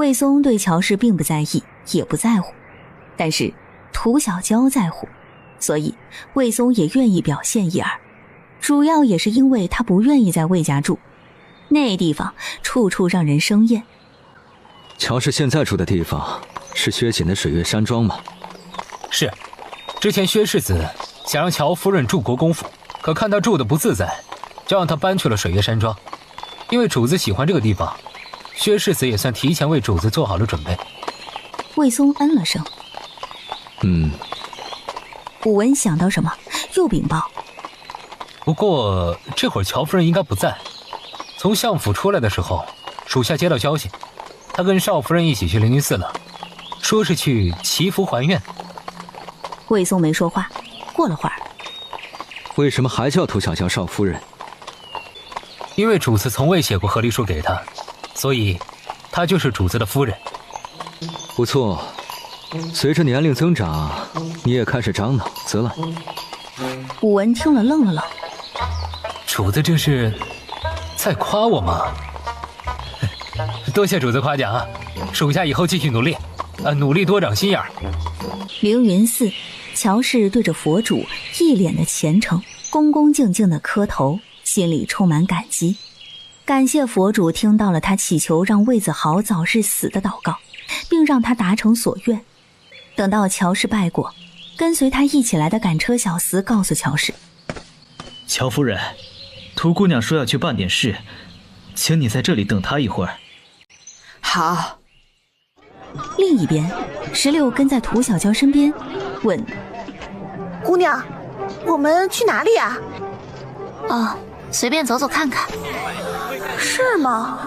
魏松对乔氏并不在意，也不在乎，但是涂小娇在乎，所以魏松也愿意表现一二，主要也是因为他不愿意在魏家住，那地方处处让人生厌。乔氏现在住的地方是薛锦的水月山庄吗？是，之前薛世子想让乔夫人住国公府，可看他住的不自在，就让他搬去了水月山庄。因为主子喜欢这个地方，薛世子也算提前为主子做好了准备。魏松嗯了声。武文想到什么，又禀报。不过这会儿乔夫人应该不在，从相府出来的时候，属下接到消息，她跟少夫人一起去灵云寺了，说是去祈福还愿。魏松没说话，过了会儿，为什么还叫涂小娇少夫人？因为主子从未写过和离书给她，所以她就是主子的夫人。不错，随着年龄增长，你也开始长脑子了。武文听了愣了愣。主子这是在夸我吗？多谢主子夸奖啊，属下以后继续努力，努力多长心眼儿。凌云寺，乔氏对着佛主一脸的虔诚，恭恭敬敬的磕头，心里充满感激，感谢佛主听到了他祈求让魏子豪早日死的祷告，并让他达成所愿。等到乔氏拜过，跟随他一起来的赶车小厮告诉乔氏，乔夫人，涂姑娘说要去办点事，请你在这里等她一会儿。好。另一边，石榴跟在涂小娇身边问，姑娘，我们去哪里啊？哦，随便走走看看。是吗？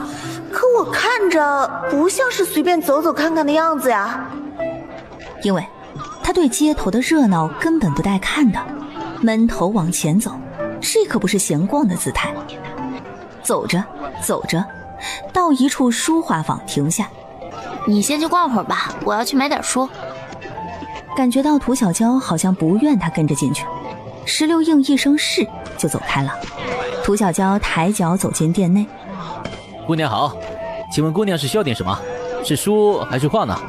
可我看着不像是随便走走看看的样子呀。因为他对街头的热闹根本不带看的，闷头往前走，这可不是闲逛的姿态。走着走着，到一处书画坊停下。你先去逛会儿吧，我要去买点书。感觉到涂小娇好像不愿他跟着进去，石榴应一声是就走开了。涂小娇抬脚走进店内。姑娘好，请问姑娘是需要点什么？是书还是画呢？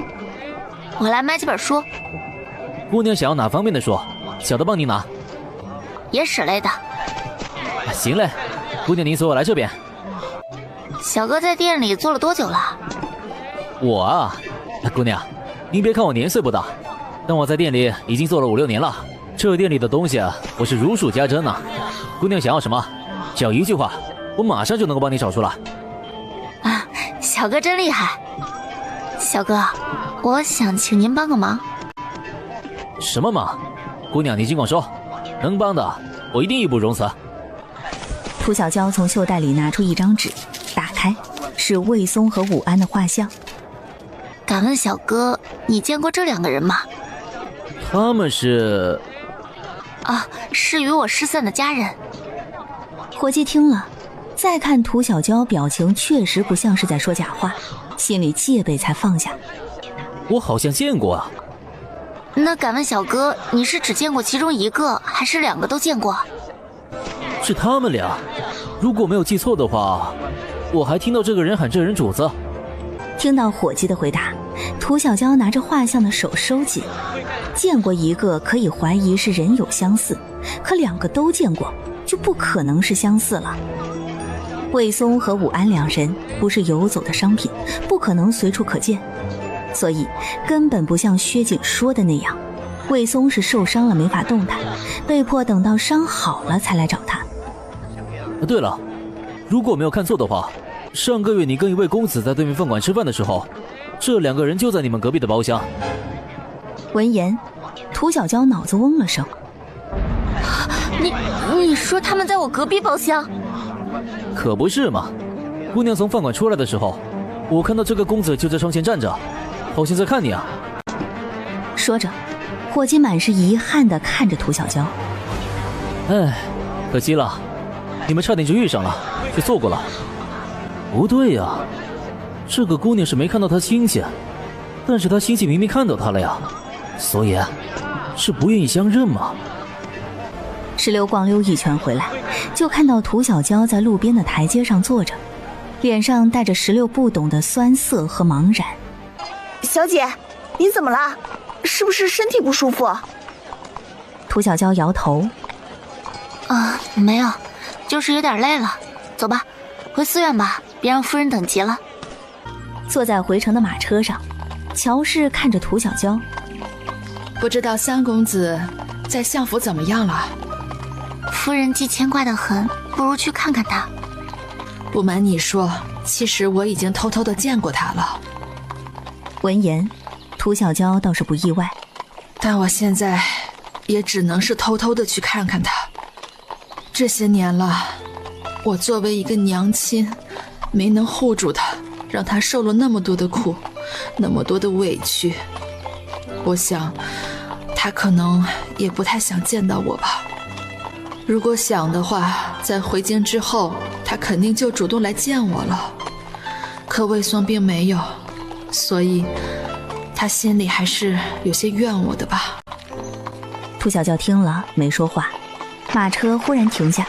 我来买几本书。姑娘想要哪方面的书？小的帮您拿。野史类的。行嘞，姑娘您随我来这边。小哥在店里做了多久了？我啊，姑娘，您别看我年岁不大，但我在店里已经做了5、6年了。这店里的东西我是如数家珍呢。姑娘想要什么，只要一句话，我马上就能够帮你找出来。啊，小哥真厉害。小哥，我想请您帮个忙。什么忙？姑娘你尽管说，能帮的我一定义不容辞。涂小娇从袖袋里拿出一张纸，打开，是魏松和武安的画像。敢问小哥，你见过这2个人吗？他们是……啊，是与我失散的家人。伙计听了，再看涂小娇表情确实不像是在说假话，心里戒备才放下。我好像见过啊。那敢问小哥，你是只见过其中一个，还是2个都见过？是他们俩。如果没有记错的话，我还听到这个人喊这人主子。听到伙计的回答，涂小娇拿着画像的手收紧。见过一个可以怀疑是人有相似，可2个都见过，就不可能是相似了。魏松和武安2人不是游走的商品，不可能随处可见，所以根本不像薛景说的那样，魏松是受伤了没法动弹，被迫等到伤好了才来找他。对了，如果没有看错的话，上个月你跟一位公子在对面饭馆吃饭的时候，这2个人就在你们隔壁的包厢。闻言，涂小娇脑子嗡了声。你说他们在我隔壁包厢？可不是嘛！姑娘从饭馆出来的时候，我看到这个公子就在窗前站着，好像在看你啊。说着，伙计满是遗憾地看着涂小娇。哎，可惜了，你们差点就遇上了，却错过了。不对呀，这个姑娘是没看到他亲戚，但是他亲戚明明看到他了呀，所以是不愿意相认吗？石榴光溜一圈回来，就看到涂小娇在路边的台阶上坐着，脸上带着16不懂的酸涩和茫然。小姐，你怎么了？是不是身体不舒服？涂小娇摇头。没有，就是有点累了。走吧，回寺院吧，别让夫人等急了。坐在回程的马车上，乔氏看着涂小娇。不知道三公子在相府怎么样了？夫人既牵挂得很，不如去看看他。不瞒你说，其实我已经偷偷的见过他了。闻言，涂小娇倒是不意外，但我现在也只能是偷偷的去看看他。这些年了，我作为一个娘亲，没能护住他，让他受了那么多的苦，那么多的委屈。我想，他可能也不太想见到我吧。如果想的话，在回京之后，他肯定就主动来见我了。可魏松并没有，所以他心里还是有些怨我的吧。涂小娇听了没说话，马车忽然停下，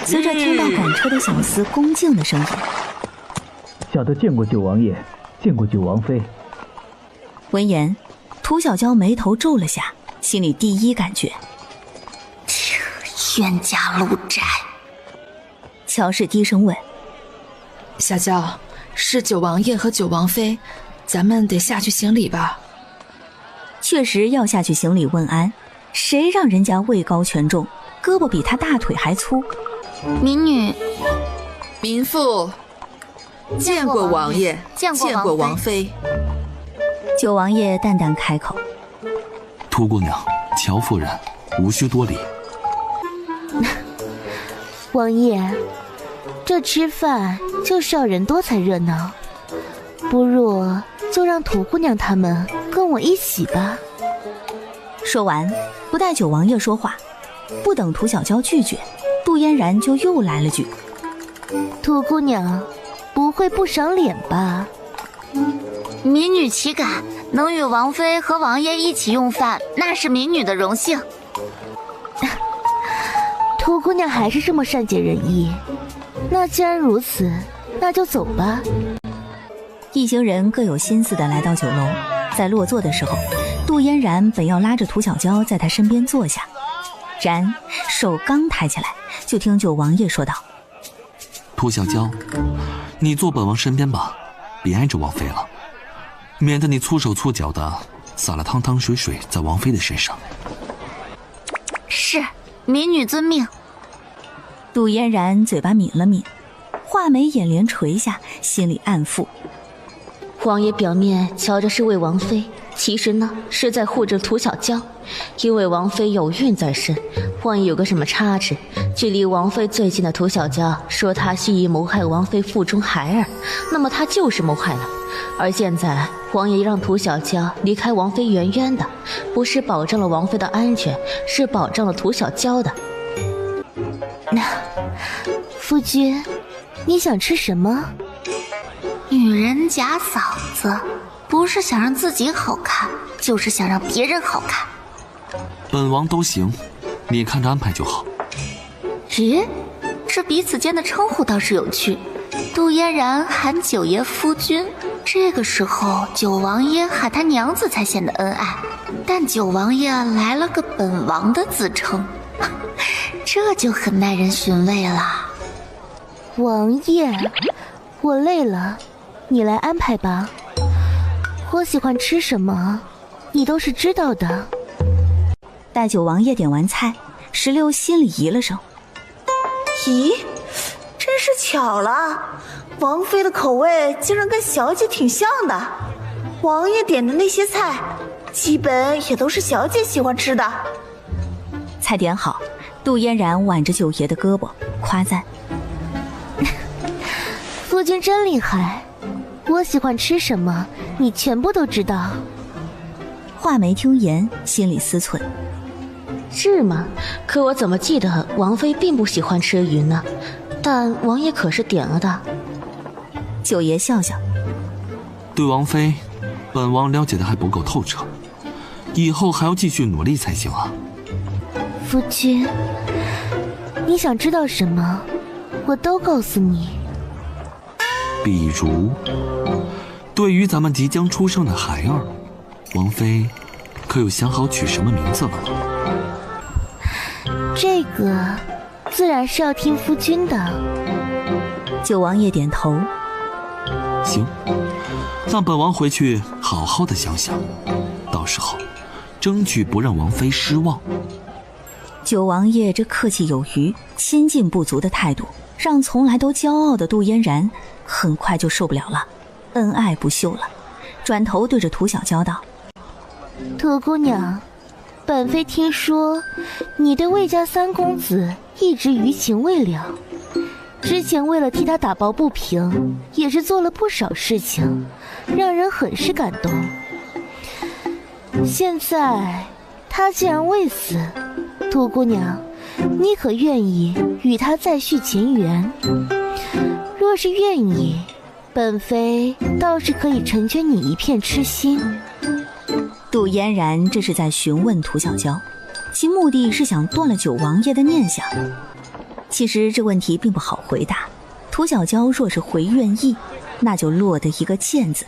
随着听到赶车的小厮恭敬的声音：“小的见过九王爷，见过九王妃。”闻言，涂小娇眉头皱了下，心里第一感觉：冤家路窄。乔氏低声问：“小娇，是九王爷和九王妃，咱们得下去行礼吧？”确实要下去行礼问安，谁让人家位高权重，胳膊比他大腿还粗。民女，民妇见过王爷，见过王妃。九王爷淡淡开口：“涂姑娘，乔夫人，无需多礼。”王爷，这吃饭就是要人多才热闹，不如就让涂姑娘他们跟我一起吧。说完，不待九王爷说话，不等涂小娇拒绝，杜嫣然就又来了句：“涂姑娘，不会不赏脸吧？”民女岂敢，能与王妃和王爷一起用饭，那是民女的荣幸。涂姑娘还是这么善解人意，那既然如此，那就走吧。一行人各有心思地来到酒楼，在落座的时候，杜嫣然本要拉着涂小娇在她身边坐下，然手刚抬起来，就听九王爷说道：“涂小娇，你坐本王身边吧，别挨着王妃了，免得你粗手粗脚的洒了汤汤水水在王妃的身上。”是，民女遵命。杜嫣然嘴巴抿了抿，画眉眼帘垂下，心里暗负：王爷表面瞧着是为王妃，其实呢是在护着涂小娇，因为王妃有孕在身，万一有个什么差池，距离王妃最近的涂小娇说她蓄意谋害王妃腹中孩儿，那么她就是谋害了。而现在王爷让涂小娇离开王妃远远的，不是保证了王妃的安全，是保障了涂小娇的。夫君，你想吃什么？女人假嫂子，不是想让自己好看，就是想让别人好看。本王都行，你看着安排就好。咦，这彼此间的称呼倒是有趣。杜嫣然喊九爷夫君，这个时候九王爷喊他娘子才显得恩爱，但九王爷来了个本王的自称，这就很耐人寻味了。王爷，我累了，你来安排吧。我喜欢吃什么，你都是知道的。待九王爷点完菜，16心里咦了声：咦，真是巧了，王妃的口味竟然跟小姐挺像的。王爷点的那些菜，基本也都是小姐喜欢吃的。菜点好，杜嫣然挽着九爷的胳膊夸赞：夫君真厉害，我喜欢吃什么，你全部都知道。画眉听言，心里思忖：是吗？可我怎么记得王妃并不喜欢吃鱼呢？但王爷可是点了的。九爷笑笑：对王妃，本王了解的还不够透彻，以后还要继续努力才行啊。夫君，你想知道什么，我都告诉你。比如，对于咱们即将出生的孩儿，王妃可有想好取什么名字了吗？这个自然是要听夫君的。九王爷点头。行，让本王回去好好的想想，到时候争取不让王妃失望。九王爷这客气有余、亲近不足的态度，让从来都骄傲的杜嫣然很快就受不了了，恩爱不秀了，转头对着涂小娇道：“涂姑娘，本妃听说你对魏家三公子一直余情未了，之前为了替他打抱不平，也是做了不少事情，让人很是感动。现在他既然未死，涂姑娘，你可愿意与他再续前缘？若是愿意，本妃倒是可以成全你一片痴心。”杜嫣然这是在询问涂小娇，其目的是想断了九王爷的念想。其实这问题并不好回答，涂小娇若是回愿意，那就落得一个贱字。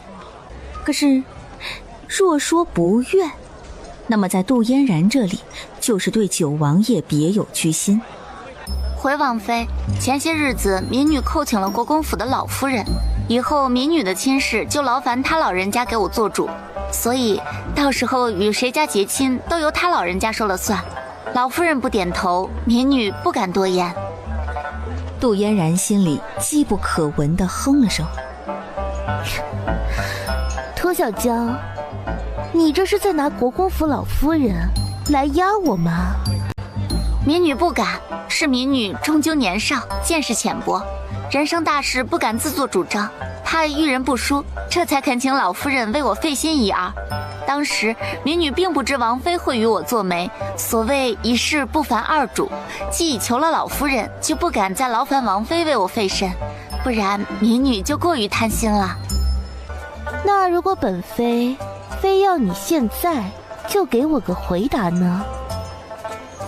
可是若说不愿，那么在杜嫣然这里就是对九王爷别有居心。回王妃，前些日子民女叩请了国公府的老夫人，以后民女的亲事就劳烦他老人家给我做主，所以到时候与谁家结亲都由他老人家说了算。老夫人不点头，民女不敢多言。杜嫣然心里机不可闻地哼了声。涂小娇，你这是在拿国公府老夫人来压我吗？民女不敢，是民女终究年少，见识浅薄，人生大事不敢自作主张，怕遇人不淑，这才恳请老夫人为我费心一二。当时民女并不知王妃会与我做媒，所谓一事不烦二主，既已求了老夫人，就不敢再劳烦王妃为我费身，不然民女就过于贪心了。那如果本妃非要你现在就给我个回答呢？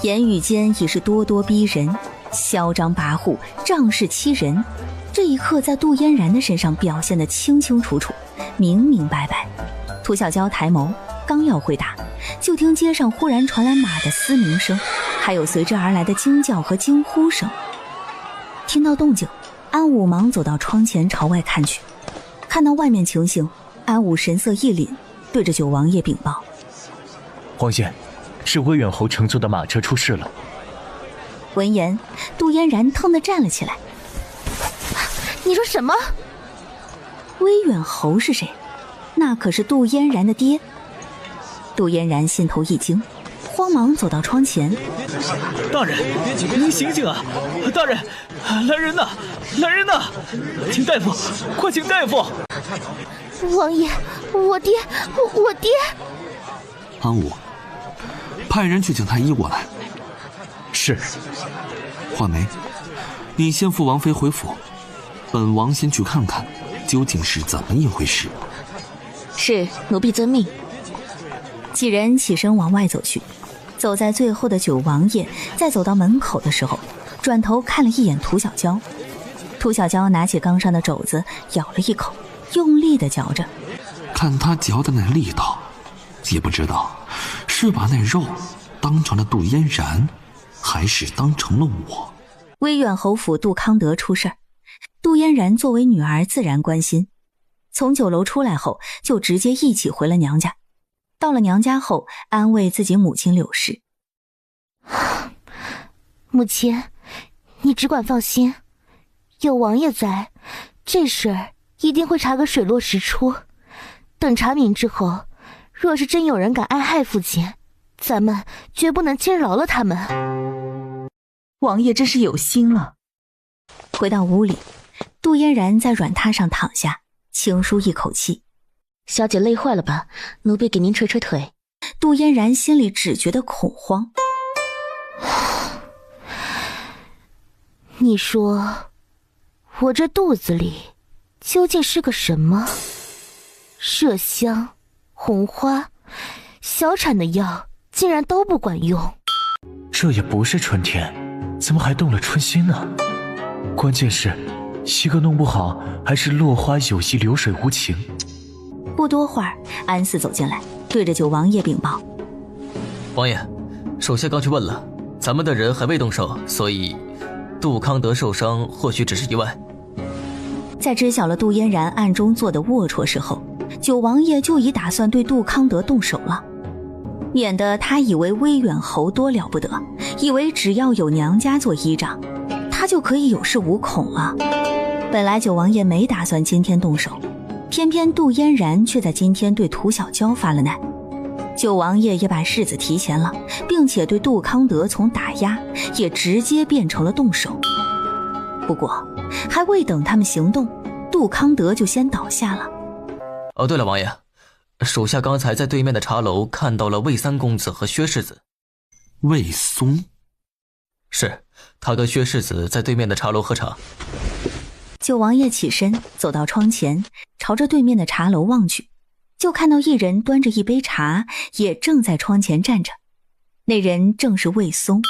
言语间已是咄咄逼人，嚣张跋扈，仗势欺人。这一刻在杜嫣然的身上表现得清清楚楚，明明白白。涂小娇抬眸，刚要回答，就听街上忽然传来马的嘶鸣声，还有随之而来的惊叫和惊呼声。听到动静，安武忙走到窗前朝外看去，看到外面情形，安武神色一凛，对着九王爷禀报：“皇爷，是威远侯乘坐的马车出事了。”闻言，杜嫣然腾地站了起来。你说什么？威远侯是谁？那可是杜嫣然的爹。杜嫣然心头一惊，慌忙走到窗前。大人，您醒醒啊！大人，来人呐！来人呐！请大夫，快请大夫！王爷，我爹！安武，派人去请太医过来。是。画眉，你先扶王妃回府，本王先去看看究竟是怎么一回事。是，奴婢遵命。几人起身往外走去，走在最后的九王爷在走到门口的时候，转头看了一眼涂小娇。涂小娇拿起缸上的肘子咬了一口，用力地嚼着。看他嚼的那力道，也不知道是把那肉当成了杜嫣然，还是当成了我。威远侯府杜康德出事儿，杜嫣然作为女儿自然关心。从酒楼出来后，就直接一起回了娘家。到了娘家后，安慰自己母亲柳氏：“母亲，你只管放心，有王爷在，这事儿一定会查个水落石出。等查明之后，若是真有人敢暗害父亲，咱们绝不能轻饶了他们。”王爷真是有心了。回到屋里，杜嫣然在软榻上躺下，轻舒一口气：“小姐累坏了吧？奴婢给您捶捶腿。”杜嫣然心里只觉得恐慌。你说，我这肚子里究竟是个什么？麝香、红花、小产的药竟然都不管用。这也不是春天，怎么还动了春心呢？关键是一个弄不好还是落花有意流水无情。不多会儿，安嗣走进来，对着九王爷禀报：王爷，手下刚去问了，咱们的人还未动手，所以杜康德受伤或许只是意外。在知晓了杜嫣然暗中做的龌龊事后，九王爷就已打算对杜康德动手了，免得他以为威远侯多了不得，以为只要有娘家做依仗，他就可以有恃无恐了。本来九王爷没打算今天动手，偏偏杜嫣然却在今天对涂小娇发了难。九王爷也把柿子提前了，并且对杜康德从打压也直接变成了动手。不过还未等他们行动，杜康德就先倒下了。哦，对了，王爷，属下刚才在对面的茶楼看到了魏三公子和薛世子。魏松？是，他跟薛世子在对面的茶楼喝茶。九王爷起身走到窗前，朝着对面的茶楼望去，就看到一人端着一杯茶，也正在窗前站着。那人正是魏松。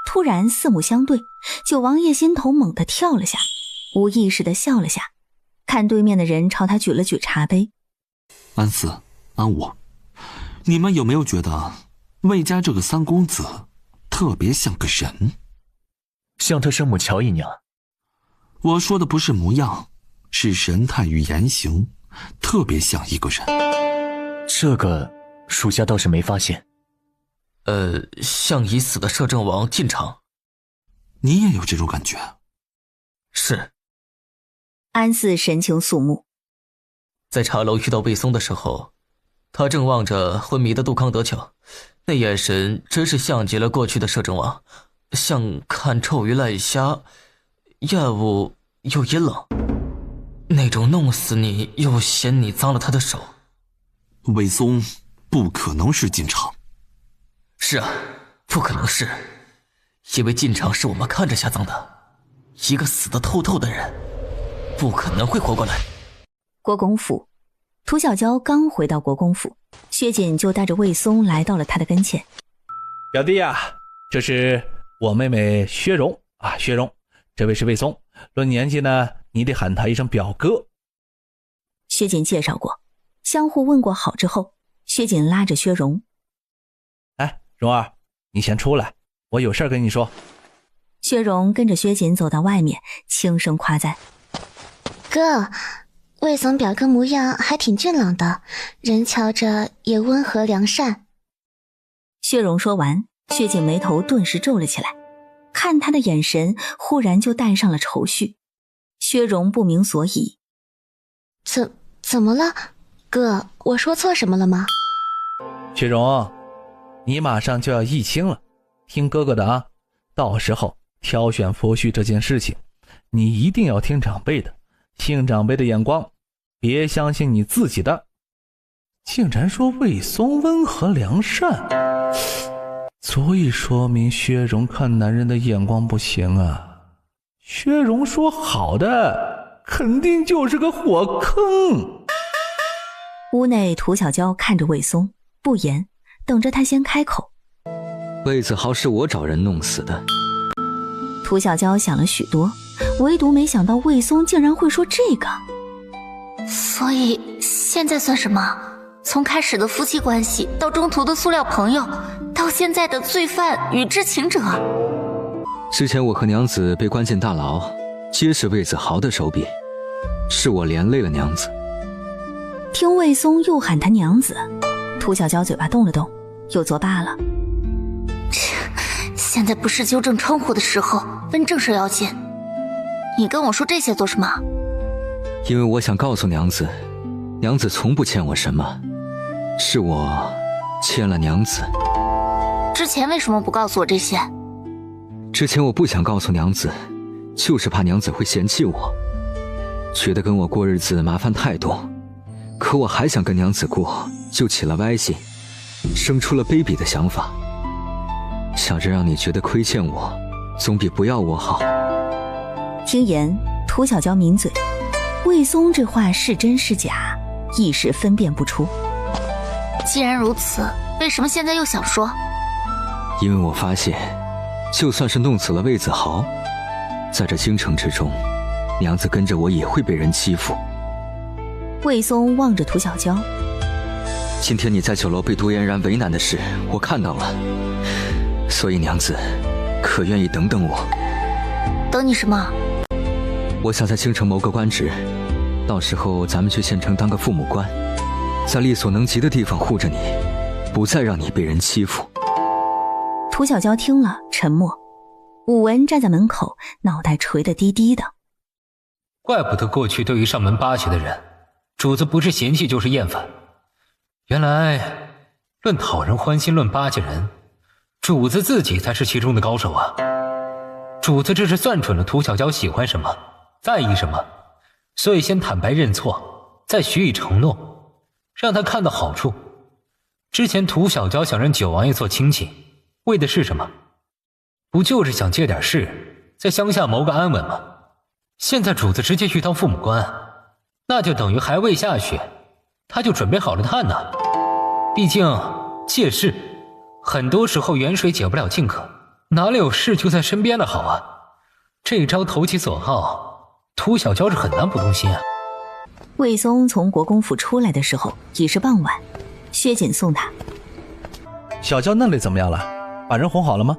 突然四目相对，九王爷心头猛地跳了下，无意识地笑了下，看对面的人朝他举了举茶杯。安嗣、安武，你们有没有觉得魏家这个三公子特别像个人？像他生母乔姨娘。我说的不是模样，是神态与言行，特别像一个人。这个属下倒是没发现。像已死的摄政王进场。你也有这种感觉？是。安嗣神情肃穆。在茶楼遇到魏松的时候，他正望着昏迷的杜康德瞧，那眼神真是像极了过去的摄政王，像看臭鱼烂虾，厌恶又阴冷，那种弄死你又嫌你脏了他的手。魏松不可能是进场。是啊，不可能是，因为进场是我们看着下葬的，一个死得透透的人不可能会活过来。国公府，涂小娇刚回到国公府，薛瑾就带着魏松来到了他的跟前。表弟啊，这是我妹妹薛荣啊，薛荣，这位是魏松，论年纪呢，你得喊他一声表哥。薛瑾介绍过，相互问过好之后，薛瑾拉着薛荣：哎，荣儿，你先出来，我有事跟你说。薛荣跟着薛瑾走到外面，轻声夸赞：哥，魏总表哥模样还挺俊朗的，人瞧着也温和良善。薛荣说完，薛瑾眉头顿时皱了起来，看他的眼神忽然就带上了愁绪。薛荣不明所以：怎么了？哥，我说错什么了吗？薛荣，你马上就要议亲了，听哥哥的啊，到时候挑选夫婿这件事情，你一定要听长辈的，听长辈的眼光，别相信你自己的。竟然说魏松温和良善，足以说明薛荣看男人的眼光不行啊。薛荣说好的，肯定就是个火坑。屋内涂小娇看着魏松不言，等着他先开口。魏子豪是我找人弄死的。涂小娇想了许多，唯独没想到魏松竟然会说这个。所以现在算什么？从开始的夫妻关系，到中途的塑料朋友，到现在的罪犯与知情者。之前我和娘子被关进大牢，皆是魏子豪的手笔，是我连累了娘子。听魏松又喊他娘子，涂小娇嘴巴动了动，又作罢了。现在不是纠正称呼的时候，问正事要紧。你跟我说这些做什么？因为我想告诉娘子，娘子从不欠我什么，是我欠了娘子。之前为什么不告诉我这些？之前我不想告诉娘子，就是怕娘子会嫌弃我，觉得跟我过日子麻烦太多。可我还想跟娘子过，就起了歪心，生出了卑鄙的想法，想着让你觉得亏欠我，总比不要我好。听言，涂小娇抿嘴，魏松这话是真是假，一时分辨不出。既然如此，为什么现在又想说？因为我发现，就算是弄死了魏子豪，在这京城之中，娘子跟着我也会被人欺负。魏松望着涂小娇，今天你在酒楼被杜嫣然为难的事，我看到了，所以娘子，可愿意等等我？等你什么？我想在京城谋个官职，到时候咱们去县城当个父母官，在力所能及的地方护着你，不再让你被人欺负。涂小娇听了沉默，武文站在门口，脑袋垂得低低的。怪不得过去对于上门巴结的人，主子不是嫌弃就是厌烦。原来论讨人欢心，论巴结人，主子自己才是其中的高手啊。主子这是算准了涂小娇喜欢什么，在意什么，所以先坦白认错，再许以承诺，让他看到好处。之前涂小娇想让九王爷做亲戚，为的是什么？不就是想借点势，在乡下谋个安稳吗？现在主子直接去当父母官，那就等于还未下雪，他就准备好了炭呢。毕竟借势，很多时候远水解不了近渴，哪里有事就在身边的好啊？这招投其所好，涂小娇是很难不动心啊。魏松从国公府出来的时候已是傍晚，薛锦送他。小娇那里怎么样了？把人哄好了吗？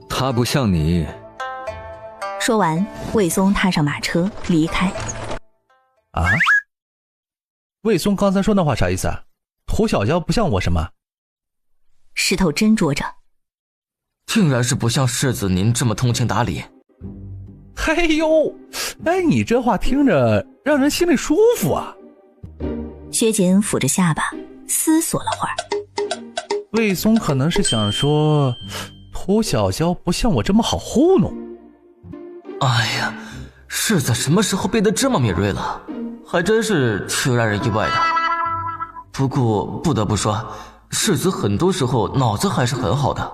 他不像你。说完，魏松踏上马车离开。啊？魏松刚才说那话啥意思啊？涂小娇不像我什么？石头斟酌着，竟然是不像世子您这么通情达理。嘿呦，哎，你这话听着让人心里舒服啊。薛锦抚着下巴思索了会儿。魏松可能是想说涂小娇不像我这么好糊弄。哎呀，世子什么时候变得这么敏锐了？还真是挺让人意外的。不过不得不说，世子很多时候脑子还是很好的，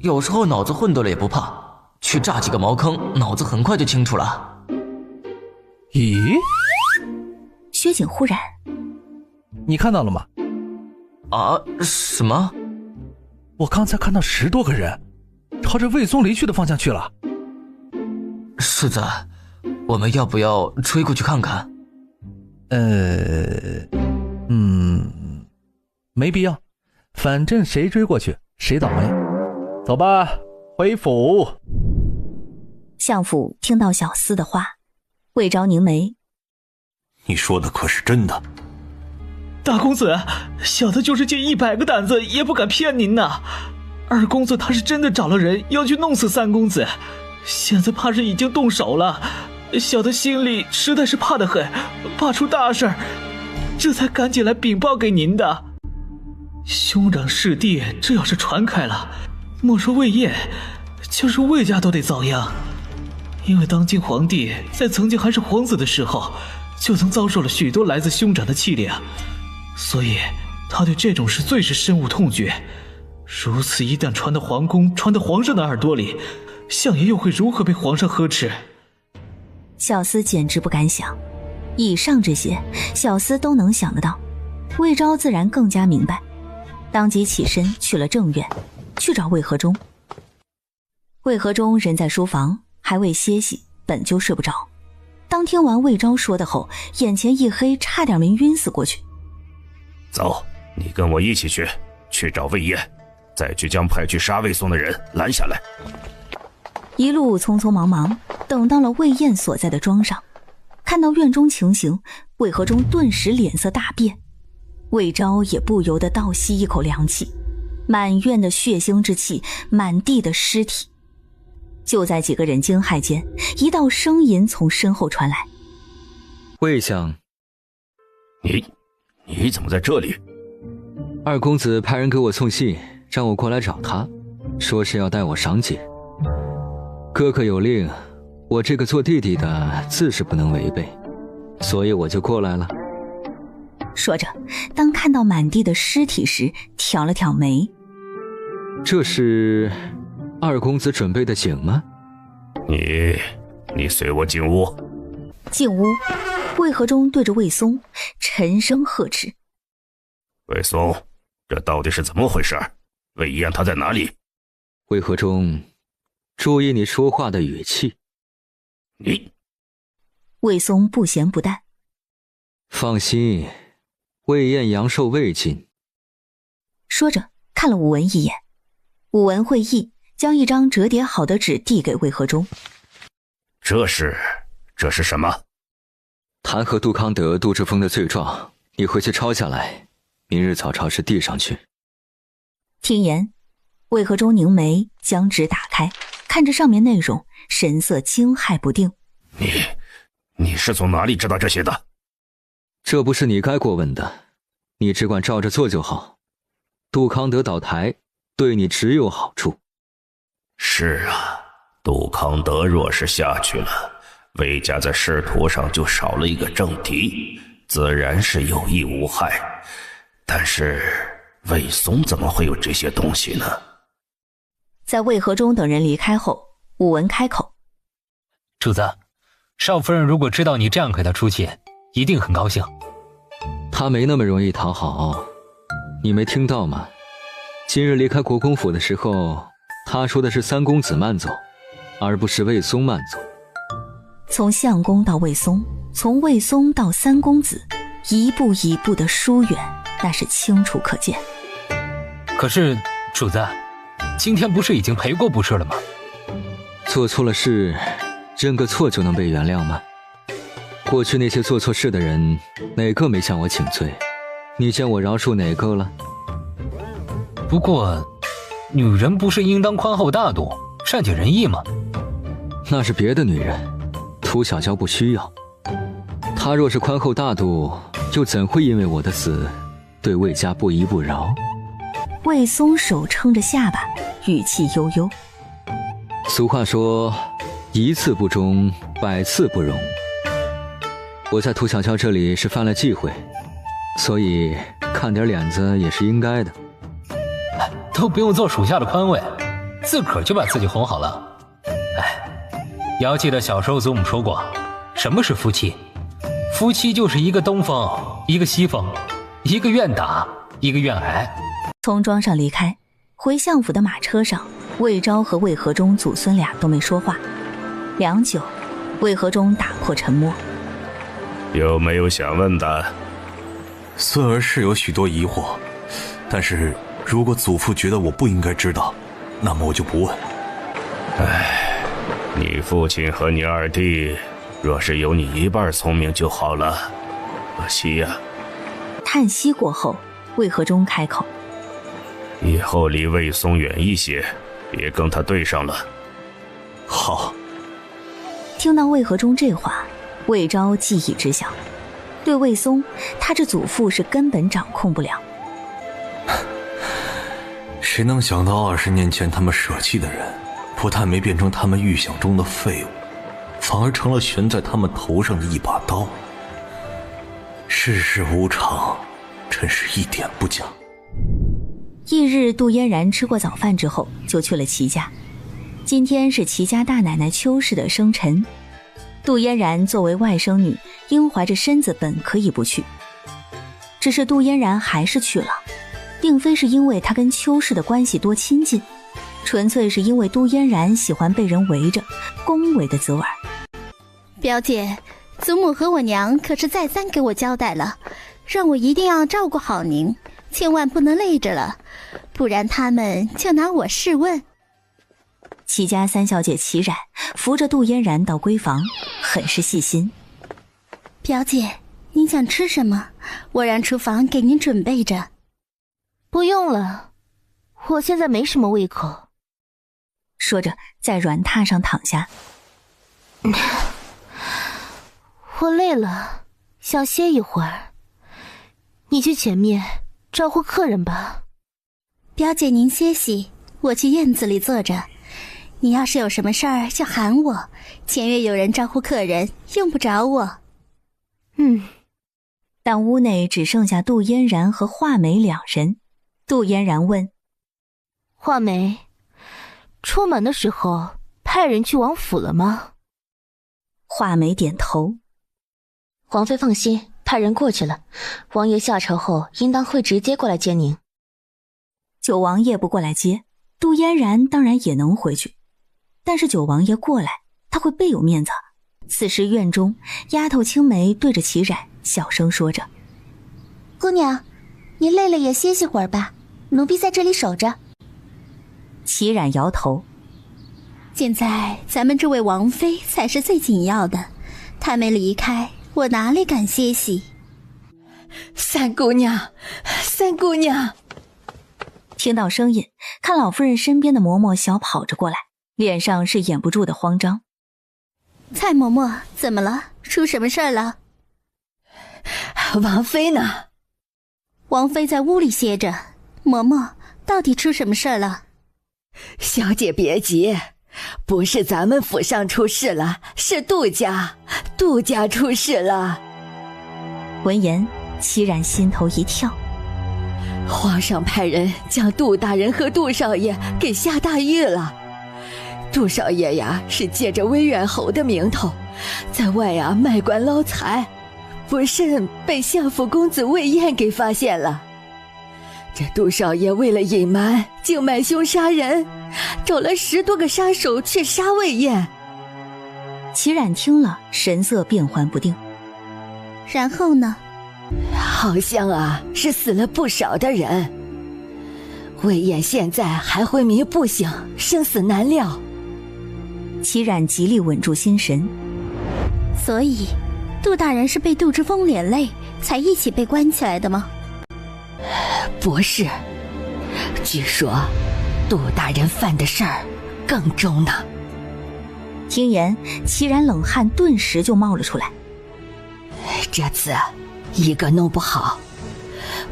有时候脑子混沌了也不怕，去炸几个茅坑，脑子很快就清楚了。咦？薛景忽然，你看到了吗？啊？什么？我刚才看到10多个人朝着魏松离去的方向去了。世子，我们要不要追过去看看？没必要，反正谁追过去谁倒霉。走吧，回府。相府听到小厮的话，魏昭凝眉：你说的可是真的？大公子，小的就是借100个胆子也不敢骗您呐。二公子他是真的找了人要去弄死3公子，现在怕是已经动手了。小的心里实在是怕得很，怕出大事儿，这才赶紧来禀报给您的。兄长弑弟，这要是传开了，莫说魏燕，就是魏家都得遭殃。因为当今皇帝在曾经还是皇子的时候，就曾遭受了许多来自兄长的欺凌，所以他对这种事最是深恶痛绝。如此一旦传到皇宫，传到皇上的耳朵里，相爷又会如何被皇上呵斥？小厮简直不敢想，以上这些小厮都能想得到，魏昭自然更加明白，当即起身去了正院，去找魏和忠。魏和忠人在书房还未歇息，本就睡不着，当听完魏昭说的后，眼前一黑，差点没晕死过去。走，你跟我一起去找魏燕，再去将派去杀魏松的人拦下来。一路匆匆忙忙，等到了魏燕所在的庄上，看到院中情形，魏和忠顿时脸色大变，魏昭也不由得倒吸一口凉气，满院的血腥之气，满地的尸体。就在几个人惊骇间，一道声音从身后传来：魏相，你怎么在这里？二公子派人给我送信，让我过来找他，说是要带我赏景。哥哥有令，我这个做弟弟的自是不能违背，所以我就过来了。说着，当看到满地的尸体时，挑了挑眉。这是二公子准备的景吗？你随我进屋。进屋，魏和忠对着魏松沉声呵斥：魏松，这到底是怎么回事？魏燕他在哪里？魏和忠，注意你说话的语气。魏松不咸不淡：“放心，魏燕阳寿未尽。”说着看了武文一眼，武文会意，将一张折叠好的纸递给魏和忠：“这是什么？”“弹劾杜康德、杜志峰的罪状，你回去抄下来，明日早朝时递上去。”听言，魏和忠凝眉，将纸打开，看着上面内容，神色惊骇不定：“你是从哪里知道这些的？”“这不是你该过问的，你只管照着做就好。杜康德倒台，对你只有好处。”“是啊，杜康德若是下去了，魏家在仕途上就少了一个政敌，自然是有益无害。但是魏松怎么会有这些东西呢？”在魏和忠等人离开后，武文开口：“主子，少夫人如果知道你这样给她出气，一定很高兴。”“她没那么容易讨好，你没听到吗？今日离开国公府的时候，她说的是三公子慢走，而不是魏松慢走。”从相公到魏松，从魏松到三公子，一步一步的疏远，那是清楚可见。可是主子，今天不是已经赔过不是了吗？做错了事，认个错就能被原谅吗？过去那些做错事的人，哪个没向我请罪？你见我饶恕哪个了？不过，女人不是应当宽厚大度、善解人意吗？那是别的女人，涂小娇不需要。她若是宽厚大度，又怎会因为我的死，对魏家不依不饶？魏松手撑着下巴，语气悠悠：“俗话说，一次不忠，百次不容。我在涂小娇这里是犯了忌讳，所以看点脸子也是应该的。”“都不用做属下的宽慰，自个儿就把自己哄好了。也要记得小时候祖母说过，什么是夫妻？夫妻就是一个东风，一个西风，一个愿打，一个愿挨。”从庄上离开，回相府的马车上，魏昭和魏和忠祖孙俩都没说话。良久，魏和忠打破沉默：“有没有想问的？”“孙儿是有许多疑惑，但是如果祖父觉得我不应该知道，那么我就不问。”“你父亲和你二弟，若是有你一半聪明就好了，可惜呀。”叹息过后，魏和忠开口：“以后离魏松远一些，别跟他对上了。”“好。”听到魏和忠这话，魏昭记忆知晓，对魏松，他这祖父是根本掌控不了。谁能想到20年前他们舍弃的人，不但没变成他们预想中的废物，反而成了悬在他们头上的一把刀。世事无常，真是一点不假。翌日，杜嫣然吃过早饭之后，就去了齐家。今天是齐家大奶奶邱氏的生辰，杜嫣然作为外甥女，因怀着身子本可以不去，只是杜嫣然还是去了，并非是因为她跟邱氏的关系多亲近，纯粹是因为杜嫣然喜欢被人围着，恭维的泽儿。表姐，祖母和我娘可是再三给我交代了，让我一定要照顾好您，千万不能累着了，不然他们就拿我试问。齐家三小姐齐冉扶着杜嫣然到闺房，很是细心。表姐，您想吃什么？我让厨房给您准备着。不用了，我现在没什么胃口。说着在软榻上躺下。我累了，想歇一会儿。你去前面招呼客人吧。表姐您歇息，我去院子里坐着。你要是有什么事儿就喊我，前院有人招呼客人，用不着我。但屋内只剩下杜嫣然和画眉两人。杜嫣然问：画眉，出门的时候派人去王府了吗？画眉点头。王妃放心，派人过去了，王爷下朝后应当会直接过来接您。九王爷不过来接，杜嫣然当然也能回去，但是九王爷过来，他会倍有面子。此时院中，丫头青梅对着齐冉小声说着：“姑娘，你累了也歇息会儿吧，奴婢在这里守着。”齐冉摇头：“现在咱们这位王妃才是最紧要的，她没离开，我哪里敢歇息？”三姑娘，三姑娘！听到声音，看老夫人身边的嬷嬷小跑着过来，脸上是掩不住的慌张。蔡嬷嬷，怎么了？出什么事儿了？王妃呢？王妃在屋里歇着。嬷嬷，到底出什么事儿了？小姐别急，不是咱们府上出事了，是杜家出事了。闻言，齐冉心头一跳。皇上派人将杜大人和杜少爷给下大狱了。杜少爷呀，是借着威远侯的名头，在外呀卖官捞财，不慎被相府公子魏燕给发现了。这杜少爷为了隐瞒，竟买凶杀人，找了10多个杀手去杀魏燕。齐冉听了，神色变幻不定。然后呢？好像啊是死了不少的人。魏燕现在还昏迷不醒，生死难料。齐冉极力稳住心神。所以杜大人是被杜之风连累才一起被关起来的吗？不是，据说杜大人犯的事儿更重呢。听言，齐冉冷汗顿时就冒了出来。这次一个弄不好，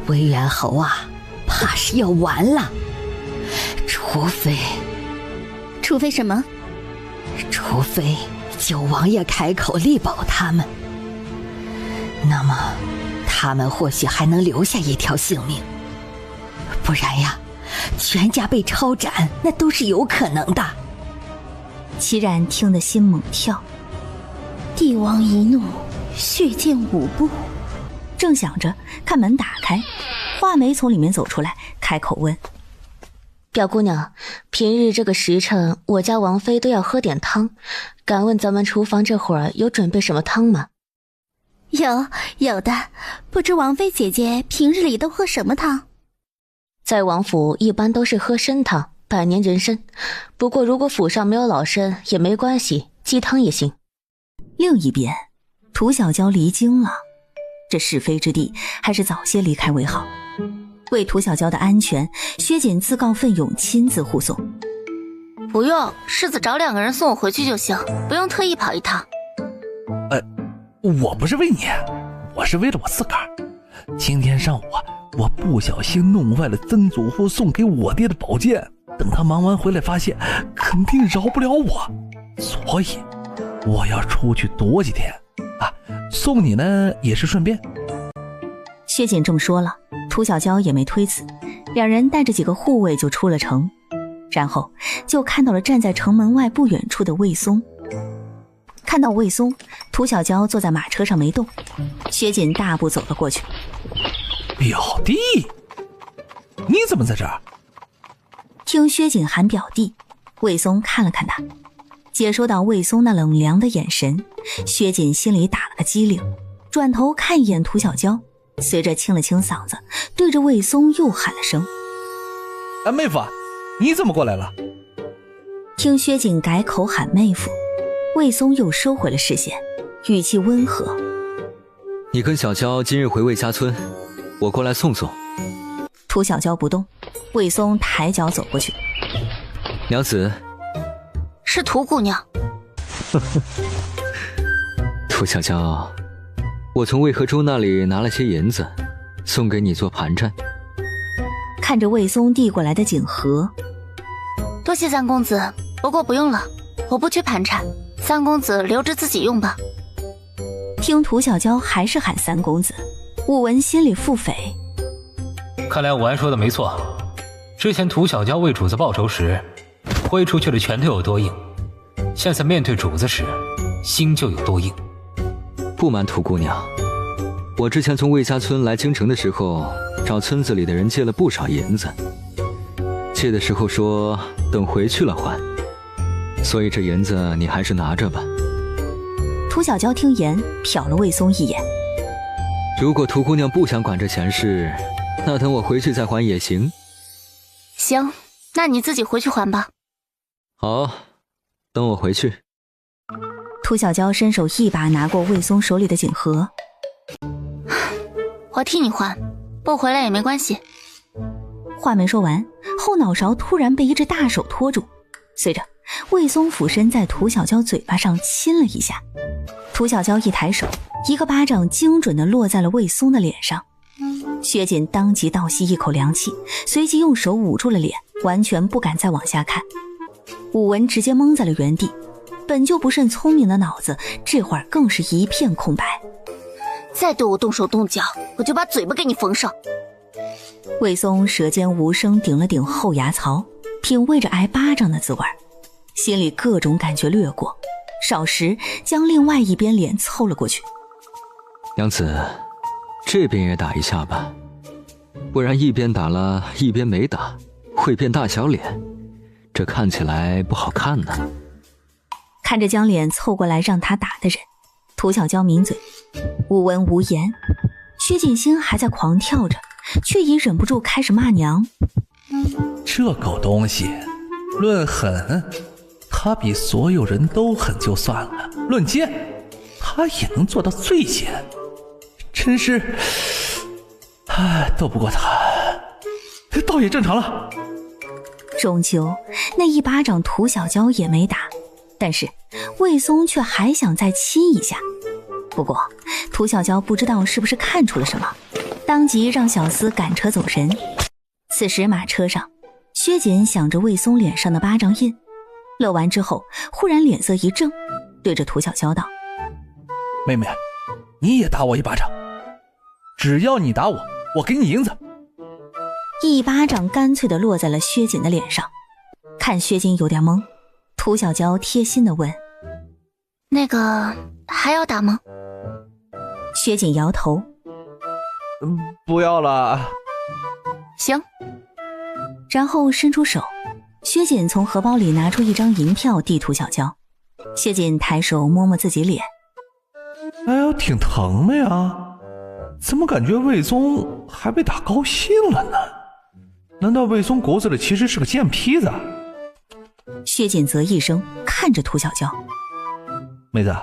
威远侯啊怕是要完了。除非什么？除非九王爷开口力保他们，那么他们或许还能留下一条性命。不然呀，全家被抄斩，那都是有可能的。齐冉听得心猛跳。帝王一怒，血溅五步。正想着，看门打开，画眉从里面走出来，开口问：“表姑娘，平日这个时辰，我家王妃都要喝点汤，敢问咱们厨房这会儿有准备什么汤吗？”有的，不知王妃姐姐平日里都喝什么汤？在王府一般都是喝参汤，百年人参。不过如果府上没有老参也没关系，鸡汤也行。另一边，涂小娇离京了，这是非之地，还是早些离开为好。为涂小娇的安全，薛瑾自告奋勇亲自护送。不用，世子找2个人送我回去就行，不用特意跑一趟。我不是为你，我是为了我自个儿。今天上午我不小心弄坏了曾祖父送给我爹的宝剑，等他忙完回来发现肯定饶不了我，所以我要出去躲几天啊，送你呢也是顺便。薛瑾这么说了，涂小娇也没推辞，两人带着几个护卫就出了城，然后就看到了站在城门外不远处的魏松。看到魏松，涂小娇坐在马车上没动，薛瑾大步走了过去。表弟，你怎么在这儿？听薛瑾喊表弟，魏松看了看他，接收到魏松那冷凉的眼神，薛瑾心里打了个激灵，转头看一眼涂小娇，随着清了清嗓子，对着魏松又喊了声：“妹夫，你怎么过来了？”听薛瑾改口喊妹夫，魏松又收回了视线，语气温和：“你跟小娇今日回魏家村，我过来送送。”涂小娇不动，魏松抬脚走过去：“娘子。”“是涂姑娘。”“涂小娇，我从魏和珠那里拿了些银子，送给你做盘缠。”看着魏松递过来的锦盒：“多谢三公子，不过不用了，我不缺盘缠，三公子留着自己用吧。”听涂小娇还是喊三公子，武文心里腹诽。看来武安说的没错，之前涂小娇为主子报仇时，挥出去的拳头有多硬，现在面对主子时，心就有多硬。不瞒涂姑娘，我之前从魏家村来京城的时候，找村子里的人借了不少银子，借的时候说等回去了还，所以这银子你还是拿着吧。涂小娇听言，瞟了魏松一眼。如果涂姑娘不想管这钱事，那等我回去再还也行。行，那你自己回去还吧。好，等我回去。涂小娇伸手一把拿过魏松手里的锦盒。我替你还，不回来也没关系。话没说完，后脑勺突然被一只大手托住，随着魏松俯身在涂小娇嘴巴上亲了一下。涂小娇一抬手，一个巴掌精准地落在了魏松的脸上。薛锦当即倒吸一口凉气，随即用手捂住了脸，完全不敢再往下看。武文直接懵在了原地，本就不甚聪明的脑子这会儿更是一片空白。再对我动手动脚，我就把嘴巴给你缝上。魏松舌尖无声顶了顶后牙槽，品味着挨巴掌的滋味，心里各种感觉掠过，少时将另外一边脸凑了过去。娘子，这边也打一下吧，不然一边打了一边没打，会变大小脸，这看起来不好看呢。看着将脸凑过来让他打的人，涂小娇抿嘴，无闻无言。薛锦心还在狂跳着，却已忍不住开始骂娘。这狗东西，论狠，他比所有人都狠就算了，论贱，他也能做到最贱，真是，斗不过他，倒也正常了。终究那一巴掌涂小娇也没打，但是魏松却还想再亲一下。不过涂小娇不知道是不是看出了什么，当即让小厮赶车走人。此时马车上，薛锦想着魏松脸上的巴掌印，乐完之后忽然脸色一正，对着涂小娇道：妹妹，你也打我一巴掌，只要你打我，我给你银子。一巴掌干脆地落在了薛锦的脸上。看薛锦有点懵，涂小娇贴心地问：那个还要打吗？薛锦摇头：不要了。行。然后伸出手，薛锦从荷包里拿出一张银票递涂小娇。薛锦抬手摸摸自己脸：哎呀，挺疼的呀，怎么感觉魏松还被打高兴了呢？难道魏松骨子里其实是个贱坯子？薛锦啧一声，看着涂小娇：妹子，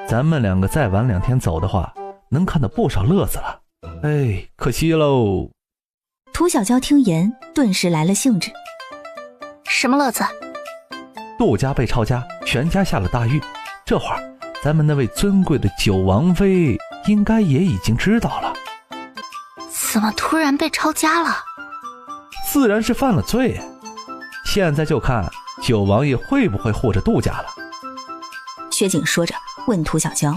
咱们两个再晚2天走的话，能看到不少乐子了。哎，可惜喽。涂小娇听言，顿时来了兴致。什么乐子？杜家被抄家，全家下了大狱，这会儿咱们那位尊贵的九王妃应该也已经知道了。怎么突然被抄家了？自然是犯了罪，现在就看九王爷会不会护着杜家了。薛景说着问涂小娇：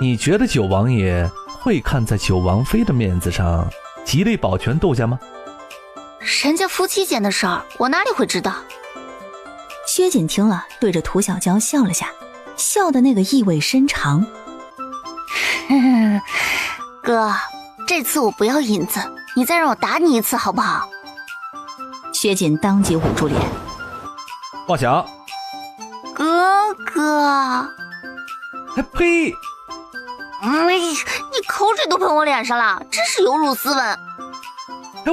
你觉得九王爷会看在九王妃的面子上极力保全杜家吗？人家夫妻间的事儿，我哪里会知道？薛锦听了，对着涂小娇笑了下，笑的那个意味深长。哥，这次我不要银子，你再让我打你一次好不好？薛锦当即捂住脸：妄想！哥哥！呸！你口水都喷我脸上了，真是有辱斯文！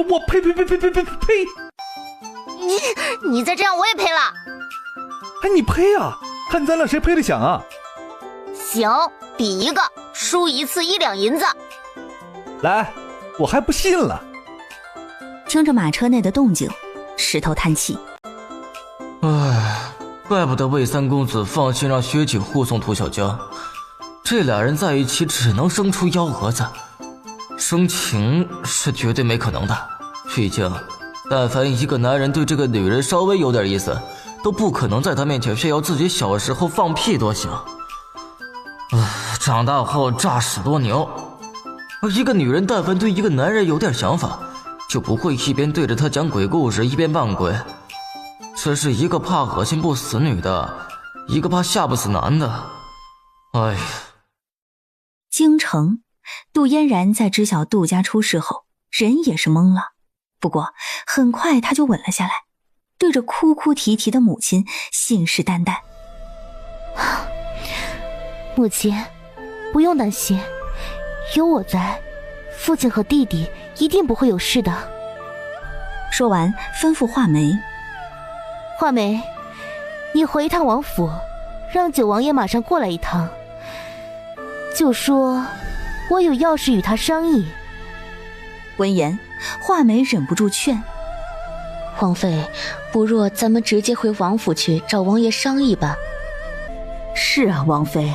我呸！你再这样我也呸了！你呸啊！看咱俩谁呸得响啊！行，比一个，输一次1两银子。来，我还不信了。听着马车内的动静，石头叹气：怪不得魏三公子放心让薛景护送涂小娇，这俩人在一起只能生出幺蛾子，生情是绝对没可能的。毕竟但凡一个男人对这个女人稍微有点意思，都不可能在她面前炫耀自己小时候放屁多行，长大后诈屎多牛。一个女人但凡对一个男人有点想法，就不会一边对着他讲鬼故事一边扮鬼。这是一个怕恶心不死女的，一个怕吓不死男的。哎呀！京城，杜嫣然在知晓杜家出事后，人也是懵了。不过很快他就稳了下来，对着哭哭啼啼的母亲信誓旦旦：母亲，不用担心，有我在，父亲和弟弟一定不会有事的。说完，吩咐画眉：“画眉，你回一趟王府，让九王爷马上过来一趟，就说我有要事与他商议。”闻言，画眉忍不住劝：“王妃，不若咱们直接回王府去找王爷商议吧。”是啊，王妃，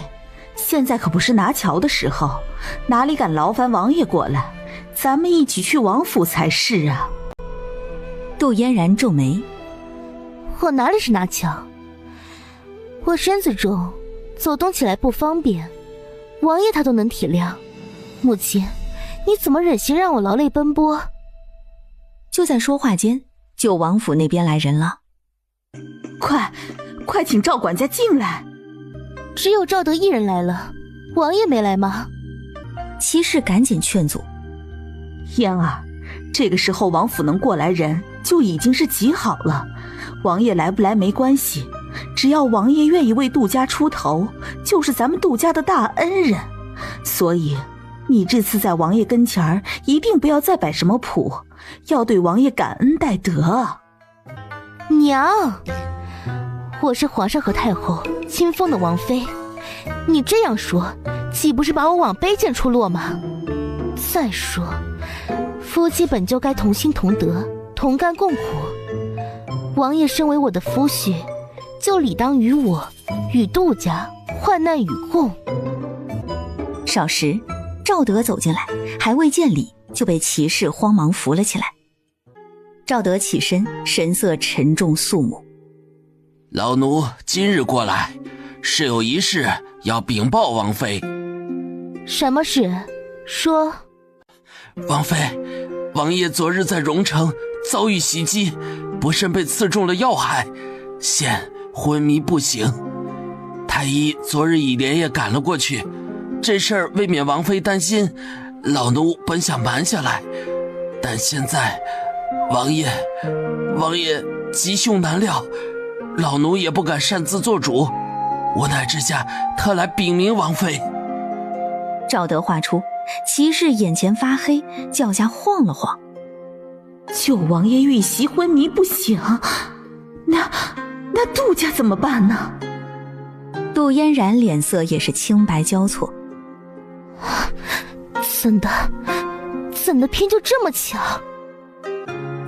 现在可不是拿桥的时候，哪里敢劳烦王爷过来？咱们一起去王府才是啊。杜嫣然皱眉：“我哪里是拿桥？我身子重，走动起来不方便，王爷他都能体谅。母亲，你怎么忍心让我劳累奔波？”就在说话间，九王府那边来人了。快请赵管家进来。只有赵德一人来了，王爷没来吗？齐氏赶紧劝阻：“嫣儿，这个时候王府能过来人就已经是极好了，王爷来不来没关系，只要王爷愿意为杜家出头，就是咱们杜家的大恩人。所以你这次在王爷跟前儿一定不要再摆什么谱，要对王爷感恩戴德。”娘，我是皇上和太后亲封的王妃，你这样说，岂不是把我往卑贱处落吗？再说，夫妻本就该同心同德，同甘共苦。王爷身为我的夫婿，就理当与我与杜家患难与共。少时，赵德走进来，还未见礼，就被骑士慌忙扶了起来。赵德起身，神色沉重肃穆：“老奴今日过来，是有一事要禀报王妃。”“什么事？说。”“王妃，王爷昨日在荣城遭遇袭击，不慎被刺中了要害，现昏迷不醒。太医昨日已连夜赶了过去，这事儿为免王妃担心，老奴本想瞒下来，但现在王爷吉凶难料，老奴也不敢擅自做主，无奈之下特来禀明王妃。”赵德话出，骑士眼前发黑，脚下晃了晃。九王爷遇袭昏迷不醒，那杜家怎么办呢？杜嫣然脸色也是青白交错。怎的偏就这么巧？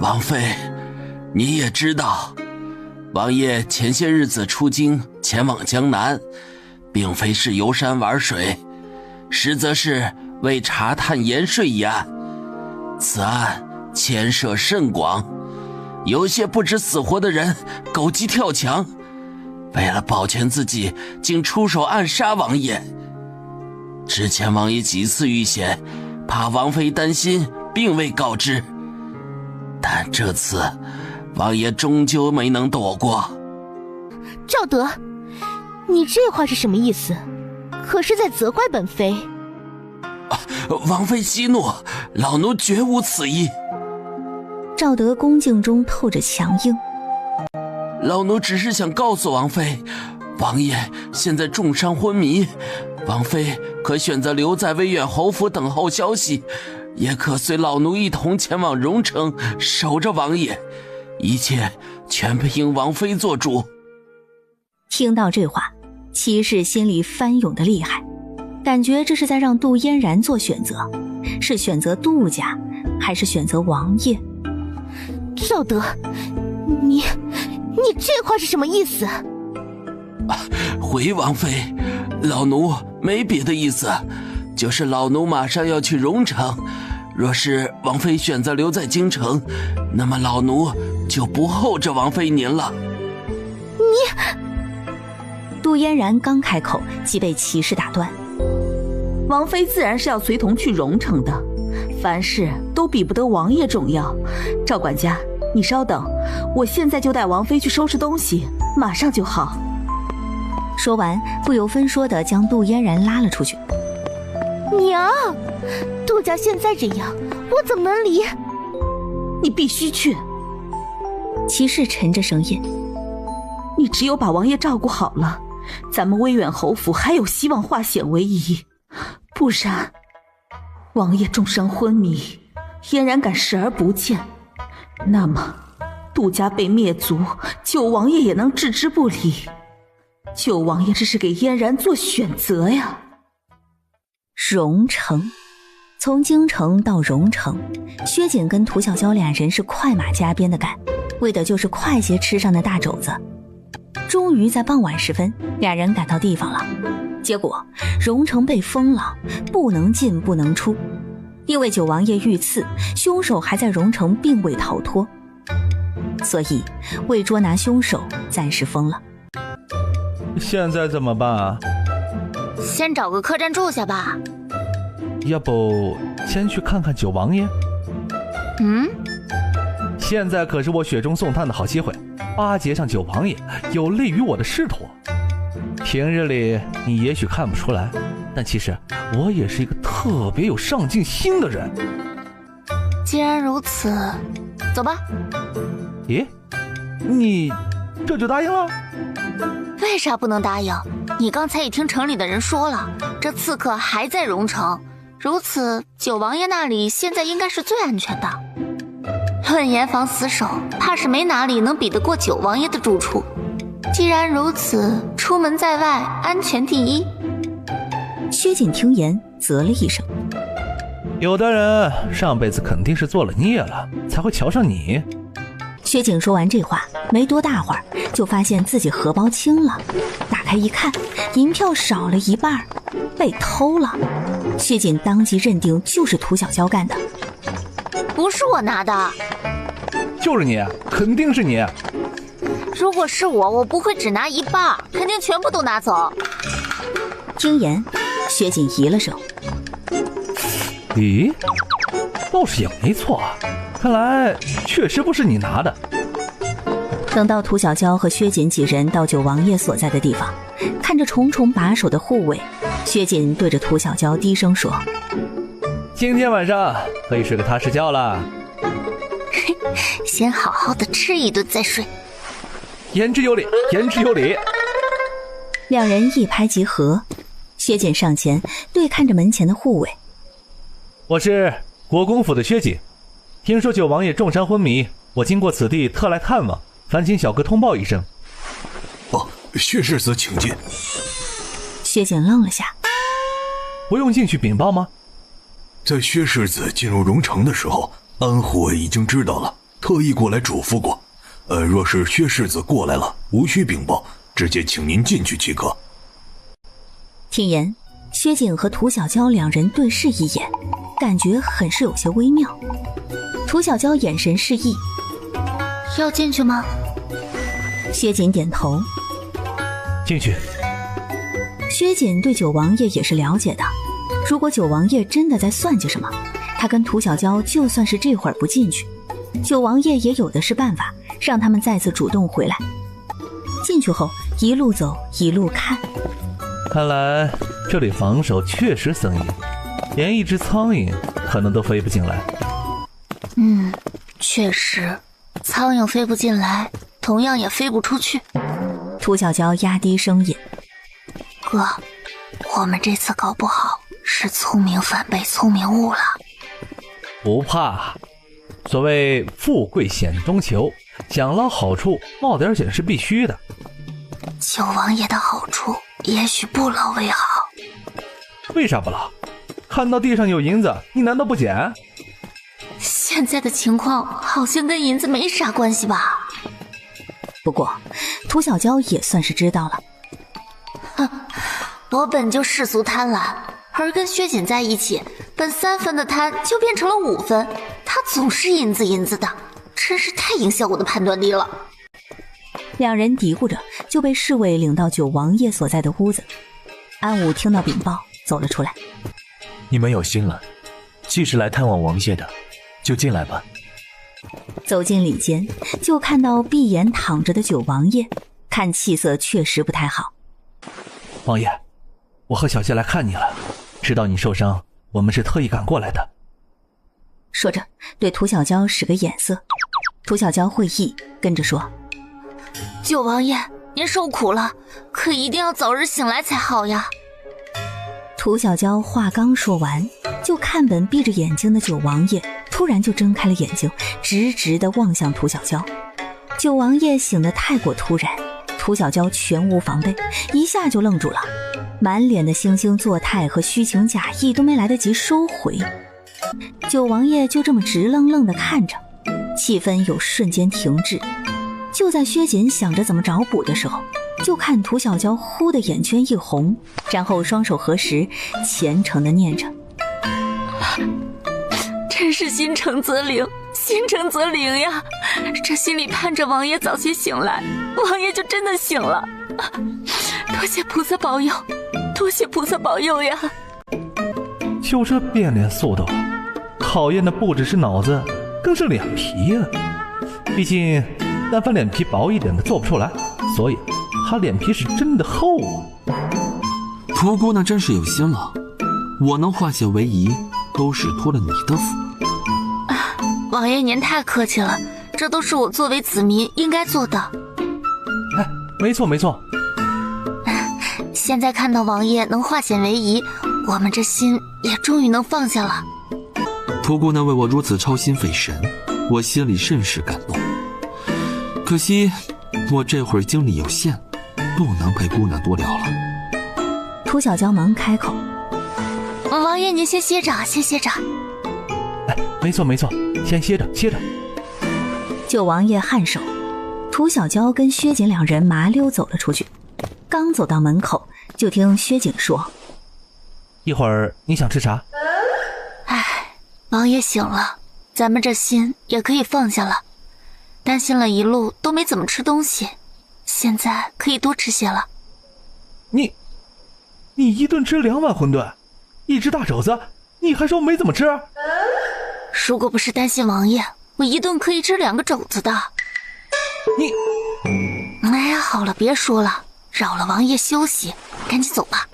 王妃，你也知道，王爷前些日子出京前往江南，并非是游山玩水，实则是为查探盐税一案。此案牵涉甚广，有些不知死活的人狗急跳墙，为了保全自己，竟出手暗杀王爷。之前王爷几次遇险，怕王妃担心，并未告知，但这次王爷终究没能躲过。”“赵德，你这话是什么意思？可是在责怪本妃？”“王妃息怒，老奴绝无此意。”赵德恭敬中透着强硬。“老奴只是想告诉王妃，王爷现在重伤昏迷，王妃可选择留在威远侯府等候消息，也可随老奴一同前往荣城守着王爷，一切全凭王妃做主。”听到这话，骑士心里翻涌的厉害，感觉这是在让杜嫣然做选择，是选择杜家，还是选择王爷？赵德，你这话是什么意思？回王妃，老奴没别的意思，就是老奴马上要去荣城，若是王妃选择留在京城，那么老奴就不候着王妃您了。杜嫣然刚开口，即被骑士打断。王妃自然是要随同去荣城的，凡事都比不得王爷重要。赵管家，你稍等，我现在就带王妃去收拾东西，马上就好。说完，不由分说地将杜嫣然拉了出去。娘，杜家现在这样，我怎么能离？你必须去。骑士沉着声音，你只有把王爷照顾好了，咱们威远侯府还有希望化险为夷，不然王爷重伤昏迷，嫣然敢视而不见，那么杜家被灭族，九王爷也能置之不理。九王爷这是给嫣然做选择呀。荣城，从京城到荣城，薛瑾跟涂小娇俩人是快马加鞭的赶，为的就是快些吃上那大肘子。终于在傍晚时分，俩人赶到地方了。结果荣城被封了，不能进不能出，因为九王爷遇刺，凶手还在荣城并未逃脱，所以为捉拿凶手，暂时封了。现在怎么办啊？先找个客栈住下吧。要不先去看看九王爷？现在可是我雪中送炭的好机会，巴结上九王爷，有利于我的仕途。平日里你也许看不出来，但其实我也是一个特别有上进心的人。既然如此，走吧。咦，你这就答应了？为啥不能答应？你刚才也听城里的人说了，这刺客还在荣城，如此九王爷那里现在应该是最安全的。论严防死守，怕是没哪里能比得过九王爷的住处。既然如此，出门在外，安全第一。薛瑾听言，啧了一声。有的人上辈子肯定是做了孽了，才会瞧上你。薛瑾说完这话，没多大会儿，就发现自己荷包轻了，打开一看，银票少了一半，被偷了。薛瑾当即认定就是涂小娇干的。不是我拿的。就是你，肯定是你。如果是我不会只拿一半，肯定全部都拿走。听言，薛瑾移了手。咦，倒是也没错，看来确实不是你拿的。等到涂小娇和薛瑾几人到九王爷所在的地方，看着重重把守的护卫，薛瑾对着涂小娇低声说：今天晚上可以睡个踏实觉了。先好好的吃一顿再睡。言之有理，言之有理。两人一拍即合，薛瑾上前对看着门前的护卫：我是国公府的薛瑾，听说九王爷重伤昏迷，我经过此地特来探望，烦请小哥通报一声。薛世子请进。薛瑾愣了下：不用进去禀报吗？在薛世子进入荣城的时候，安护卫已经知道了，特意过来嘱咐过。若是薛世子过来了，无需禀报，直接请您进去即可。听言，薛瑾和涂小娇两人对视一眼，感觉很是有些微妙。涂小娇眼神示意：要进去吗？薛瑾点头。进去。薛瑾对九王爷也是了解的，如果九王爷真的在算计什么，他跟涂小娇就算是这会儿不进去，九王爷也有的是办法让他们再次主动回来。进去后一路走一路看，看来这里防守确实森严，连一只苍蝇可能都飞不进来。确实，苍蝇飞不进来，同样也飞不出去。涂小娇压低声音：哥，我们这次搞不好是聪明反被聪明误了。不怕，所谓富贵险中求，想捞好处冒点险是必须的。九王爷的好处也许不捞为好。为啥不捞？看到地上有银子，你难道不捡？现在的情况好像跟银子没啥关系吧。不过涂小娇也算是知道了。我本就世俗贪婪，而跟薛瑾在一起，本3分的贪就变成了5分，他总是银子银子的，真是太影响我的判断力了。两人嘀咕着就被侍卫领到九王爷所在的屋子。安武听到禀报走了出来：你们有心了，既是来探望王爷的，就进来吧。走进里间，就看到闭眼躺着的九王爷，看气色确实不太好。王爷，我和小谢来看你了，知道你受伤，我们是特意赶过来的。说着对涂小娇使个眼色，涂小娇会意，跟着说：九王爷，您受苦了，可一定要早日醒来才好呀。涂小娇话刚说完，就看本闭着眼睛的九王爷突然就睁开了眼睛，直直地望向涂小娇。九王爷醒得太过突然，涂小娇全无防备，一下就愣住了，满脸的惺惺作态和虚情假意都没来得及收回。九王爷就这么直愣愣地看着，气氛有瞬间停滞。就在薛锦想着怎么找补的时候，就看涂小娇忽的眼圈一红，然后双手合十，虔诚地念着：真是心诚则灵，心诚则灵呀！这心里盼着王爷早些醒来，王爷就真的醒了。多谢菩萨保佑，多谢菩萨保佑呀！就这变脸速度，考验的不只是脑子，更是脸皮呀。毕竟但凡脸皮薄一点的做不出来，所以他脸皮是真的厚啊。涂姑娘真是有心了，我能化险为夷，都是托了你的福。王爷您太客气了，这都是我作为子民应该做的。哎，没错没错。现在看到王爷能化险为夷，我们这心也终于能放下了。涂姑娘为我如此操心费神，我心里甚是感动。可惜我这会儿精力有限，不能陪姑娘多聊了。涂小娇忙开口：王爷您先歇着，先歇着。哎，没错没错，先歇着歇着。九王爷颔首，涂小娇跟薛锦两人麻溜走了出去。刚走到门口，就听薛锦说：一会儿你想吃啥？哎，王爷醒了，咱们这心也可以放下了。担心了一路都没怎么吃东西，现在可以多吃些了。你一顿吃2碗馄饨，一只大肘子，你还说没怎么吃？如果不是担心王爷，我一顿可以吃2个肘子的。哎呀，好了，别说了，扰了王爷休息，赶紧走吧。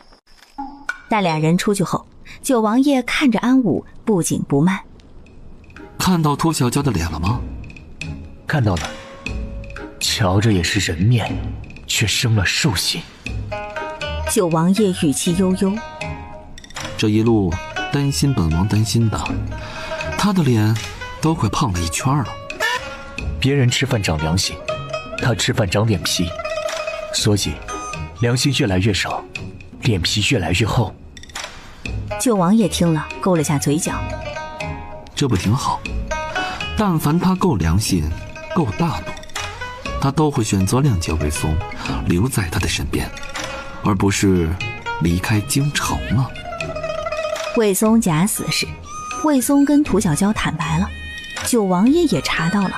带俩人出去后，九王爷看着安武，不紧不慢：看到涂小娇的脸了吗？看到了，瞧着也是人面，却生了兽心。九王爷语气悠悠：这一路担心本王担心的，他的脸都快胖了1圈了。别人吃饭长良心，他吃饭长脸皮，所以良心越来越少，脸皮越来越厚。九王爷听了，勾了下嘴角：这不挺好？但凡他够良心，够大度，他都会选择谅解魏松，留在他的身边，而不是离开京城了。魏松假死时，魏松跟涂小娇坦白了，九王爷也查到了。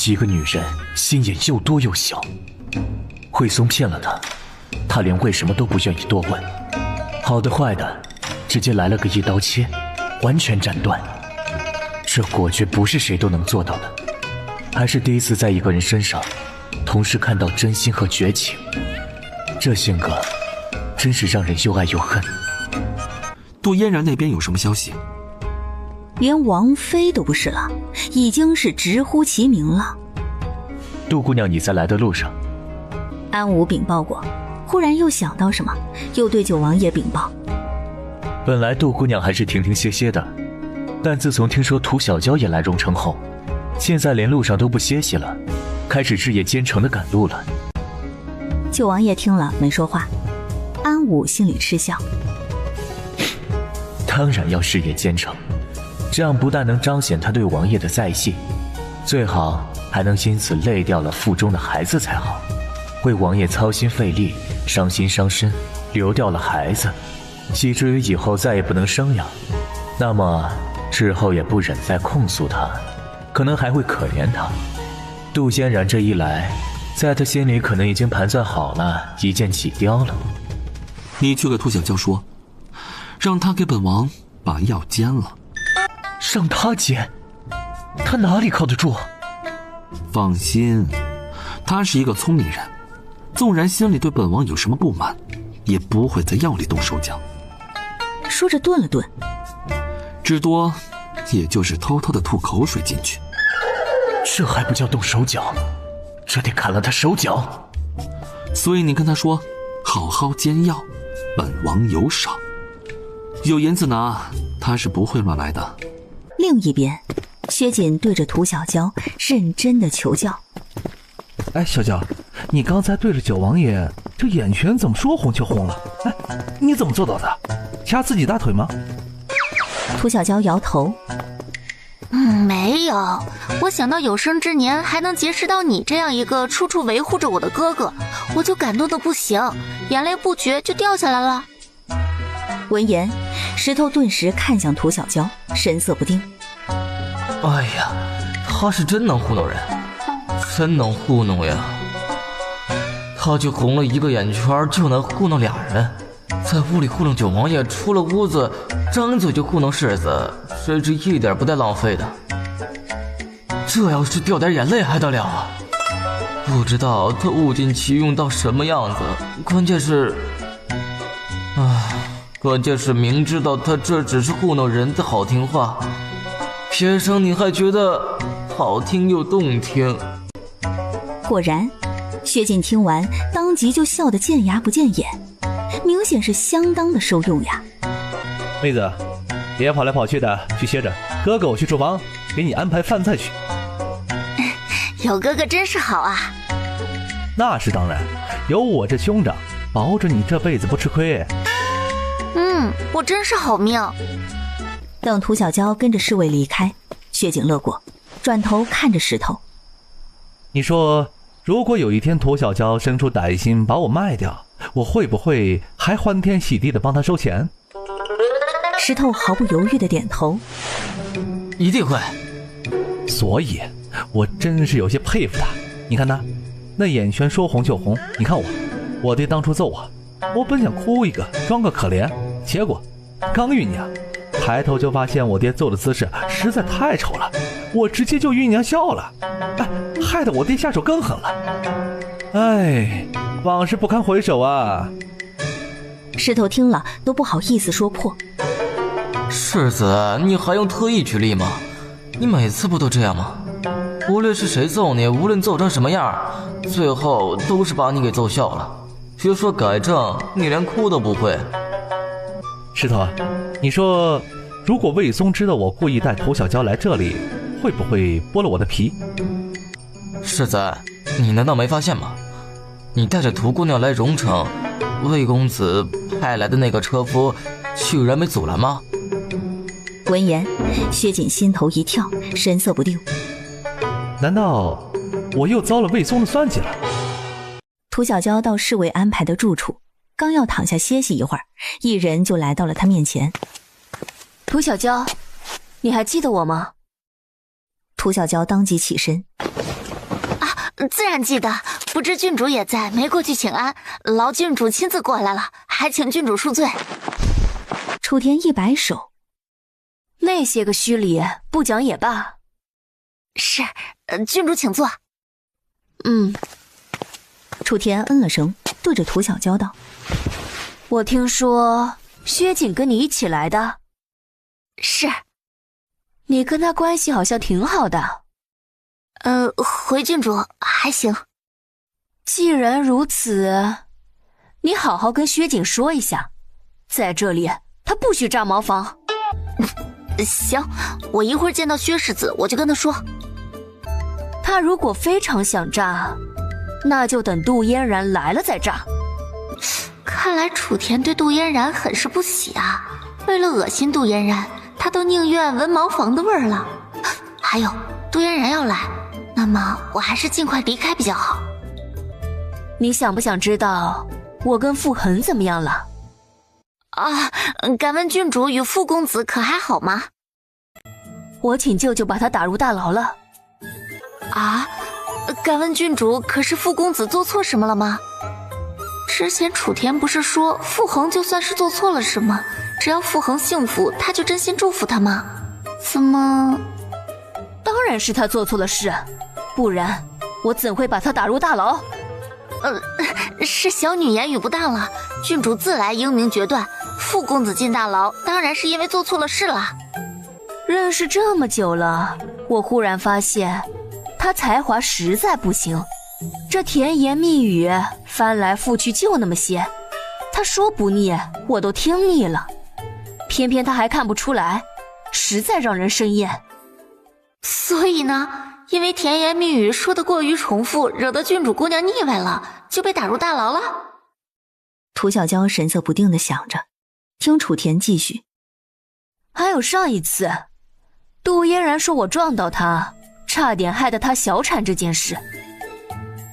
一个女人心眼又多又小，魏松骗了她，她连为什么都不愿意多问，好的坏的直接来了个一刀切，完全斩断。这果决不是谁都能做到的，还是第一次在一个人身上同时看到真心和绝情，这性格真是让人又爱又恨。杜嫣然那边有什么消息？连王妃都不是了，已经是直呼其名了。杜姑娘，你在来的路上。安武禀报过，忽然又想到什么，又对九王爷禀报：本来杜姑娘还是停停歇歇的，但自从听说涂小娇也来荣城后，现在连路上都不歇息了，开始日夜兼程的赶路了。九王爷听了没说话，安武心里嗤笑：当然要日夜兼程，这样不但能彰显他对王爷的在意，最好还能因此累掉了腹中的孩子才好。为王爷操心费力，伤心伤身，流掉了孩子，以至于以后再也不能生养，那么日后也不忍再控诉他，可能还会可怜他。杜嫣然这一来，在他心里可能已经盘算好了，一箭起雕了。你去给涂小娇说，让他给本王把药煎了。让他煎？他哪里靠得住？放心，他是一个聪明人，纵然心里对本王有什么不满，也不会在药里动手脚。说着顿了顿，至多也就是偷偷的吐口水进去。这还不叫动手脚，这得砍了他手脚。所以你跟他说，好好煎药，本王有赏，有银子拿，他是不会乱来的。另一边，薛锦对着涂小娇认真的求教。哎，小娇，你刚才对着九王爷这眼拳怎么说红就红了？哎，你怎么做到的？掐自己大腿吗？涂小娇摇头。没有，我想到有生之年还能结识到你这样一个处处维护着我的哥哥，我就感动的不行，眼泪不觉就掉下来了。闻言，石头顿时看向涂小娇，神色不定。哎呀，他是真能糊弄人，真能糊弄呀！他就红了一个眼圈就能糊弄俩人，在屋里糊弄九王爷，出了屋子张嘴就糊弄世子，甚至一点不带浪费的。这要是掉点眼泪还得了啊！不知道他物尽其用到什么样子，关键是明知道他这只是糊弄人的好听话，偏生你还觉得好听又动听。果然，薛锦听完当即就笑得见牙不见眼，明显是相当的受用呀。妹子，别跑来跑去的，去歇着，哥哥我去厨房给你安排饭菜去。有哥哥真是好啊。那是当然，有我这兄长保准你这辈子不吃亏。我真是好命。等涂小娇跟着侍卫离开，薛景乐过，转头看着石头。你说，如果有一天涂小娇生出歹心把我卖掉，我会不会还欢天喜地的帮他收钱？石头毫不犹豫的点头。一定会。所以我真是有些佩服他。你看他那眼圈说红就红，你看我爹当初揍我本想哭一个装个可怜，结果刚酝酿抬头就发现我爹揍的姿势实在太丑了，我直接就酝酿笑了，害得我爹下手更狠了。往事不堪回首啊。石头听了都不好意思说破。世子，你还用特意举例吗？你每次不都这样吗？无论是谁揍你，无论揍成什么样，最后都是把你给揍笑了。别说改正，你连哭都不会。石头，你说如果魏松知道我故意带涂小娇来这里，会不会剥了我的皮？世子，你难道没发现吗？你带着涂姑娘来荣城，魏公子派来的那个车夫居然没阻拦吗？闻言，薛锦心头一跳，神色不定。难道我又遭了魏松的算计了？涂小娇到侍卫安排的住处，刚要躺下歇息一会儿，一人就来到了他面前。涂小娇，你还记得我吗？涂小娇当即起身。自然记得，不知郡主也在，没过去请安，劳郡主亲自过来了，还请郡主恕罪。楚田一摆手，那些个虚礼不讲也罢。是，郡主请坐。楚田嗯了声，对着涂小娇道：我听说薛景跟你一起来的。是。你跟他关系好像挺好的。回郡主还行。既然如此，你好好跟薛景说一下，在这里他不许炸茅房。行，我一会儿见到薛世子我就跟他说。他如果非常想炸，那就等杜嫣然来了再炸。看来楚田对杜嫣然很是不喜啊，为了恶心杜嫣然，他都宁愿闻茅房的味儿了。还有，杜嫣然要来，那么我还是尽快离开比较好。你想不想知道我跟傅恒怎么样了？敢问郡主与傅公子可还好吗？我请舅舅把他打入大牢了。敢问郡主，可是傅公子做错什么了吗？之前楚田不是说傅恒就算是做错了什么，只要傅恒幸福，他就真心祝福他吗？怎么？当然是他做错了事，不然我怎会把他打入大牢？是小女言语不当了，郡主自来英明决断，傅公子进大牢当然是因为做错了事了。认识这么久了，我忽然发现他才华实在不行，这甜言蜜语翻来覆去就那么些，他说不腻我都听腻了，偏偏他还看不出来，实在让人生厌。所以呢，因为甜言蜜语说得过于重复，惹得郡主姑娘腻歪了，就被打入大牢了。涂小娇神色不定地想着，听楚田继续。还有上一次，杜嫣然说我撞到他，差点害得他小产这件事，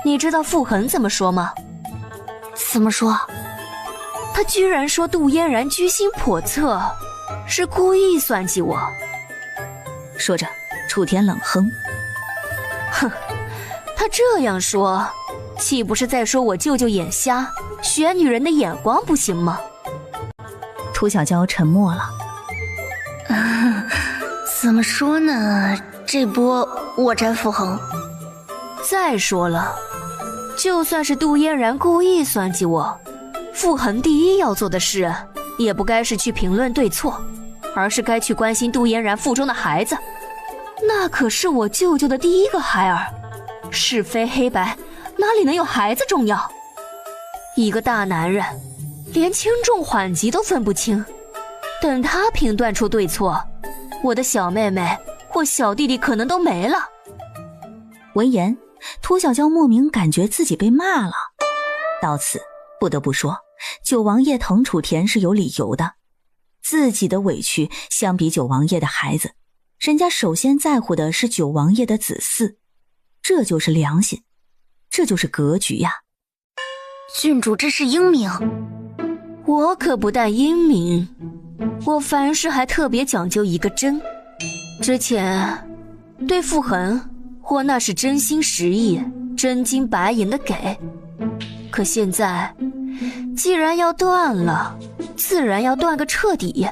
你知道傅恒怎么说吗？怎么说？他居然说杜嫣然居心叵测，是故意算计我。说着，楚田冷哼，哼，他这样说，岂不是在说我舅舅眼瞎，选女人的眼光不行吗？涂小娇沉默了。怎么说呢？这波我占傅恒。再说了，就算是杜嫣然故意算计我，傅恒第一要做的事，也不该是去评论对错，而是该去关心杜嫣然腹中的孩子。那可是我舅舅的第一个孩儿，是非黑白哪里能有孩子重要？一个大男人，连轻重缓急都分不清，等他评断出对错，我的小妹妹或小弟弟可能都没了。闻言，涂小娇莫名感觉自己被骂了。到此不得不说，九王爷疼楚田是有理由的。自己的委屈相比九王爷的孩子，人家首先在乎的是九王爷的子嗣，这就是良心，这就是格局呀。郡主这是英明。我可不但英明，我凡事还特别讲究一个真。之前对傅恒，我那是真心实意，真金白银的给。可现在既然要断了，自然要断个彻底，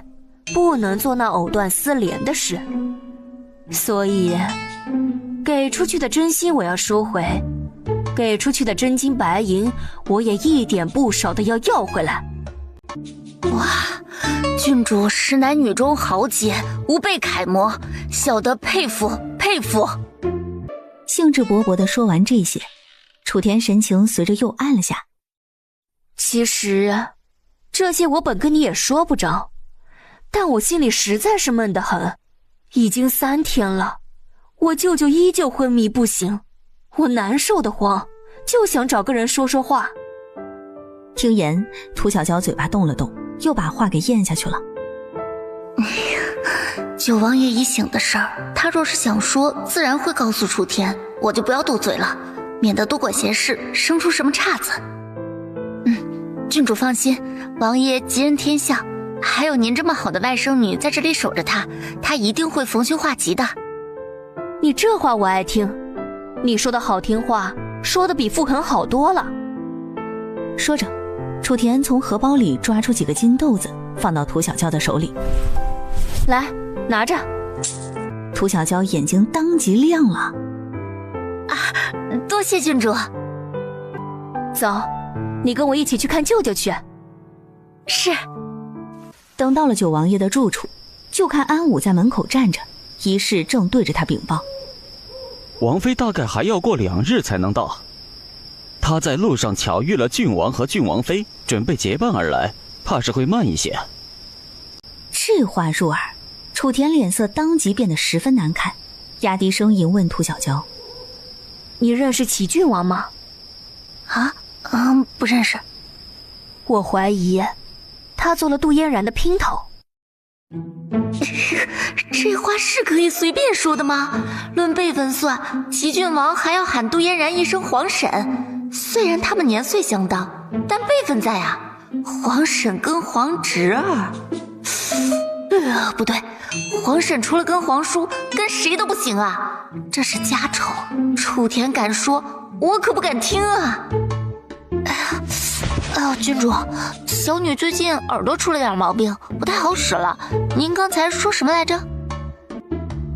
不能做那藕断丝连的事。所以给出去的真心我要收回，给出去的真金白银我也一点不少的要回来。哇，郡主实乃女中豪杰，吾辈楷模，小得佩服佩服。兴致勃勃地说完这些，楚田神情随着又暗了下。其实这些我本跟你也说不着，但我心里实在是闷得很。已经3天了，我舅舅依旧昏迷不醒，我难受得慌，就想找个人说说话。听言，涂小娇嘴巴动了动，又把话给咽下去了。九王爷已醒的事儿，他若是想说，自然会告诉楚田，我就不要斗嘴了，免得多管闲事，生出什么岔子。郡主放心，王爷吉人天相，还有您这么好的外甥女在这里守着他，他一定会逢凶化吉的。你这话我爱听，你说的好听话，说的比傅恒好多了。说着，楚田从荷包里抓出几个金豆子，放到涂小娇的手里。来，拿着。涂小娇眼睛当即亮了。多谢郡主。走，你跟我一起去看舅舅去。是。等到了九王爷的住处，就看安武在门口站着，一世正对着他禀报。王妃大概还要过2日才能到，她在路上巧遇了郡王和郡王妃，准备结伴而来，怕是会慢一些。这话入耳，楚田脸色当即变得十分难看，压低声音问涂小娇：“你认识齐郡王吗？”不认识。我怀疑他做了杜嫣然的姘头。这话是可以随便说的吗？论辈分算，齐郡王还要喊杜嫣然一声皇婶。虽然他们年岁相当，但辈分在啊，皇婶跟皇侄儿。不对，皇婶除了跟皇叔，跟谁都不行啊！这是家丑，楚田敢说，我可不敢听啊！郡主，小女最近耳朵出了点毛病，不太好使了。您刚才说什么来着？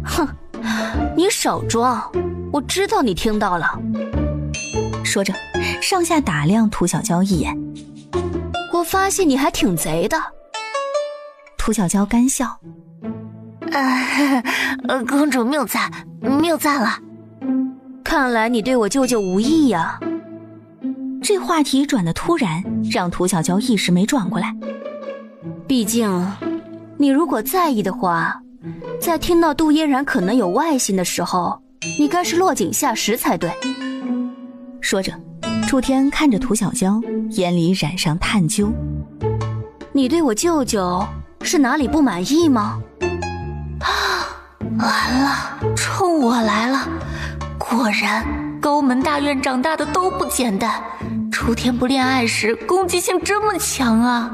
哼，你少装，我知道你听到了。说着，上下打量涂小娇一眼。我发现你还挺贼的。涂小娇干笑。公主谬赞，谬赞了。看来你对我舅舅无意呀。这话题转得突然，让涂小娇一时没转过来。毕竟，你如果在意的话，在听到杜嫣然可能有外心的时候，你该是落井下石才对。说着，楚天看着涂小娇，眼里染上探究。你对我舅舅是哪里不满意吗？完了，冲我来了！果然，高门大院长大的都不简单。楚天不恋爱时，攻击性这么强啊！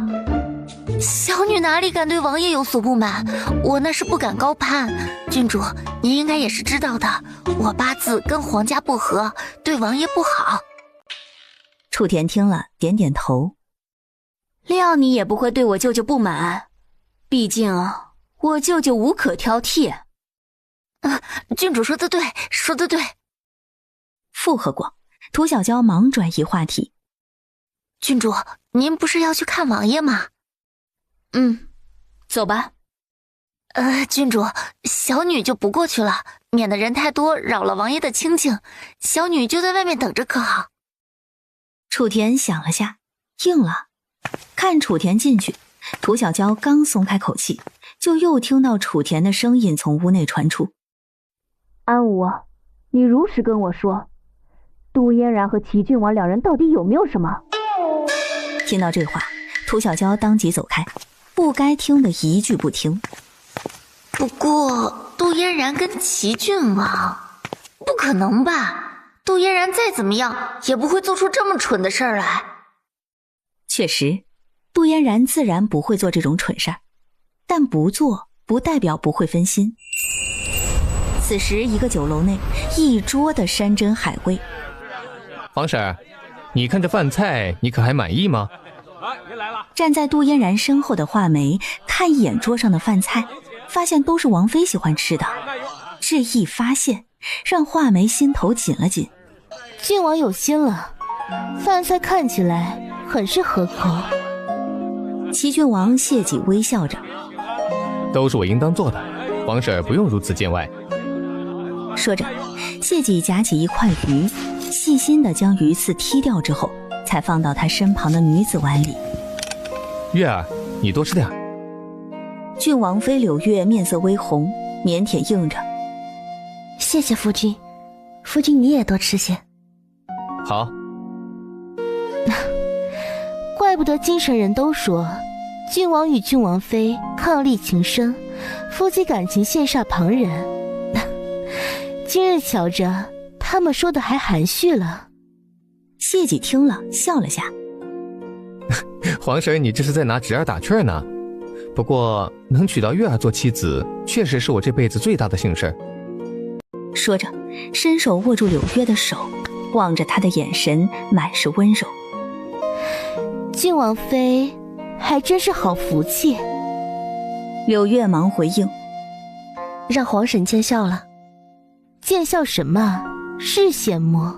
小女哪里敢对王爷有所不满？我那是不敢高攀。郡主，您应该也是知道的，我八字跟皇家不合，对王爷不好。楚田听了，点点头。料你也不会对我舅舅不满，毕竟我舅舅无可挑剔。郡主说得对，说得对。附和过，涂小娇忙转移话题。郡主，您不是要去看王爷吗？走吧。郡主，小女就不过去了，免得人太多扰了王爷的清静。小女就在外面等着可好？楚田想了下，应了。看楚田进去，涂小娇刚松开口气，就又听到楚田的声音从屋内传出。安武，你如实跟我说，杜嫣然和齐郡王两人到底有没有什么？听到这话，涂小娇当即走开，不该听的一句不听。不过杜嫣然跟齐郡王，不可能吧？杜嫣然再怎么样也不会做出这么蠢的事儿来。确实，杜嫣然自然不会做这种蠢事儿，但不做不代表不会分心。此时一个酒楼内，一桌的山珍海味。王婶，你看这饭菜，你可还满意吗？站在杜嫣然身后的画眉看一眼桌上的饭菜，发现都是王妃喜欢吃的。这一发现让画眉心头紧了紧。郡王有心了，饭菜看起来很是合口。齐郡王谢己微笑着，都是我应当做的，王婶不用如此见外。说着，谢己夹起一块鱼，细心地将鱼刺剔掉之后，才放到他身旁的女子碗里。月儿，你多吃点。郡王妃柳月面色微红，腼腆应着。谢谢夫君，夫君你也多吃些。好。怪不得京城人都说，郡王与郡王妃伉俪情深，夫妻感情羡煞旁人。今日瞧着，他们说的还含蓄了。谢己听了，笑了下。皇婶，你这是在拿侄儿打趣呢。不过能娶到月儿做妻子，确实是我这辈子最大的幸事。说着，伸手握住柳月的手，望着她的眼神满是温柔。郡王妃还真是好福气。柳月忙回应，让皇婶见笑了。见笑什么？是羡慕。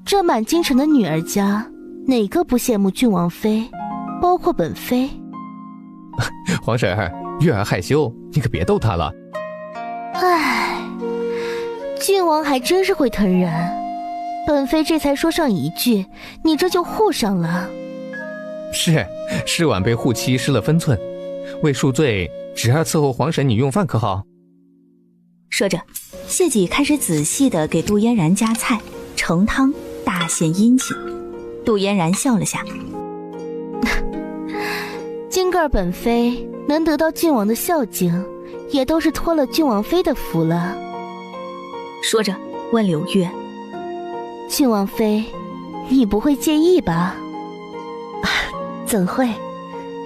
这满京城的女儿家，哪个不羡慕郡王妃，包括本妃。皇婶，月儿害羞，你可别逗她了。唉，郡王还真是会疼人。本妃这才说上一句，你这就护上了。是晚辈护妻失了分寸，为恕罪，侄儿伺候皇婶你用饭可好？说着，谢己开始仔细地给杜嫣然夹菜盛汤，大献殷勤。杜嫣然笑了下。今个儿本妃能得到郡王的孝敬，也都是托了郡王妃的福了。说着问柳月，郡王妃，你不会介意吧？怎会，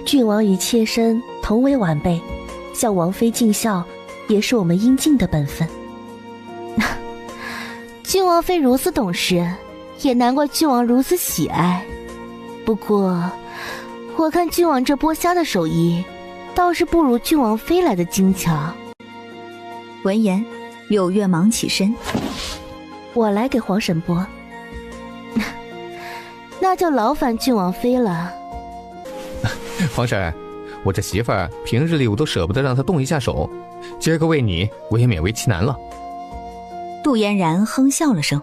郡王与妾身同为晚辈，向王妃尽孝也是我们应尽的本分。郡王妃如此懂事，也难怪郡王如此喜爱。不过我看郡王这剥虾的手艺倒是不如郡王妃来的精巧。闻言，柳月忙起身，我来给皇婶剥。那就劳烦郡王妃了。皇婶，我这媳妇儿平日里我都舍不得让她动一下手，今儿个为你，我也勉为其难了。杜嫣然哼笑了声，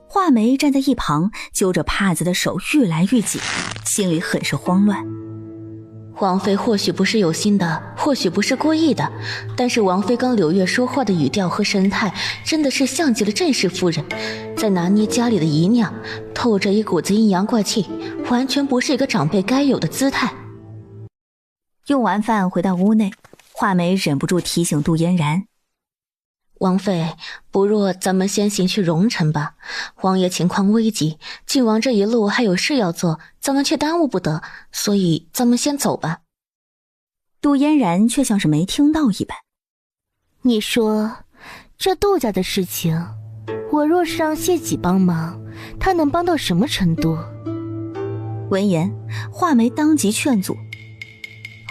画眉站在一旁揪着帕子的手愈来愈紧，心里很是慌乱。王妃或许不是有心的，或许不是故意的，但是王妃刚柳月说话的语调和神态真的是像极了郑氏夫人，在拿捏家里的姨娘，透着一股子阴阳怪气，完全不是一个长辈该有的姿态。用完饭回到屋内，画眉忍不住提醒杜嫣然，王妃，不若咱们先行去荣城吧。王爷情况危急，郡王这一路还有事要做，咱们却耽误不得，所以咱们先走吧。杜嫣然却像是没听到一般。你说，这杜家的事情，我若是让谢几帮忙，他能帮到什么程度？闻言，画眉当即劝阻。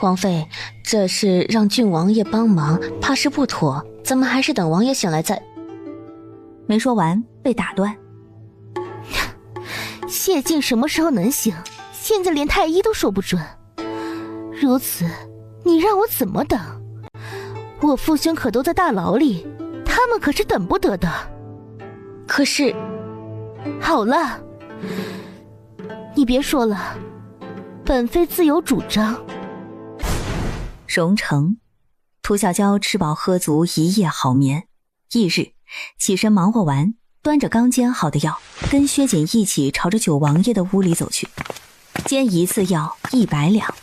王妃，这事让郡王爷帮忙，怕是不妥。咱们还是等王爷醒来再……没说完被打断。谢晋什么时候能醒？现在连太医都说不准。如此，你让我怎么等？我父兄可都在大牢里，他们可是等不得的。可是……好了，你别说了，本妃自有主张。荣城，涂小娇吃饱喝足，一夜好眠。翌日起身忙活完，端着刚煎好的药，跟薛锦一起朝着九王爷的屋里走去。煎一次药100两，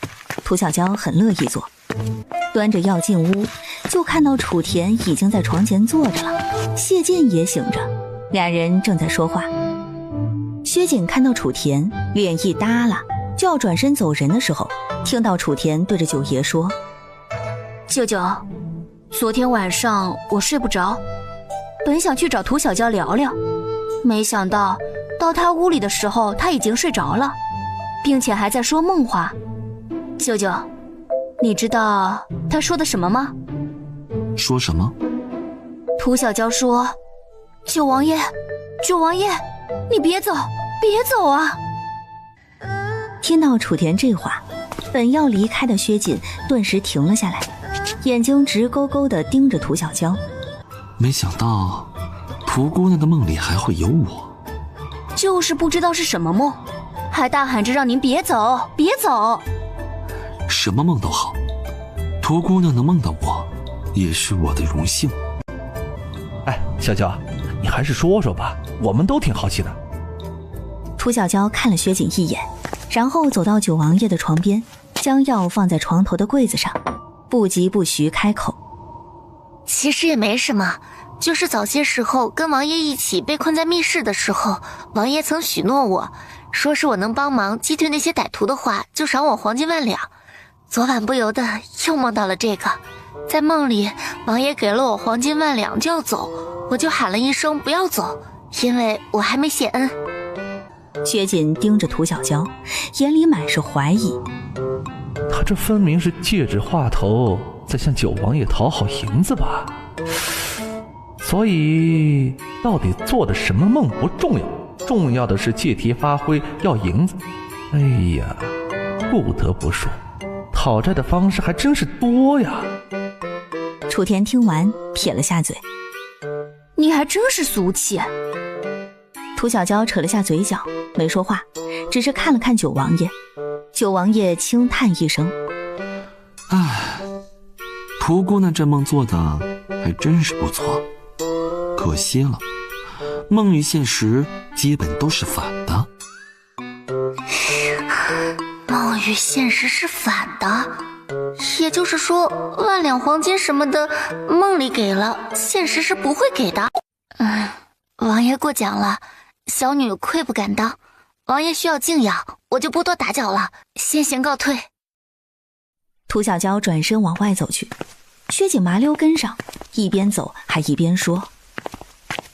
涂小娇很乐意做。端着药进屋，就看到楚田已经在床前坐着了，谢晋也醒着，俩人正在说话。薛锦看到楚田，脸一耷拉，就要转身走人的时候，听到楚田对着九爷说：舅舅，昨天晚上我睡不着，本想去找涂小娇聊聊，没想到到她屋里的时候，她已经睡着了，并且还在说梦话。舅舅，你知道她说的什么吗？说什么？涂小娇说：“九王爷，九王爷，你别走，别走啊！”听到楚田这话，本要离开的薛锦顿时停了下来，眼睛直勾勾地盯着涂小娇。没想到涂姑娘的梦里还会有我，就是不知道是什么梦，还大喊着让您别走，别走。什么梦都好，涂姑娘能梦到我，也是我的荣幸。哎，小娇，你还是说说吧，我们都挺好奇的。涂小娇看了薛锦一眼，然后走到九王爷的床边，将药放在床头的柜子上，不疾不徐开口：其实也没什么，就是早些时候跟王爷一起被困在密室的时候，王爷曾许诺我，说是我能帮忙击退那些歹徒的话，就赏我黄金10000两。昨晚不由得又梦到了这个，在梦里王爷给了我黄金10000两就要走，我就喊了一声不要走，因为我还没谢恩。薛锦盯着涂小娇，眼里满是怀疑。他这分明是借着话头在向九王爷讨好银子吧？所以到底做的什么梦不重要，重要的是借题发挥要银子。哎呀，不得不说，讨债的方式还真是多呀。楚田听完撇了下嘴：你还真是俗气。涂小娇扯了下嘴角，没说话，只是看了看九王爷。九王爷轻叹一声：唉，涂姑娘这梦做的还真是不错，可惜了，梦与现实基本都是反的。梦与现实是反的，也就是说10000两黄金什么的，梦里给了，现实是不会给的。王爷过奖了，小女愧不敢当，王爷需要静养，我就不多打搅了，先行告退。涂小娇转身往外走去，薛锦麻溜跟上，一边走还一边说：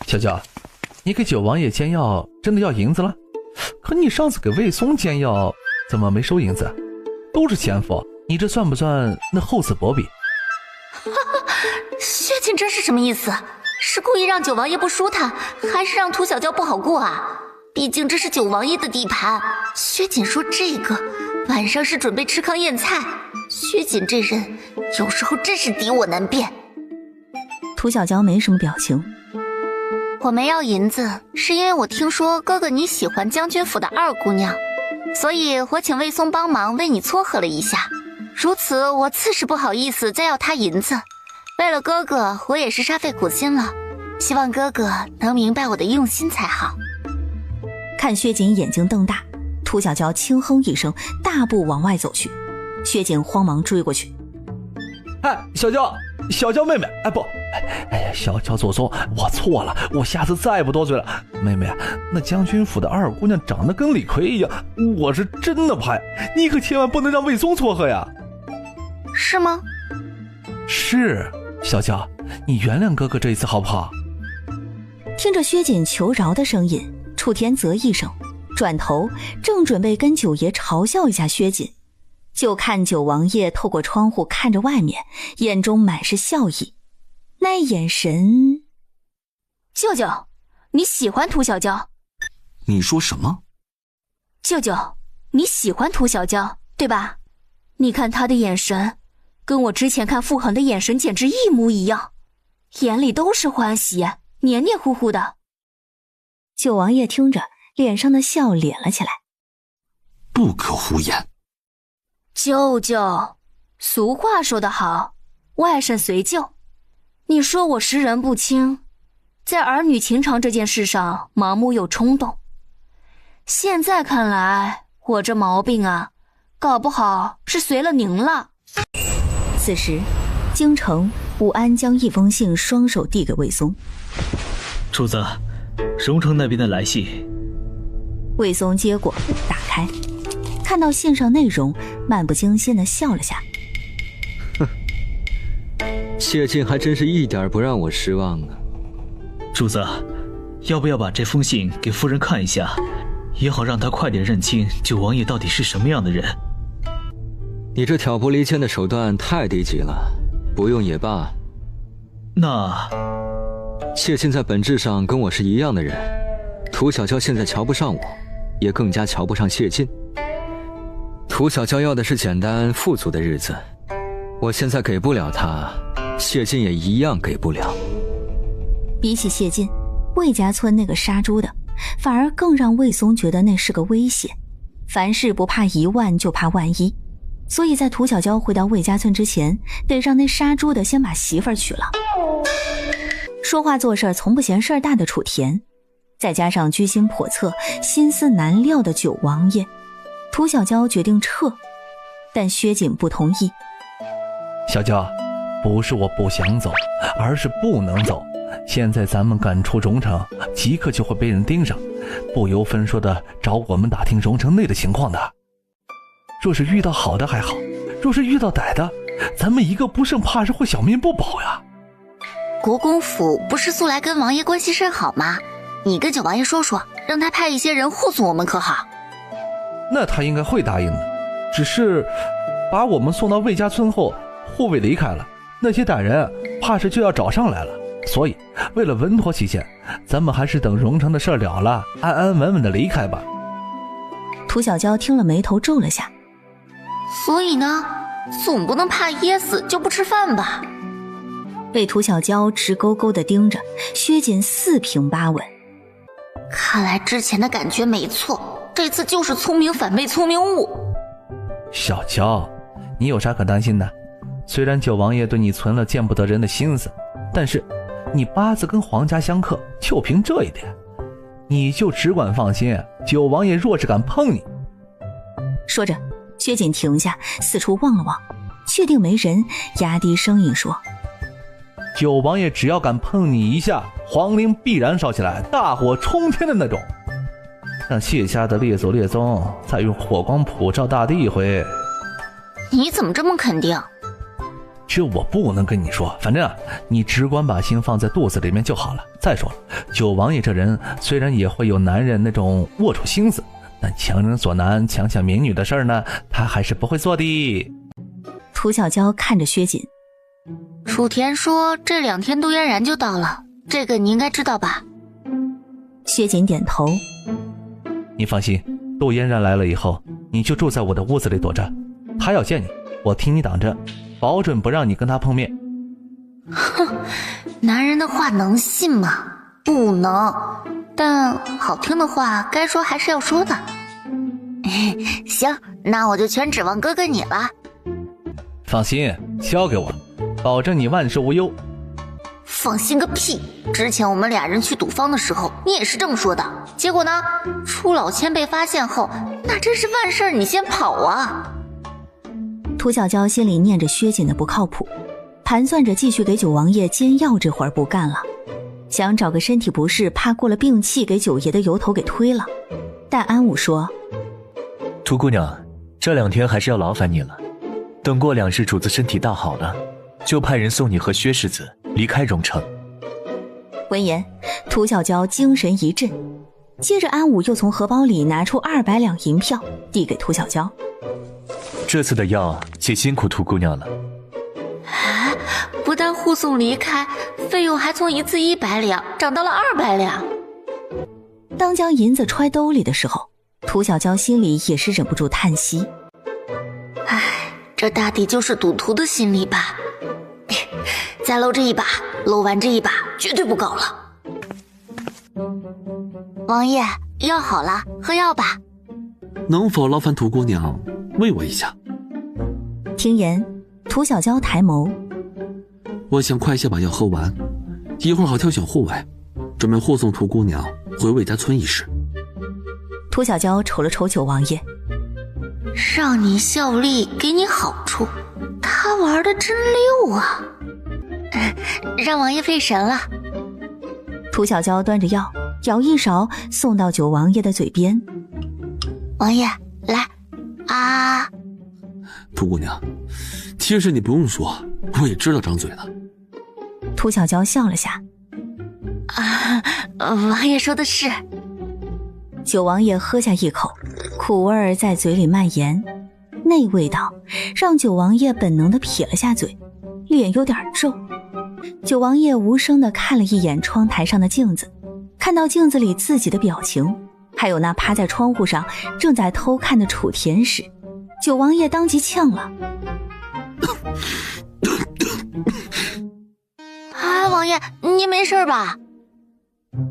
小娇，你给九王爷煎药真的要银子了？可你上次给魏松煎药怎么没收银子？都是前夫，你这算不算那厚此薄彼？薛锦这是什么意思？是故意让九王爷不舒坦，还是让涂小娇不好过啊？毕竟这是九王爷的地盘。薛锦说这个晚上是准备吃糠咽菜，薛锦这人有时候真是敌我难辨。涂小娇没什么表情。我没要银子，是因为我听说哥哥你喜欢将军府的二姑娘，所以我请魏松帮忙为你撮合了一下。如此，我自是不好意思再要他银子。为了哥哥，我也是煞费苦心了，希望哥哥能明白我的用心才好。看薛瑾眼睛瞪大，涂小娇轻哼一声，大步往外走去。薛瑾慌忙追过去。哎，小娇妹妹，哎不，哎呀，小娇左松，我错了，我下次再不多嘴了。妹妹，那将军府的二姑娘长得跟李逵一样，我是真的怕，你可千万不能让魏松撮合呀。是吗？是，小娇，你原谅哥哥这一次好不好？听着薛瑾求饶的声音，楚田啧一声，转头正准备跟九爷嘲笑一下薛瑾，就看九王爷透过窗户看着外面，眼中满是笑意，那眼神……舅舅，你喜欢涂小娇？你说什么？舅舅，你喜欢涂小娇，对吧？你看她的眼神，跟我之前看傅恒的眼神简直一模一样，眼里都是欢喜，黏黏糊糊的。九王爷听着，脸上的笑敛了起来。不可胡言。舅舅，俗话说得好，外甥随舅。你说我识人不清，在儿女情长这件事上盲目又冲动。现在看来，我这毛病啊，搞不好是随了您了。此时，京城武安将一封信双手递给魏松。主子，荣城那边的来信。魏松接过，打开，看到信上内容，漫不经心地笑了下。哼，谢晋还真是一点不让我失望啊。主子，要不要把这封信给夫人看一下，也好让她快点认清九王爷到底是什么样的人。你这挑拨离间的手段太低级了，不用也罢。那谢晋在本质上跟我是一样的人，涂小娇现在瞧不上我，也更加瞧不上谢晋。涂小娇要的是简单富足的日子，我现在给不了她，谢晋也一样给不了。比起谢晋，魏家村那个杀猪的反而更让魏松觉得那是个威胁。凡事不怕一万，就怕万一，所以在涂小娇回到魏家村之前，得让那杀猪的先把媳妇儿娶了。说话做事从不嫌事儿大的楚田，再加上居心叵测、心思难料的九王爷，涂小娇决定撤，但薛瑾不同意。小娇，不是我不想走，而是不能走。现在咱们赶出荣城，即刻就会被人盯上，不由分说的找我们打听荣城内的情况的。若是遇到好的还好，若是遇到歹的，咱们一个不慎怕是会小命不保呀。国公府不是素来跟王爷关系甚好吗？你跟九王爷说说，让他派一些人护送我们可好？那他应该会答应的，只是把我们送到魏家村后，护卫离开了，那些歹人怕是就要找上来了。所以为了稳妥起见，咱们还是等荣城的事了了，安安稳稳的离开吧。涂小娇听了眉头皱了下。所以呢，总不能怕噎死就不吃饭吧？被涂小娇直勾勾地盯着，薛瑾四平八稳。看来之前的感觉没错，这次就是聪明反被聪明误。小娇，你有啥可担心的？虽然九王爷对你存了见不得人的心思，但是你八字跟皇家相克，就凭这一点，你就只管放心，九王爷若是敢碰你……说着，薛瑾停下，四处望了望，确定没人，压低声音说：九王爷只要敢碰你一下，皇陵必然烧起来，大火冲天的那种。让谢家的列祖列宗再用火光普照大地一回。你怎么这么肯定？这我不能跟你说，反正你只管把心放在肚子里面就好了。再说了，九王爷这人虽然也会有男人那种龌龊心思，但强人所难，强抢民女的事儿呢，他还是不会做的。涂小娇看着薛瑾，楚田说这2天杜嫣然就到了，这个你应该知道吧？薛瑾点头。你放心，杜嫣然来了以后，你就住在我的屋子里躲着，他要见你，我替你挡着，保准不让你跟他碰面。哼，男人的话能信吗？不能，但好听的话该说还是要说的。行，那我就全指望哥哥你了。放心，交给我，保证你万事无忧。放心个屁！之前我们俩人去赌坊的时候，你也是这么说的。结果呢，出老千被发现后，那真是万事你先跑啊！涂小娇心里念着薛锦的不靠谱，盘算着继续给九王爷煎药，这会儿不干了，想找个身体不适怕过了病气给九爷的由头给推了。但安武说：涂姑娘，这2天还是要劳烦你了，等过2日主子身体大好了，就派人送你和薛世子离开荣城。闻言，涂小娇精神一振，接着安武又从荷包里拿出200两银票递给涂小娇。这次的药也辛苦涂姑娘了。不但护送离开，费用还从一次100两涨到了200两。当将银子揣兜里的时候，涂小娇心里也是忍不住叹息。唉，这大抵就是赌徒的心理吧。再搂这一把，搂完这一把绝对不够了。王爷，药好了，喝药吧。能否劳烦涂姑娘喂我一下？听言，涂小娇抬眸，我想快些把药喝完，一会儿好挑选护卫，准备护送涂姑娘回魏家村一事。涂小娇瞅了瞅九王爷，让你效力，给你好处，他玩的真溜啊！让王爷费神了。涂小娇端着药，舀一勺送到九王爷的嘴边。王爷，来啊！涂姑娘，其实你不用说，我也知道张嘴的。涂小娇笑了下。王爷说的是。九王爷喝下一口，苦味儿在嘴里蔓延，那味道让九王爷本能地撇了下嘴，脸有点皱。九王爷无声地看了一眼窗台上的镜子，看到镜子里自己的表情，还有那趴在窗户上正在偷看的楚田时，九王爷当即呛了。王爷，你没事吧？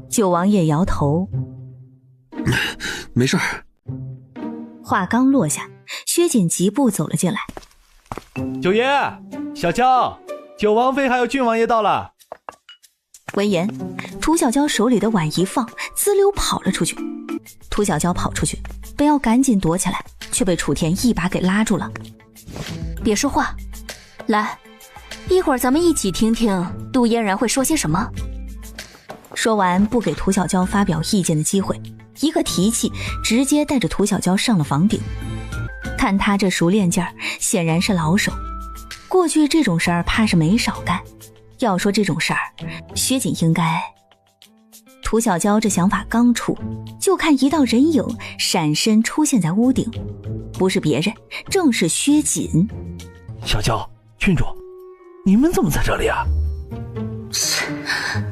九王爷摇头。没事。话刚落下，薛锦疾步走了进来。九爷，小娇，九王妃还有郡王爷到了。闻言，涂小娇手里的碗一放，滋溜跑了出去。涂小娇跑出去，本要赶紧躲起来，却被楚田一把给拉住了。别说话，来，一会儿咱们一起听听杜嫣然会说些什么。说完，不给涂小娇发表意见的机会，一个提气，直接带着涂小娇上了房顶。看他这熟练劲儿，显然是老手，过去这种事儿怕是没少干。要说这种事儿，薛锦应该……涂小娇这想法刚出，就看一道人影闪身出现在屋顶，不是别人，正是薛锦。小娇，郡主，你们怎么在这里啊？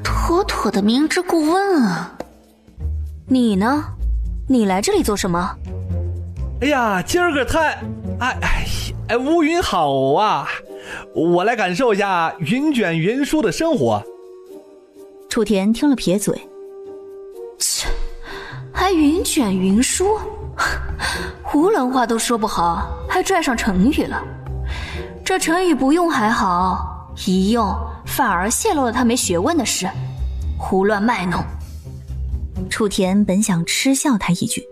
妥妥的明知故问啊！你呢？你来这里做什么？哎呀，今儿个太……乌云好啊！我来感受一下云卷云舒的生活。楚田听了撇嘴，切，还云卷云舒？胡乱话都说不好，还拽上成语了。这成语不用还好，一用反而泄露了他没学问的事，胡乱卖弄。楚田本想嗤笑他一句，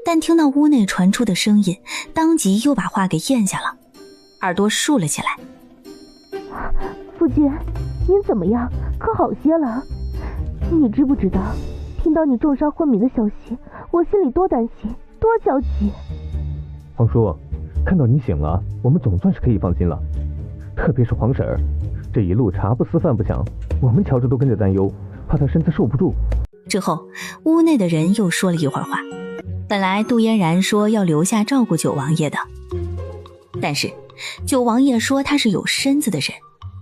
但听到屋内传出的声音，当即又把话给咽下了，耳朵竖了起来。夫君，您怎么样？可好些了？你知不知道，听到你重伤昏迷的消息，我心里多担心，多焦急。皇叔，看到你醒了，我们总算是可以放心了。特别是皇婶儿，这一路茶不思饭不想，我们瞧着都跟着担忧，怕她身子受不住。之后，屋内的人又说了一会儿话。本来杜嫣然说要留下照顾九王爷的，但是九王爷说他是有身子的人，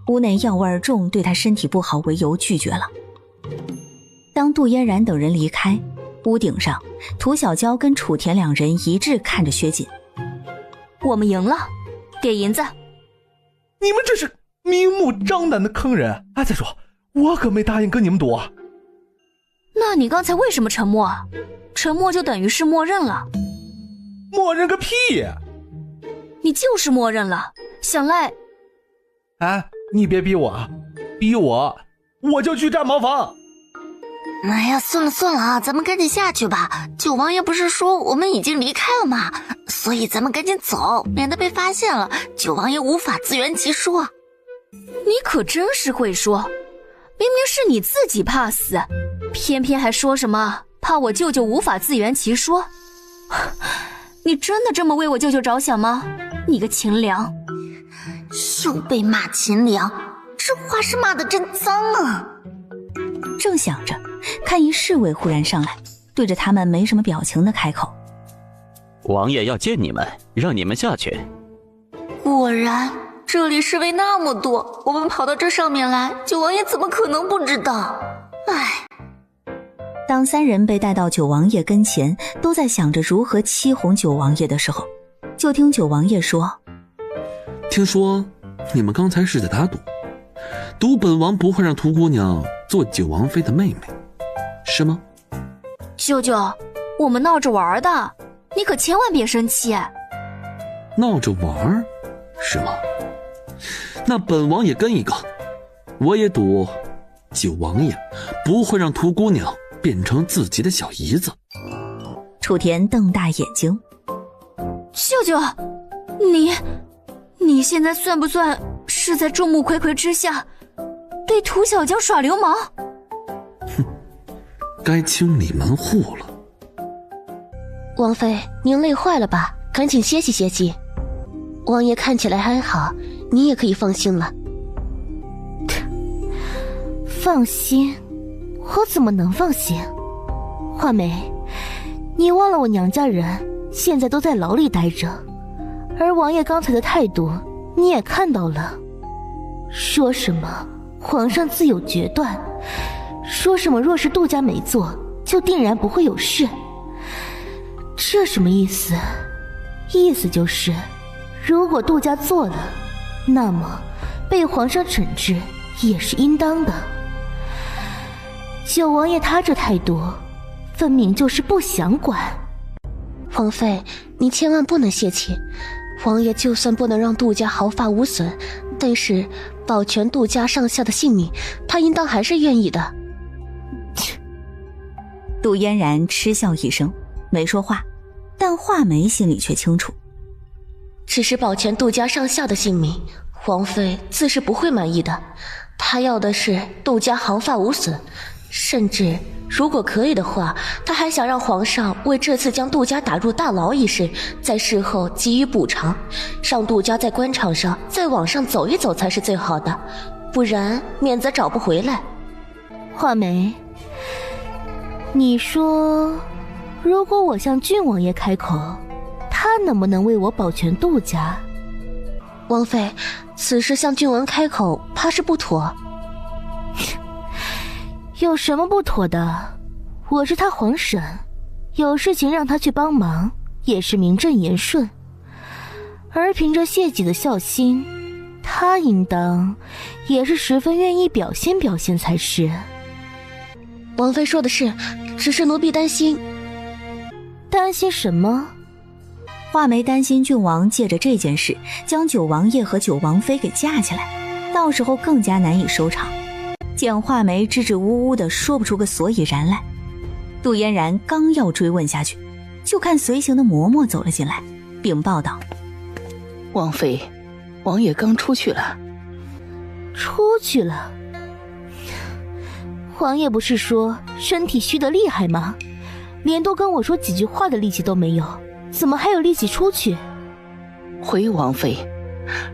屋内药味重，对他身体不好为由拒绝了。当杜嫣然等人离开，屋顶上涂小娇跟楚田两人一致看着薛锦。我们赢了，给银子。你们这是明目张胆的坑人！再说我可没答应跟你们赌啊。那你刚才为什么沉默？沉默就等于是默认了。默认个屁！你就是默认了，想赖。哎，你别逼我，逼我就去占茅房。哎呀，算了算了啊，咱们赶紧下去吧。九王爷不是说我们已经离开了吗？所以咱们赶紧走，免得被发现了，九王爷无法自圆其说。你可真是会说，明明是你自己怕死，偏偏还说什么怕我舅舅无法自圆其说。你真的这么为我舅舅着想吗？你个秦良！又被骂秦良，这话是骂得真脏啊！正想着，看一侍卫忽然上来，对着他们没什么表情的开口：王爷要见你们，让你们下去。果然这里侍卫那么多，我们跑到这上面来，九王爷怎么可能不知道？唉。当三人被带到九王爷跟前，都在想着如何欺哄九王爷的时候，就听九王爷说：听说你们刚才是在打赌，赌本王不会让屠姑娘做九王妃的妹妹，是吗？舅舅，我们闹着玩的，你可千万别生气。闹着玩是吗？那本王也跟一个，我也赌九王爷不会让屠姑娘变成自己的小姨子。楚田瞪大眼睛：舅舅，你现在算不算是在众目睽睽之下对涂小娇耍流氓？哼，该清理门户了。王妃，您累坏了吧？赶紧歇息歇息。王爷看起来还好，你也可以放心了。放心？我怎么能放心？画眉，你忘了我娘家人现在都在牢里待着，而王爷刚才的态度你也看到了，说什么皇上自有决断，说什么若是杜家没做就定然不会有事，这什么意思？意思就是如果杜家做了，那么被皇上惩治也是应当的。九王爷他这态度分明就是不想管。王妃，你千万不能泄气，王爷就算不能让杜家毫发无损，但是保全杜家上下的性命，他应当还是愿意的。杜嫣然嗤笑一声，没说话，但画眉心里却清楚，只是保全杜家上下的性命，王妃自是不会满意的。她要的是杜家毫发无损，甚至如果可以的话，她还想让皇上为这次将杜家打入大牢一事，在事后给予补偿，让杜家在官场上再往上走一走才是最好的，不然面子找不回来。画眉，你说如果我向郡王爷开口，他能不能为我保全杜家？王妃，此事向郡王开口怕是不妥。有什么不妥的？我是他皇婶，有事情让他去帮忙也是名正言顺，而凭着谢己的孝心，他应当也是十分愿意表现表现才是。王妃说的是，只是奴婢担心。担心什么？画眉担心郡王借着这件事将九王爷和九王妃给架起来，到时候更加难以收场。见画眉支支吾吾的说不出个所以然来，杜嫣然刚要追问下去，就看随行的嬷嬷走了进来，禀报道：王妃，王爷刚出去了。出去了？王爷不是说身体虚得厉害吗？连多跟我说几句话的力气都没有，怎么还有力气出去？回王妃，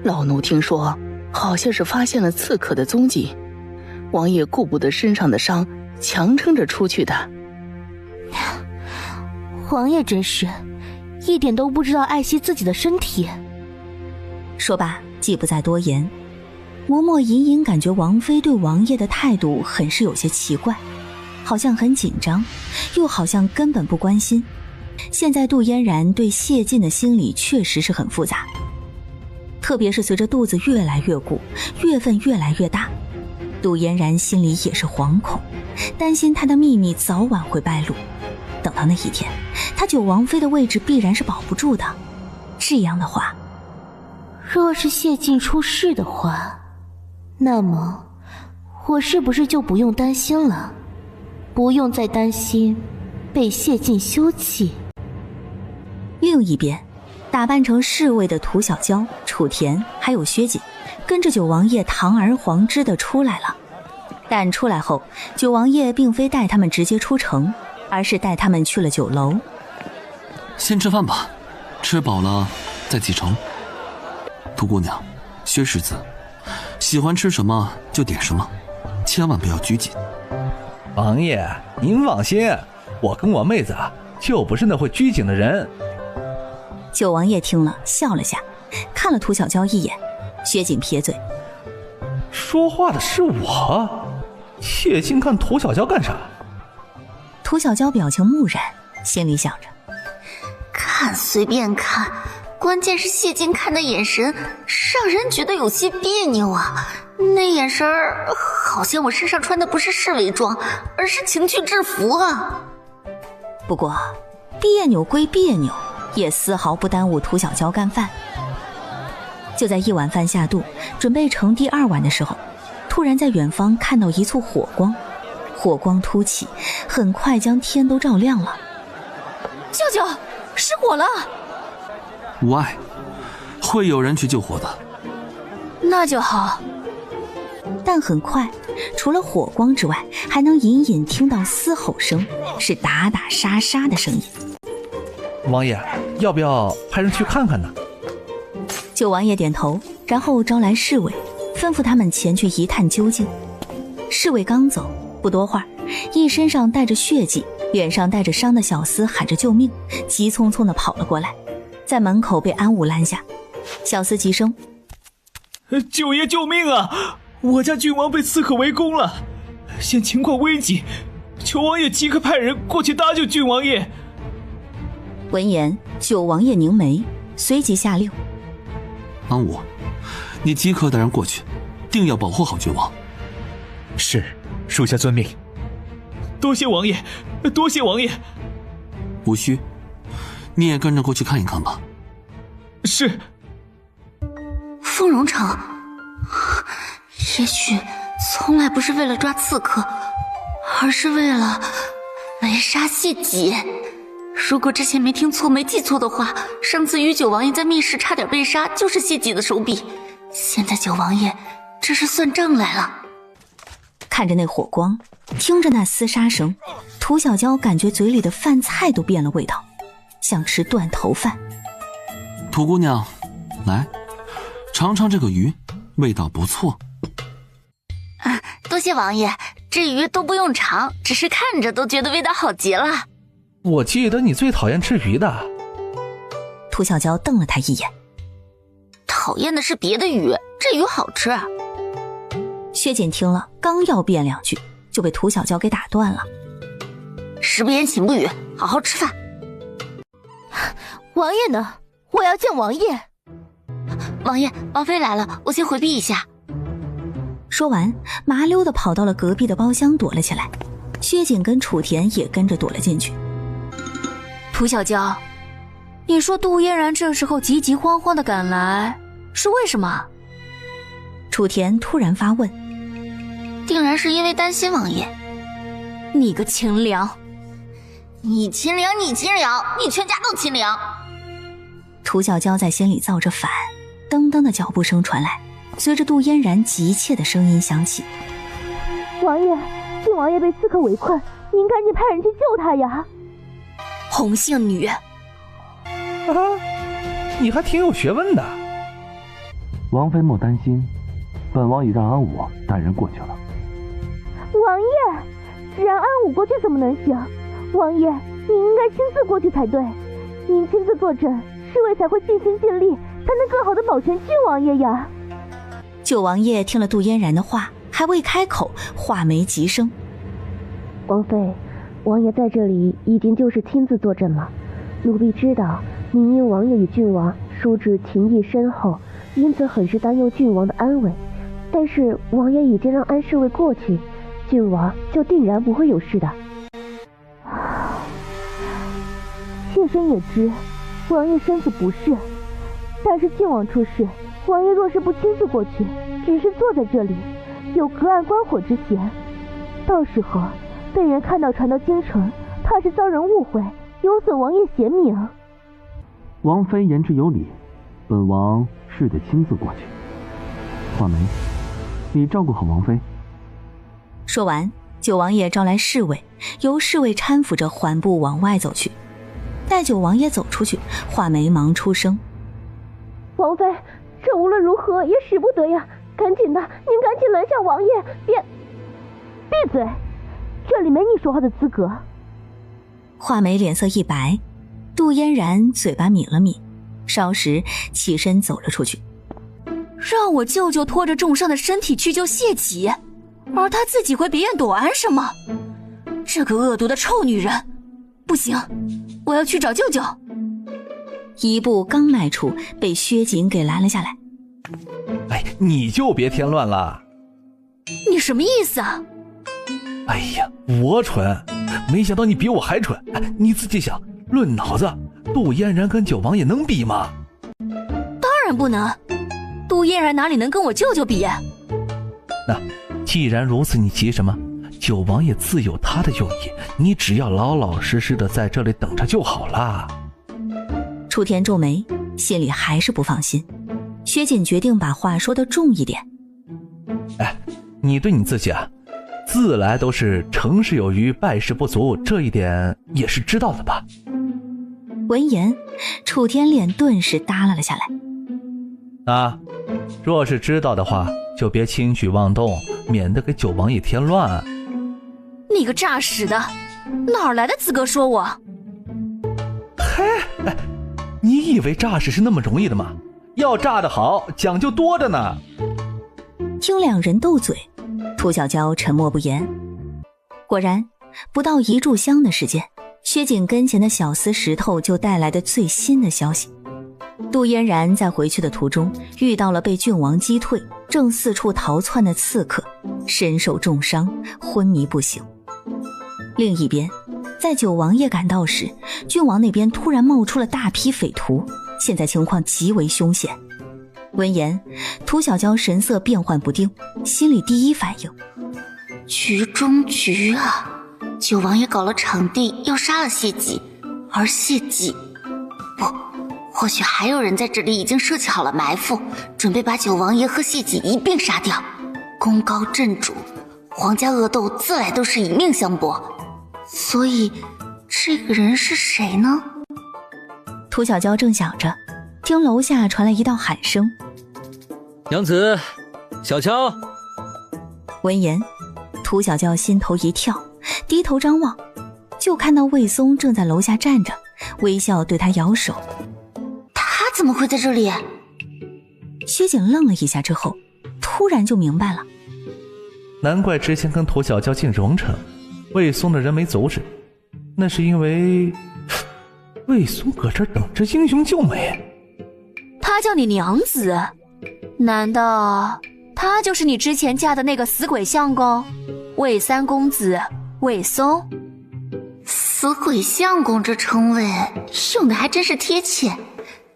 老奴听说好像是发现了刺客的踪迹，王爷顾不得身上的伤，强撑着出去的。王爷真是一点都不知道爱惜自己的身体。说罢既不再多言，嬷嬷隐隐感觉王妃对王爷的态度很是有些奇怪，好像很紧张，又好像根本不关心。现在杜嫣然对谢晋的心理确实是很复杂，特别是随着肚子越来越鼓，月份越来越大，杜嫣然心里也是惶恐，担心他的秘密早晚会败露。等到那一天，他九王妃的位置必然是保不住的。这样的话，若是谢晋出事的话，那么我是不是就不用担心了？不用再担心被谢晋休弃。另一边，打扮成侍卫的涂小娇、楚田还有薛锦跟着九王爷堂而皇之的出来了。但出来后，九王爷并非带他们直接出城，而是带他们去了酒楼。先吃饭吧，吃饱了再启程。涂姑娘，薛世子，喜欢吃什么就点什么，千万不要拘谨。王爷，您放心，我跟我妹子就不是那会拘谨的人。九王爷听了笑了下，看了涂小娇一眼。薛锦撇嘴，说话的是我，谢晋看涂小娇干啥？涂小娇表情木然，心里想着，看随便看，关键是谢晋看的眼神让人觉得有些别扭啊。那眼神好像我身上穿的不是侍卫装，而是情趣制服啊。不过别扭归别扭，也丝毫不耽误涂小娇干饭。就在一碗饭下肚，准备盛第二碗的时候，突然在远方看到一簇火光，火光突起，很快将天都照亮了。舅舅，失火了！无碍，会有人去救火的。那就好。但很快，除了火光之外，还能隐隐听到嘶吼声，是打打杀杀的声音。王爷，要不要派人去看看呢？九王爷点头，然后招来侍卫，吩咐他们前去一探究竟。侍卫刚走，不多会儿，一身上带着血迹、脸上带着伤的小厮喊着救命，急匆匆地跑了过来，在门口被安武拦下。小厮急声：“九爷救命啊！我家郡王被刺客围攻了，现情况危急，求王爷即刻派人过去搭救郡王爷。”闻言，九王爷凝眉，随即下令：“安武，你即刻带人过去，定要保护好郡王。”是，属下遵命。多谢王爷，多谢王爷。无需，你也跟着过去看一看吧。是。凤荣城，也许从来不是为了抓刺客，而是为了围杀谢己。如果之前没听错没记错的话，上次于九王爷在密室差点被杀就是谢己的手笔，现在九王爷这是算账来了。看着那火光，听着那厮杀声，涂小娇感觉嘴里的饭菜都变了味道，想吃断头饭。涂姑娘，来尝尝这个鱼，味道不错。多谢王爷，这鱼都不用尝，只是看着都觉得味道好极了。我记得你最讨厌吃鱼的。涂小娇瞪了他一眼。讨厌的是别的鱼，这鱼好吃。薛锦听了，刚要辩两句，就被涂小娇给打断了。食不言，寝不语，好好吃饭。王爷呢？我要见王爷。王爷，王妃来了，我先回避一下。说完，麻溜地跑到了隔壁的包厢躲了起来。薛锦跟楚田也跟着躲了进去。涂小娇，你说杜嫣然这时候急急慌慌地赶来，是为什么？楚田突然发问。定然是因为担心王爷。你个秦良！你秦良，你秦良，你全家都秦良！涂小娇在心里造着反，噔噔的脚步声传来，随着杜嫣然急切的声音响起：“王爷，郡王爷被刺客围困，您赶紧派人去救他呀！”红杏女，你还挺有学问的。王妃莫担心，本王已让安武带人过去了。王爷，只让安武过去怎么能行？王爷，你应该亲自过去才对。您亲自坐镇，侍卫才会尽心尽力，才能更好的保全郡王爷呀。九王爷听了杜嫣然的话，还未开口，话没急声。王妃，王爷在这里已经就是亲自坐镇了。奴婢知道您因王爷与郡王叔侄情谊深厚，因此很是担忧郡王的安危。但是王爷已经让安侍卫过去，郡王就定然不会有事的。妾身也知王爷身子不适，但是郡王出事，王爷若是不亲自过去，只是坐在这里，有隔岸观火之嫌，到时候被人看到传到京城，怕是遭人误会，有损王爷贤名。王妃言之有理，本王是得亲自过去。画眉，你照顾好王妃。说完，九王爷招来侍卫，由侍卫搀扶着缓步往外走去。待九王爷走出去，画眉忙出声：王妃，这无论如何也使不得呀，赶紧的，您赶紧拦下王爷，别闭嘴，这里没你说话的资格。画眉脸色一白，杜嫣然嘴巴抿了抿，稍时起身走了出去。让我舅舅拖着重伤的身体去救谢己，而他自己回别院躲安什么？这个恶毒的臭女人！不行，我要去找舅舅。一步刚迈出，被薛瑾给拦了下来。哎，你就别添乱了。你什么意思啊？哎呀，我蠢，没想到你比我还蠢。你自己想，论脑子，杜嫣然跟九王爷能比吗？当然不能，杜嫣然哪里能跟我舅舅比？那既然如此，你急什么？九王爷自有他的用意，你只要老老实实的在这里等着就好了。楚天皱眉，心里还是不放心。薛瑾决定把话说得重一点。哎，你对你自己啊，自来都是成事有余，败事不足，这一点也是知道的吧？闻言，楚天脸顿时耷拉了下来。啊，若是知道的话，就别轻举妄动，免得给九王爷添乱。你个诈屎的，哪儿来的资格说我？嘿，哎，你以为诈屎是那么容易的吗？要诈得好，讲究多着呢。听两人斗嘴，涂小娇沉默不言。果然，不到一炷香的时间，薛瑾跟前的小厮石头就带来的最新的消息。杜嫣然在回去的途中遇到了被郡王击退正四处逃窜的刺客，身受重伤，昏迷不醒。另一边，在九王爷赶到时，郡王那边突然冒出了大批匪徒，现在情况极为凶险。闻言，涂小娇神色变幻不定，心里第一反应：局中局啊！九王爷搞了场地，又杀了谢己，而谢己不，或许还有人在这里已经设计好了埋伏，准备把九王爷和谢己一并杀掉。功高震主，皇家恶斗自来都是以命相搏，所以这个人是谁呢？涂小娇正想着，听楼下传来一道喊声：娘子，小娇。闻言，涂小娇心头一跳，低头张望，就看到魏松正在楼下站着，微笑对他摇手。他怎么会在这里？薛瑾愣了一下之后，突然就明白了。难怪之前跟涂小娇进荣城，魏松的人没阻止，那是因为魏松搁这等着英雄救美。他叫你娘子，难道他就是你之前嫁的那个死鬼相公魏三公子魏松？死鬼相公这称谓用的还真是贴切，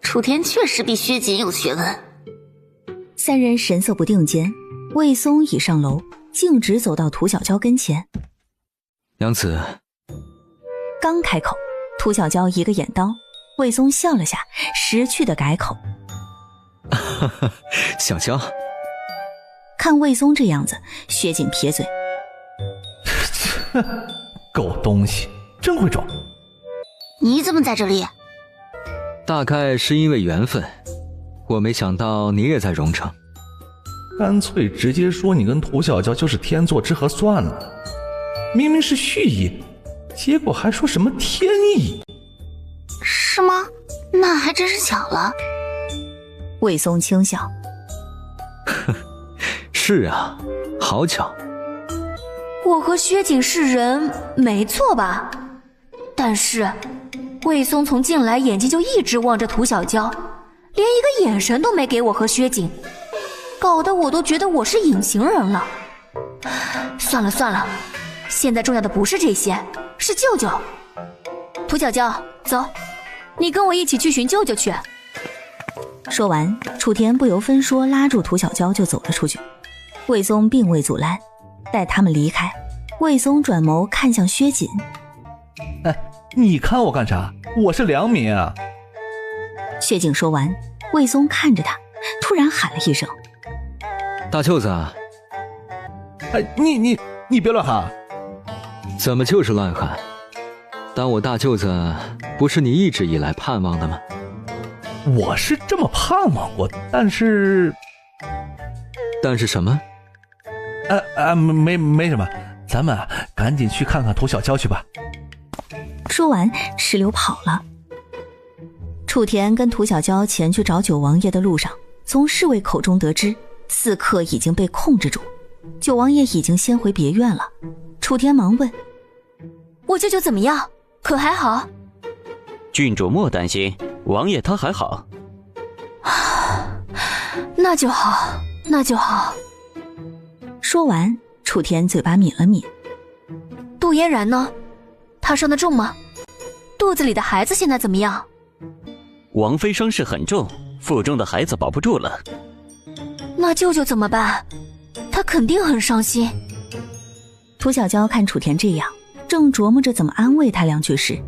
楚天确实比薛瑾有学问。三人神色不定间，魏松已上楼，径直走到涂小娇跟前。娘子。刚开口，涂小娇一个眼刀，魏松笑了下，识趣的改口：小娇。看魏松这样子，薛瑾撇嘴：狗东西，真会装。你怎么在这里？大概是因为缘分，我没想到你也在荣城。干脆直接说你跟涂小娇就是天作之合算了，明明是蓄意，结果还说什么天意。是吗？那还真是巧了。魏松轻笑：是啊，好巧。我和薛瑾是人没错吧？但是魏松从进来眼睛就一直望着涂小娇，连一个眼神都没给我和薛瑾，搞得我都觉得我是隐形人了。算了算了，现在重要的不是这些，是舅舅。涂小娇，走，你跟我一起去寻舅舅去。说完，楚田不由分说拉住涂小娇就走了出去。魏松并未阻拦，待他们离开，魏松转眸看向薛锦。你看我干啥？我是良民啊。薛景说完，魏松看着他，突然喊了一声：大舅子。你别乱喊。怎么就是乱喊？当我大舅子不是你一直以来盼望的吗？我是这么盼望过，但是什么？没什么，咱们赶紧去看看涂小娇去吧。说完，石榴跑了。楚田跟涂小娇前去找九王爷的路上，从侍卫口中得知，刺客已经被控制住，九王爷已经先回别院了。楚田忙问：我舅舅怎么样？可还好？郡主莫担心，王爷他还好。那就好，那就好。说完，楚田嘴巴抿了抿。杜嫣然呢？她伤得重吗？肚子里的孩子现在怎么样？王妃伤势很重，腹中的孩子保不住了。那舅舅怎么办？他肯定很伤心。涂小娇看楚田这样，正琢磨着怎么安慰他两句时，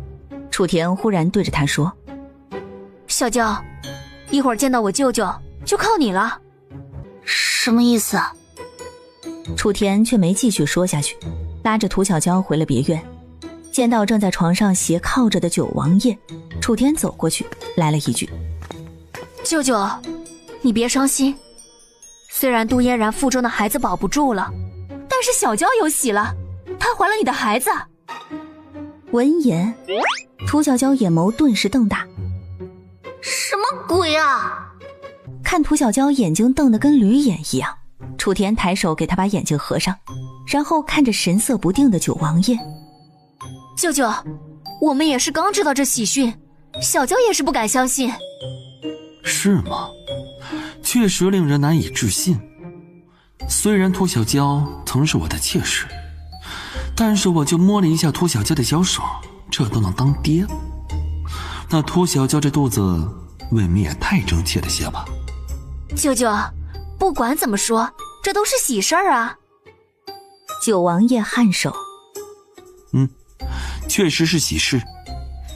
楚田忽然对着他说：小娇，一会儿见到我舅舅就靠你了。什么意思啊？楚田却没继续说下去，拉着涂小娇回了别院。见到正在床上斜靠着的九王爷，楚田走过去来了一句：舅舅，你别伤心，虽然杜嫣然腹中的孩子保不住了，但是小娇有喜了，她怀了你的孩子。闻言，涂小娇眼眸顿时瞪大。什么鬼啊？看涂小娇眼睛瞪得跟驴眼一样，楚田抬手给她把眼睛合上，然后看着神色不定的九王爷：舅舅，我们也是刚知道这喜讯，小娇也是不敢相信。是吗？确实令人难以置信。虽然涂小娇曾是我的妾室，但是我就摸了一下涂小娇的小手，这都能当爹？那涂小娇这肚子未免也太争气了些吧？舅舅，不管怎么说，这都是喜事儿啊。九王爷颔首：确实是喜事，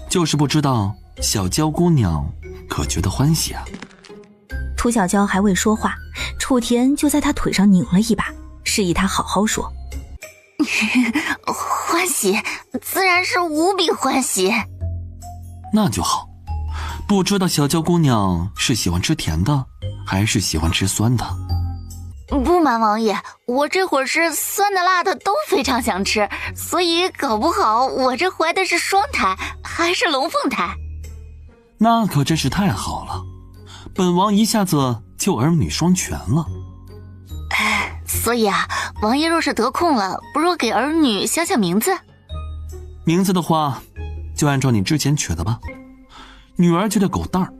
就是不知道小娇姑娘可觉得欢喜啊？涂小娇还未说话，楚田就在她腿上拧了一把，示意她好好说。欢喜，自然是无比欢喜。那就好。不知道小娇姑娘是喜欢吃甜的，还是喜欢吃酸的？不瞒王爷，我这会儿是酸的辣的都非常想吃，所以搞不好我这怀的是双胎，还是龙凤胎。那可真是太好了，本王一下子就儿女双全了。所以啊，王爷若是得空了，不如给儿女想想名字。名字的话，就按照你之前取的吧。女儿就叫狗蛋儿，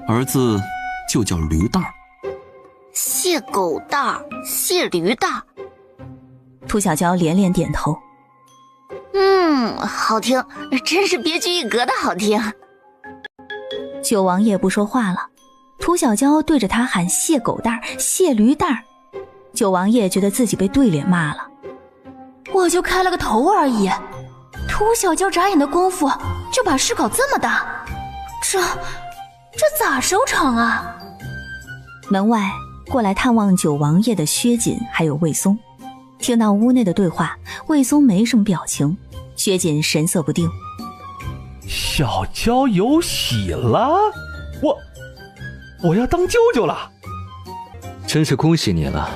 儿子就叫驴蛋儿。谢狗蛋儿，谢驴蛋儿。涂小娇连连点头。好听，真是别具一格的好听。九王爷不说话了，涂小娇对着他喊谢狗蛋儿，谢驴蛋儿。九王爷觉得自己被对脸骂了。我就开了个头而已，涂小娇眨眼的功夫就把事搞这么大，这咋收场啊？门外过来探望九王爷的薛锦还有魏松，听到屋内的对话，魏松没什么表情，薛锦神色不定。小娇有喜了，我要当舅舅了，真是恭喜你了，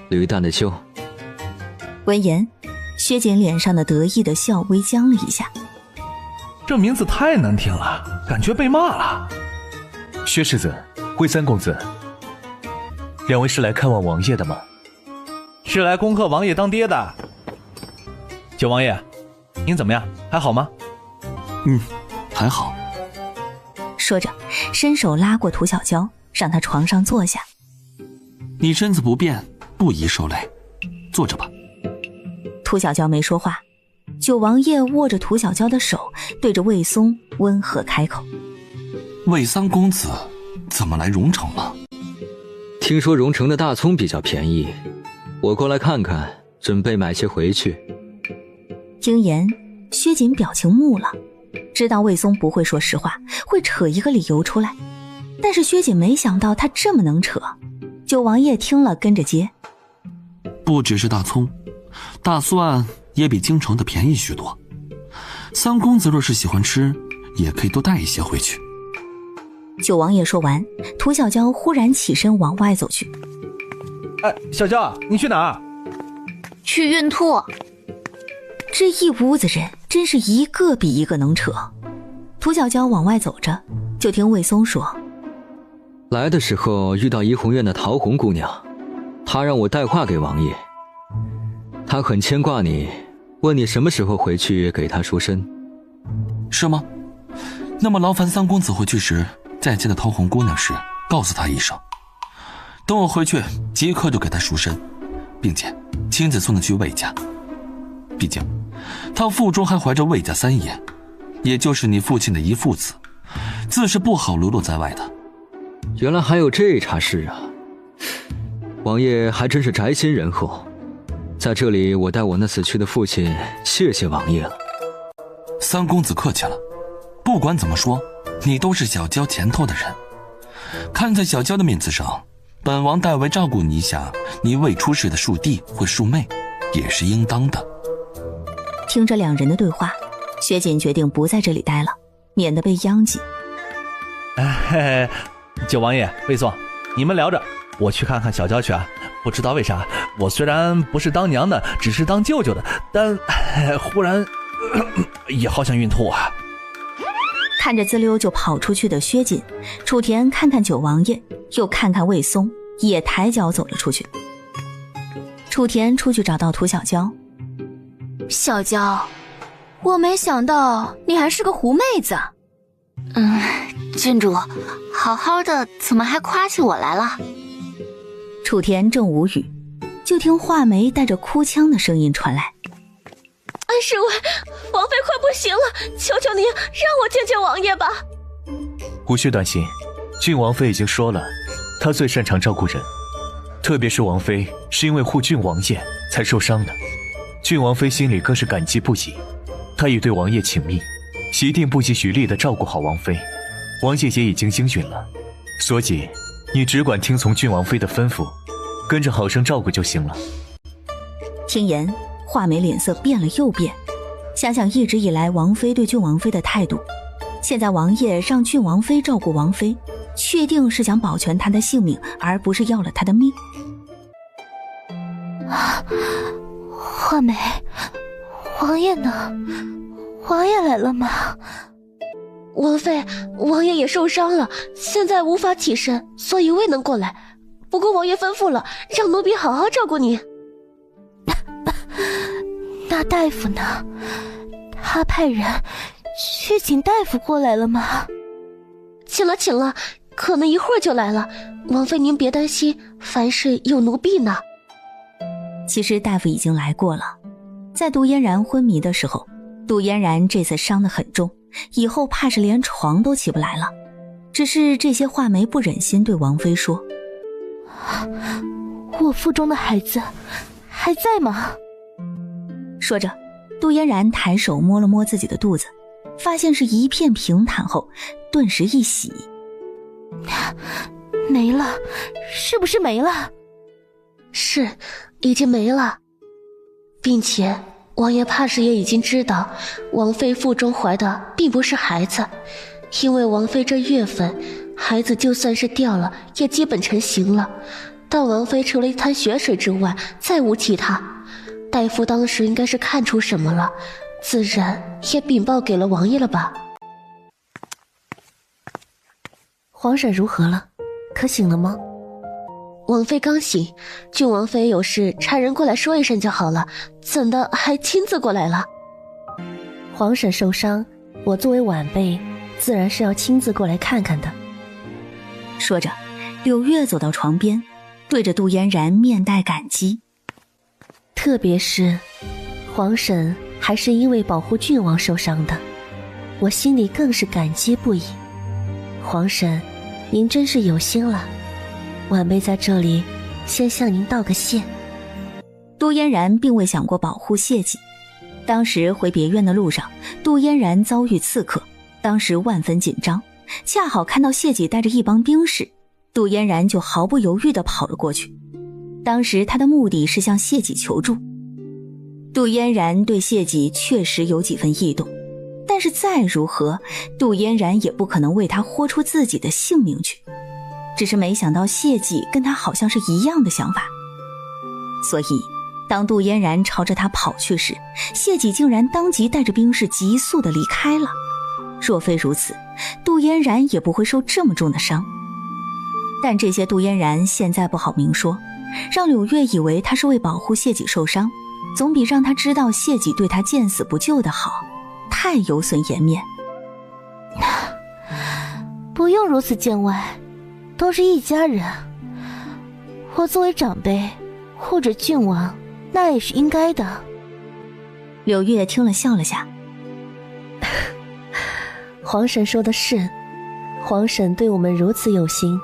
驴蛋的舅。闻言，薛锦脸上的得意的笑微僵了一下。这名字太难听了，感觉被骂了。薛世子，魏三公子，两位是来看望王爷的吗？是来恭贺王爷当爹的。九王爷，您怎么样？还好吗？还好。说着，伸手拉过涂小娇，让她床上坐下。你身子不便，不宜受累，坐着吧。涂小娇没说话，九王爷握着涂小娇的手，对着魏松温和开口：魏三公子怎么来荣城了？听说荣城的大葱比较便宜，我过来看看，准备买些回去。听言，薛瑾表情木了，知道魏松不会说实话，会扯一个理由出来，但是薛瑾没想到他这么能扯。九王爷听了跟着接：不只是大葱，大蒜也比京城的便宜许多。三公子若是喜欢吃，也可以多带一些回去。九王爷说完，涂小娇忽然起身往外走去。小娇，你去哪儿？去孕吐。这一屋子人真是一个比一个能扯。涂小娇往外走着，就听魏松说：来的时候遇到怡红院的桃红姑娘，她让我带话给王爷，她很牵挂你，问你什么时候回去给她赎身。是吗？那么劳烦三公子回去时再见到桃红姑娘时告诉她一声，等我回去即刻就给她赎身，并且亲自送她去魏家。毕竟她腹中还怀着魏家三爷，也就是你父亲的一父子，自是不好流落在外的。原来还有这茬事啊！王爷还真是宅心仁厚，在这里我代我那死去的父亲谢谢王爷了。三公子客气了，不管怎么说，你都是小娇前头的人，看在小娇的面子上，本王代为照顾你一下你未出世的庶弟或庶妹，也是应当的。听着两人的对话，薛瑾决定不在这里待了，免得被殃及。九王爷、魏松，你们聊着，我去看看小娇去啊。不知道为啥，我虽然不是当娘的，只是当舅舅的，但忽然也好想孕吐啊。看着滋溜就跑出去的薛瑾，楚田看看九王爷，又看看魏松，也抬脚走了出去。楚田出去找到涂小娇。小娇，我没想到你还是个狐妹子。郡主，好好的怎么还夸起我来了？楚田正无语，就听画眉带着哭腔的声音传来：侍卫，王妃快不行了，求求你让我见见王爷吧。无需担心，郡王妃已经说了，她最擅长照顾人，特别是王妃是因为护郡王爷才受伤的，郡王妃心里更是感激不已。她已对王爷请命，一定不遗余力地照顾好王妃。王爷也已经应允了，所以你只管听从郡王妃的吩咐，跟着好生照顾就行了。听言，画眉脸色变了又变，想想一直以来王妃对郡王妃的态度，现在王爷让郡王妃照顾王妃，确定是想保全她的性命，而不是要了她的命。画眉，王爷呢？王爷来了吗？王妃，王爷也受伤了，现在无法起身，所以未能过来。不过王爷吩咐了，让奴婢好好照顾你。那大夫呢？他派人去请大夫过来了吗？请了，请了，可能一会儿就来了。王妃您别担心，凡事有奴婢呢。其实大夫已经来过了，在杜嫣然昏迷的时候，杜嫣然这次伤得很重，以后怕是连床都起不来了。只是这些话没不忍心对王妃说。我腹中的孩子还在吗？说着，杜嫣然抬手摸了摸自己的肚子，发现是一片平坦后，顿时一喜。没了，是不是没了？是，已经没了，并且王爷怕是也已经知道，王妃腹中怀的并不是孩子，因为王妃这月份，孩子就算是掉了，也基本成型了。但王妃除了一滩血水之外，再无其他。大夫当时应该是看出什么了，自然也禀报给了王爷了吧。皇婶如何了？可醒了吗？王妃刚醒，郡王妃有事差人过来说一声就好了，怎的还亲自过来了？皇婶受伤，我作为晚辈，自然是要亲自过来看看的。说着，柳月走到床边，对着杜嫣然面带感激。特别是皇婶还是因为保护郡王受伤的，我心里更是感激不已。皇婶，您真是有心了，晚辈在这里先向您道个谢。杜嫣然并未想过保护谢济。当时回别院的路上，杜嫣然遭遇刺客，当时万分紧张，恰好看到谢济带着一帮兵士，杜嫣然就毫不犹豫地跑了过去。当时他的目的是向谢济求助。杜嫣然对谢济确实有几分异动，但是再如何，杜嫣然也不可能为他豁出自己的性命去。只是没想到谢济跟他好像是一样的想法，所以当杜嫣然朝着他跑去时，谢济竟然当即带着兵士急速地离开了。若非如此，杜嫣然也不会受这么重的伤。但这些杜嫣然现在不好明说，让柳月以为他是为保护谢济受伤，总比让他知道谢济对他见死不救的好，太有损颜面。不用如此见外，都是一家人。我作为长辈护着郡王，那也是应该的。柳月听了笑了下。皇婶说的是，皇婶对我们如此有心，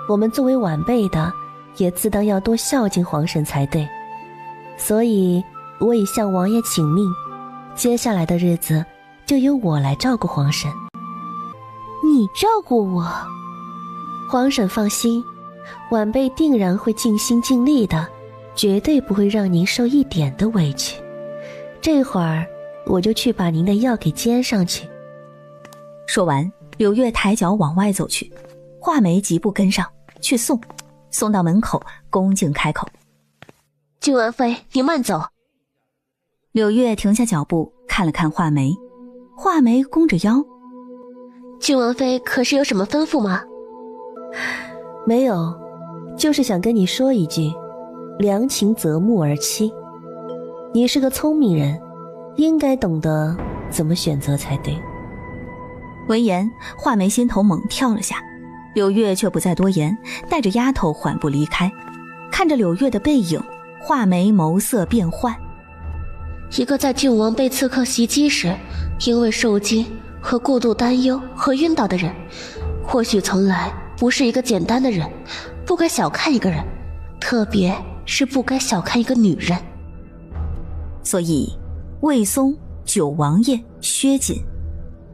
我们作为晚辈的也自当要多孝敬皇婶才对。所以我已向王爷请命，接下来的日子就由我来照顾皇婶。你照顾我？皇婶放心，晚辈定然会尽心尽力的，绝对不会让您受一点的委屈。这会儿我就去把您的药给煎上去。说完，柳月抬脚往外走去，画眉急步跟上去送到门口，恭敬开口：郡王妃，你慢走。柳月停下脚步，看了看画眉，画眉弓着腰：郡王妃可是有什么吩咐吗？没有，就是想跟你说一句，良禽择木而栖。你是个聪明人，应该懂得怎么选择才对。闻言，画眉心头猛跳了下，柳月却不再多言，带着丫头缓步离开。看着柳月的背影，画眉眸色变幻。一个在郡王被刺客袭击时因为受惊和过度担忧和晕倒的人，或许从来不是一个简单的人。不该小看一个人，特别是不该小看一个女人。所以魏松、九王爷、薛锦，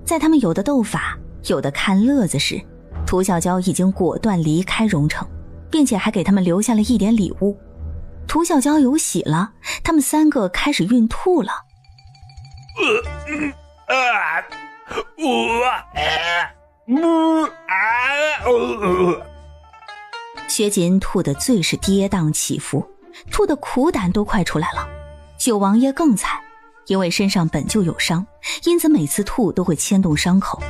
在他们有的斗法有的看乐子时，涂小娇已经果断离开荣城，并且还给他们留下了一点礼物。涂小娇有喜了，他们三个开始孕吐了。薛锦吐得最是跌宕起伏，吐得苦胆都快出来了。九王爷更惨，因为身上本就有伤，因此每次吐都会牵动伤口，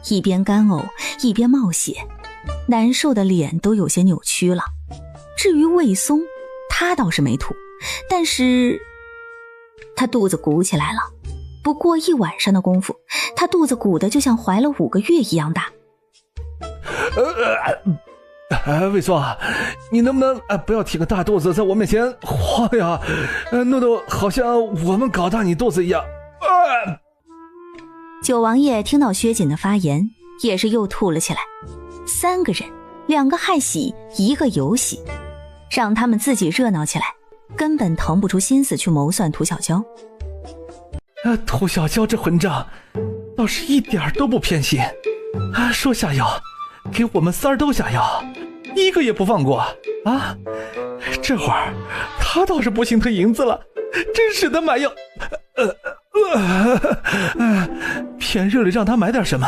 一边干呕一边冒血，难受的脸都有些扭曲了。至于魏松，他倒是没吐，但是他肚子鼓起来了。不过一晚上的功夫，他肚子鼓得就像怀了5个月一样大。魏松，你能不能不要提个大肚子在我面前晃呀？弄得好像我们搞大你肚子一样。九王爷听到薛锦的发言，也是又吐了起来。3个人，2个害喜，1个有喜，让他们自己热闹起来，根本腾不出心思去谋算涂小娇。涂小娇这混账倒是一点都不偏心，说下药给我们3儿都下药，一个也不放过啊！这会儿他倒是不心疼银子了，真舍得买药。平日里让他买点什么，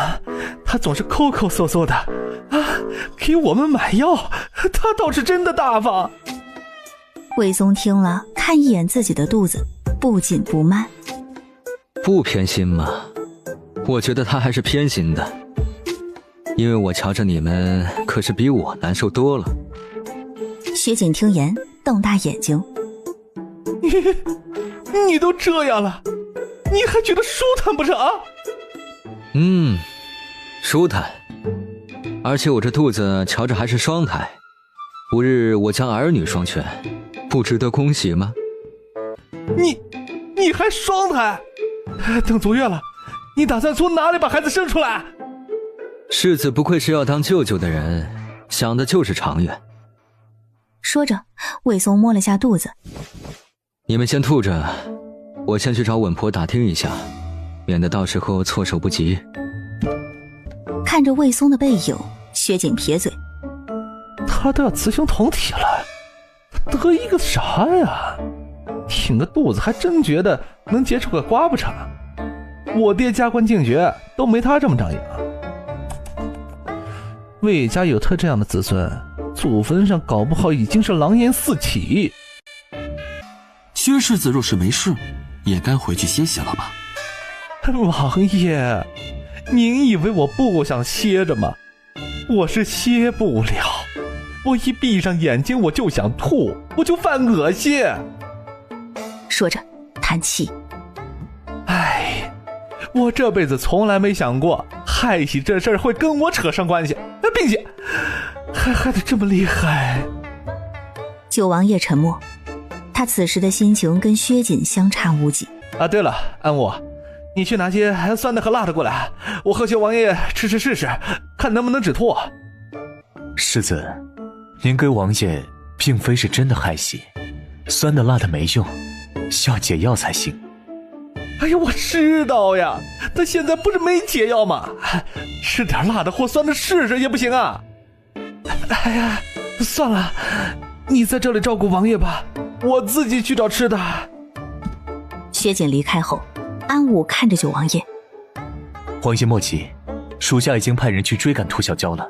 他总是抠抠搜搜的啊，给我们买药，他倒是真的大方。魏松听了，看一眼自己的肚子，不紧不慢。不偏心吗？我觉得他还是偏心的，因为我瞧着你们可是比我难受多了。薛锦听言，瞪大眼睛。你都这样了，你还觉得舒坦不成？舒坦。而且我这肚子瞧着还是双胎，吾日我将儿女双全，不值得恭喜吗？你还双胎？等足月了，你打算从哪里把孩子生出来？世子不愧是要当舅舅的人，想的就是长远。说着，魏松摸了下肚子。你们先吐着，我先去找稳婆打听一下，免得到时候措手不及。看着魏松的背影，薛景撇嘴。他都要雌雄同体了，得一个啥呀？挺个肚子还真觉得能结出个瓜不成？我爹加官进爵都没他这么张扬。魏家有他这样的子孙，祖坟上搞不好已经是狼烟四起。薛世子若是没事，也该回去歇歇了吧？王爷，您以为我不想歇着吗？我是歇不了，我一闭上眼睛我就想吐，我就犯恶心。说着叹气。唉，我这辈子从来没想过害喜这事儿会跟我扯上关系，并且还害得这么厉害。九王爷沉默，他此时的心情跟薛锦相差无几。对了，安武，你去拿些酸的和辣的过来，我和薛王爷吃试试，看能不能止吐。世子，您跟王爷并非是真的害喜，酸的辣的没用，需要解药才行。哎呀，我知道呀，他现在不是没解药吗？吃点辣的或酸的试试也不行啊。哎呀，算了，你在这里照顾王爷吧，我自己去找吃的。薛景离开后，安武看着九王爷。王爷莫急，属下已经派人去追赶涂小娇了，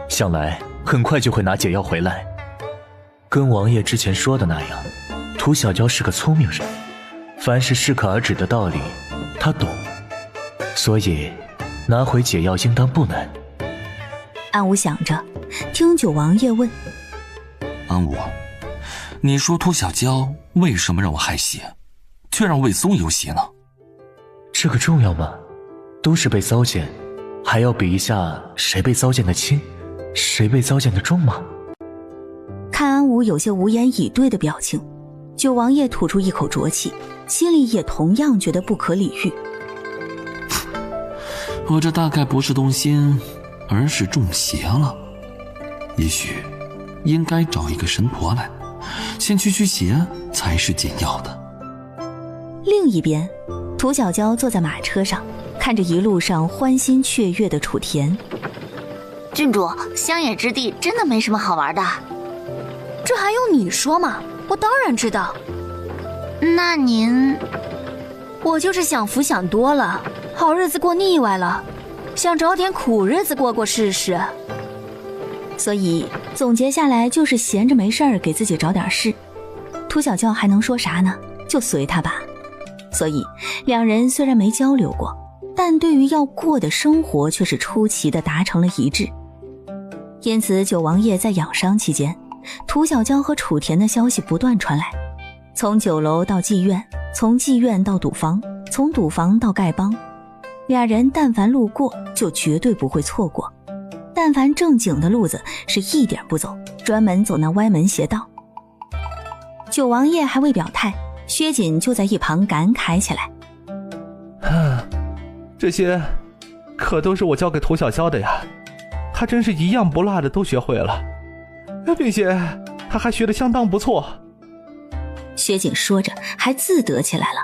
想来很快就会拿解药回来。跟王爷之前说的那样，涂小娇是个聪明人，凡是适可而止的道理他懂，所以拿回解药应当不难。安武想着，听九王爷问：安武，你说涂小娇为什么让我害喜，却让魏松有喜呢？这个重要吗？都是被糟践，还要比一下谁被糟践的轻，谁被糟践的重吗？看安武有些无言以对的表情，九王爷吐出一口浊气，心里也同样觉得不可理喻。我这大概不是动心，而是中邪了。也许应该找一个神婆来，先驱邪才是解药的。另一边，涂小娇坐在马车上，看着一路上欢欣雀跃的楚田。郡主，乡野之地真的没什么好玩的。这还用你说吗？我当然知道。那您……我就是享福享多了，好日子过腻歪了，想找点苦日子过过试试。所以总结下来就是闲着没事儿给自己找点事。涂小娇还能说啥呢？就随他吧。所以两人虽然没交流过，但对于要过的生活却是出奇的达成了一致。因此九王爷在养伤期间，涂小娇和楚田的消息不断传来，从酒楼到妓院，从妓院到赌坊，从赌坊到丐帮，俩人但凡路过就绝对不会错过，但凡正经的路子是一点不走，专门走那歪门邪道。九王爷还未表态，薛锦就在一旁感慨起来：这些可都是我教给涂小娇的呀，她真是一样不落的都学会了，并且她还学得相当不错。薛景说着还自得起来了。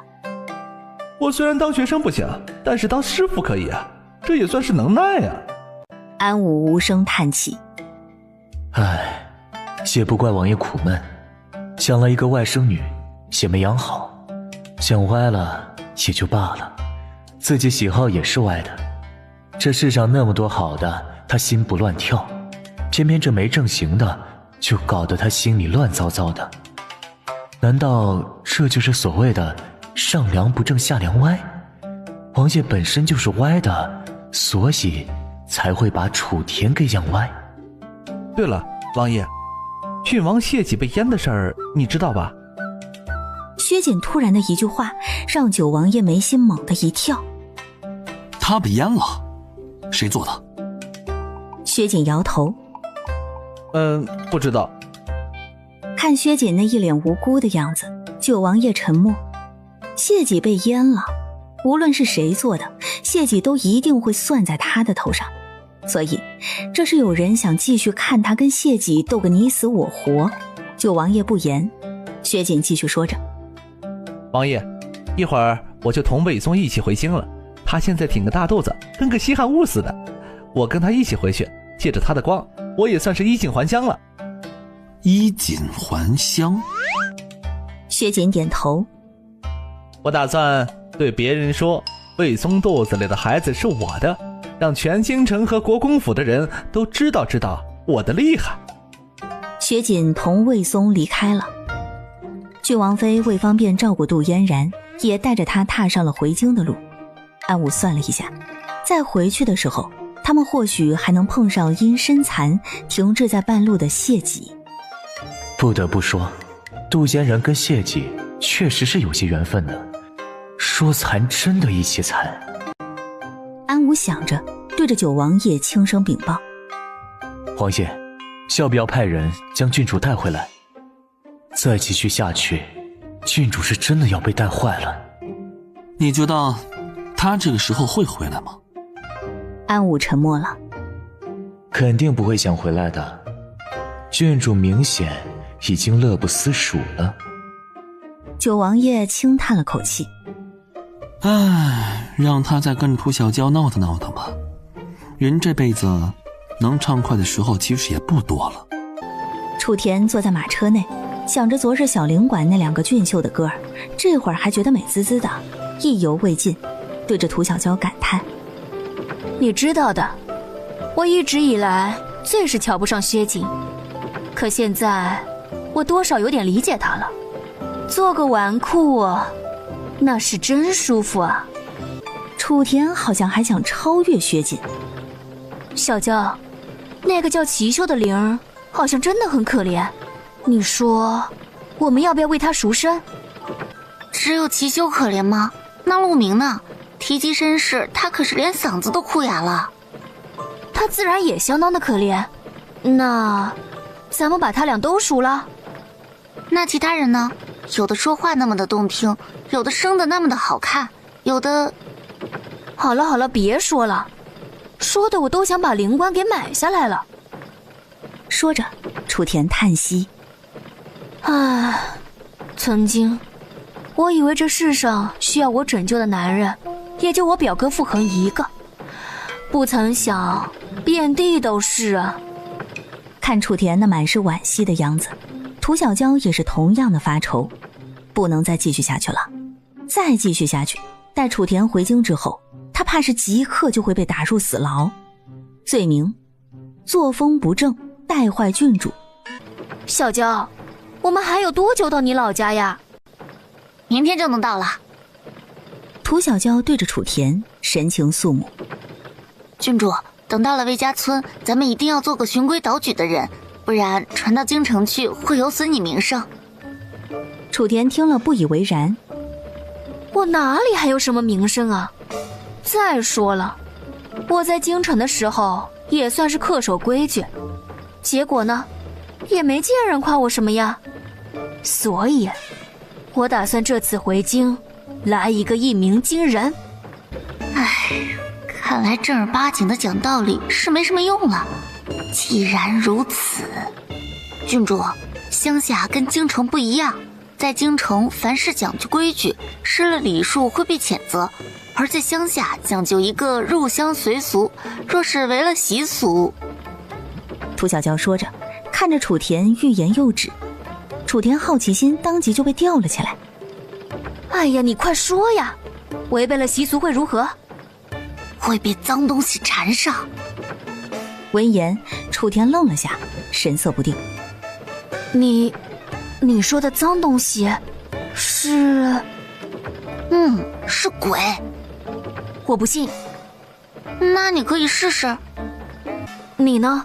我虽然当学生不行，但是当师傅可以啊，这也算是能耐啊。安武无声叹气：唉，也不怪王爷苦闷，想了一个外甥女也没养好，想歪了也就罢了，自己喜好也是歪的。这世上那么多好的，他心不乱跳，偏偏这没正形的就搞得他心里乱糟糟的。难道这就是所谓的上梁不正下梁歪？王爷本身就是歪的，所以才会把楚田给养歪。对了，王爷，郡王谢启被阉的事儿你知道吧？薛锦突然的一句话让九王爷眉心猛地一跳。他被阉了？谁做的？薛锦摇头：不知道，看薛锦那一脸无辜的样子，九王爷沉默。谢己被阉了，无论是谁做的，谢己都一定会算在他的头上。所以这是有人想继续看他跟谢己斗个你死我活。九王爷不言，薛锦继续说着：王爷，一会儿我就同魏松一起回京了，他现在挺个大肚子，跟个稀罕物似的，我跟他一起回去，借着他的光，我也算是衣锦还乡了。衣锦还乡？薛锦点头。我打算对别人说，魏松肚子里的孩子是我的，让全京城和国公府的人都知道我的厉害。薛锦同魏松离开了。郡王妃为方便照顾杜嫣然，也带着她踏上了回京的路。安武算了一下，在回去的时候，他们或许还能碰上因身残停滞在半路的谢己。不得不说，杜嫣然跟谢己确实是有些缘分的，说残真的一起残。安武想着，对着九王爷轻声禀报：王爷，要不要派人将郡主带回来？再继续下去，郡主是真的要被带坏了。你觉得他这个时候会回来吗？安武沉默了。肯定不会想回来的，郡主明显已经乐不思蜀了。九王爷轻叹了口气：唉，让他再跟着涂小娇闹腾闹腾吧。人这辈子能畅快的时候其实也不多了。楚田坐在马车内，想着昨日小领馆那2个俊秀的哥儿，这会儿还觉得美滋滋的，意犹未尽，对着涂小娇感叹：你知道的，我一直以来最是瞧不上薛锦，可现在我多少有点理解他了。做个纨绔那是真舒服啊。楚田好像还想超越薛锦。小娇，那个叫齐秀的灵儿好像真的很可怜，你说我们要不要为他赎身？只有齐修可怜吗？那陆明呢？提及身世，他可是连嗓子都哭哑了。他自然也相当的可怜。那咱们把他俩都赎了。那其他人呢？有的说话那么的动听，有的生的那么的好看，有的……好了好了，别说了，说的我都想把灵官给买下来了。说着，楚田叹息：唉，曾经我以为这世上需要我拯救的男人也就我表哥傅恒一个，不曾想遍地都是啊。看楚田那满是惋惜的样子，涂小娇也是同样的发愁，不能再继续下去了。再继续下去，待楚田回京之后，他怕是即刻就会被打入死牢。罪名：作风不正，带坏郡主。小娇，我们还有多久到你老家呀？明天就能到了。涂小娇对着楚田，神情肃穆。郡主，等到了魏家村，咱们一定要做个循规蹈矩的人，不然传到京城去会有损你名声。楚田听了不以为然。我哪里还有什么名声啊？再说了，我在京城的时候也算是恪守规矩，结果呢，也没见人夸我什么呀。所以我打算这次回京来一个一鸣惊人。唉，看来正儿八经的讲道理是没什么用了。既然如此，郡主，乡下跟京城不一样，在京城凡事讲究规矩，失了礼数会被谴责，而在乡下讲究一个入乡随俗，若是违了习俗。涂小娇说着，看着楚田欲言又止。楚田好奇心当即就被吊了起来。哎呀，你快说呀，违背了习俗会如何？会被脏东西缠上。闻言，楚田愣了下，神色不定。你说的脏东西是？是鬼。我不信。那你可以试试。你呢？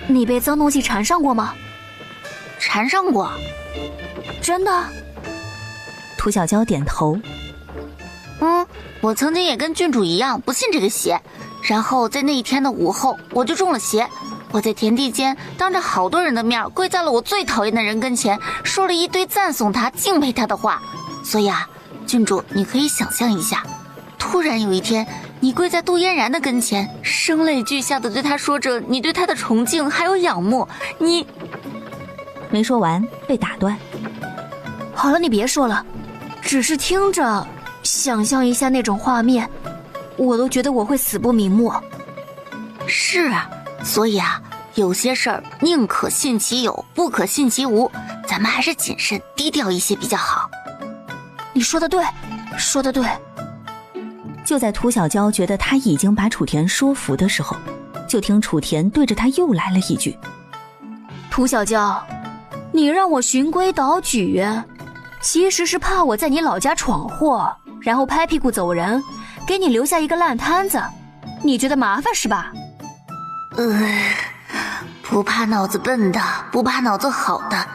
你被脏东西缠上过吗？缠上过。真的？涂小娇点头。我曾经也跟郡主一样不信这个邪，然后在那一天的午后我就中了邪，我在田地间当着好多人的面跪在了我最讨厌的人跟前，说了一堆赞颂他、敬佩他的话。所以啊，郡主，你可以想象一下，突然有一天，你跪在杜嫣然的跟前，声泪俱下的对他说着你对他的崇敬还有仰慕，你……没说完被打断。好了，你别说了，只是听着，想象一下那种画面，我都觉得我会死不瞑目。是啊，所以啊，有些事儿宁可信其有，不可信其无，咱们还是谨慎低调一些比较好。你说的对，说的对。就在涂小娇觉得他已经把楚田说服的时候，就听楚田对着他又来了一句：涂小娇，你让我循规蹈矩，其实是怕我在你老家闯祸，然后拍屁股走人，给你留下一个烂摊子，你觉得麻烦是吧？不怕脑子笨的，不怕脑子好的，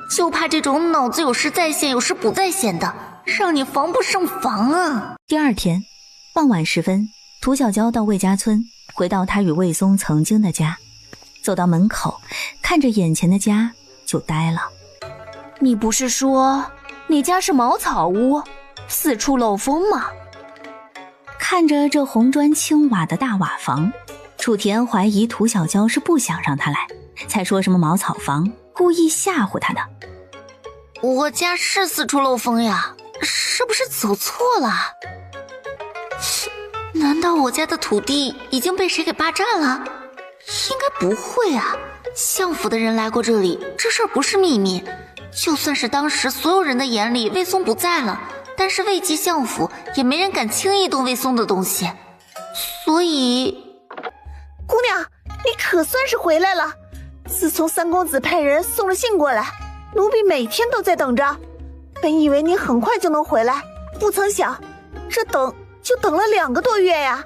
就怕这种脑子有时在线有时不在线的，让你防不胜防啊。第二天傍晚时分，涂小娇到魏家村，回到她与魏松曾经的家，走到门口，看着眼前的家就呆了。你不是说你家是茅草屋，四处漏风吗？看着这红砖青瓦的大瓦房，楚田怀疑涂小娇是不想让他来，才说什么茅草房，故意吓唬他的。我家是四处漏风呀，是不是走错了？难道我家的土地已经被谁给霸占了？应该不会啊，相府的人来过这里，这事儿不是秘密。就算是当时所有人的眼里魏松不在了，但是魏及相府也没人敢轻易动魏松的东西。所以，姑娘，你可算是回来了。自从三公子派人送了信过来，奴婢每天都在等着，本以为你很快就能回来，不曾想这等就等了2个多月呀。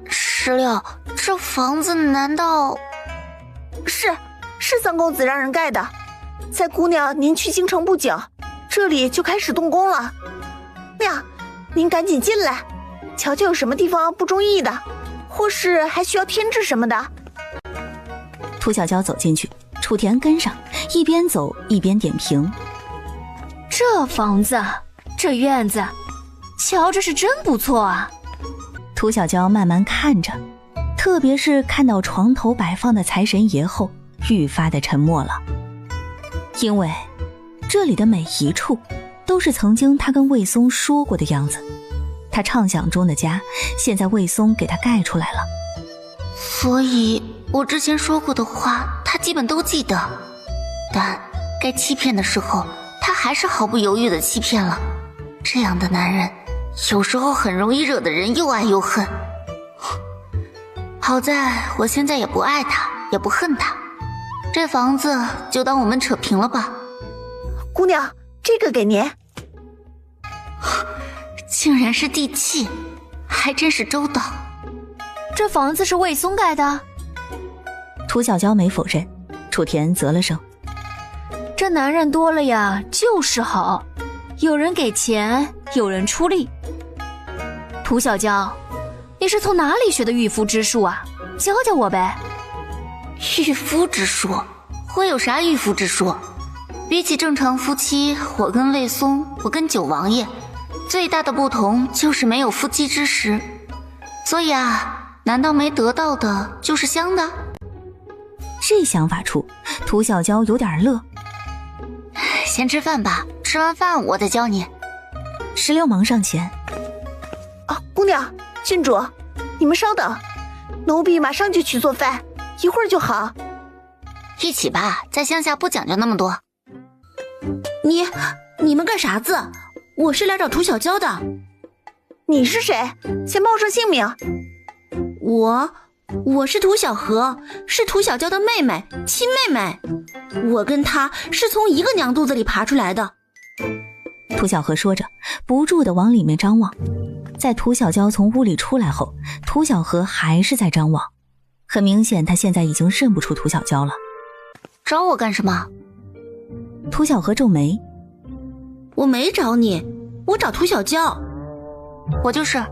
石榴，这房子难道……是三公子让人盖的，在姑娘您去京城不久，这里就开始动工了。娘，您赶紧进来，瞧瞧有什么地方不中意的，或是还需要添置什么的。涂小娇走进去，楚田跟上，一边走一边点评。这房子，这院子，瞧着是真不错啊。涂小娇慢慢看着，特别是看到床头摆放的财神爷后，愈发的沉默了。因为这里的每一处都是曾经他跟魏松说过的样子，他畅想中的家，现在魏松给他盖出来了。所以我之前说过的话他基本都记得，但该欺骗的时候他还是毫不犹豫地欺骗了。这样的男人有时候很容易惹得人又爱又恨。好在我现在也不爱他也不恨他，这房子就当我们扯平了吧。姑娘，这个给您。竟然是地契，还真是周到。这房子是魏松盖的？涂小娇没否认，楚田啧了声。这男人多了呀，就是好，有人给钱，有人出力。涂小娇，你是从哪里学的御夫之术啊？教教我呗。御夫之术？我有啥御夫之术？比起正常夫妻，我跟魏松，我跟九王爷，最大的不同就是没有夫妻之实。所以啊，难道没得到的就是香的？这想法处，涂小娇有点乐。先吃饭吧，吃完饭我再教你。石榴忙上前。姑娘，郡主，你们稍等，奴婢马上就去做饭，一会儿就好。一起吧，在乡下不讲究那么多。你们干啥子？我是来找涂小娇的。你是谁？先报上姓名。我是涂小荷，是涂小娇的妹妹，亲妹妹。我跟她是从一个娘肚子里爬出来的。涂小荷说着，不住地往里面张望。在涂小娇从屋里出来后，涂小荷还是在张望。很明显，他现在已经认不出涂小娇了。找我干什么？涂小荷皱眉。我没找你，我找涂小娇。我就是。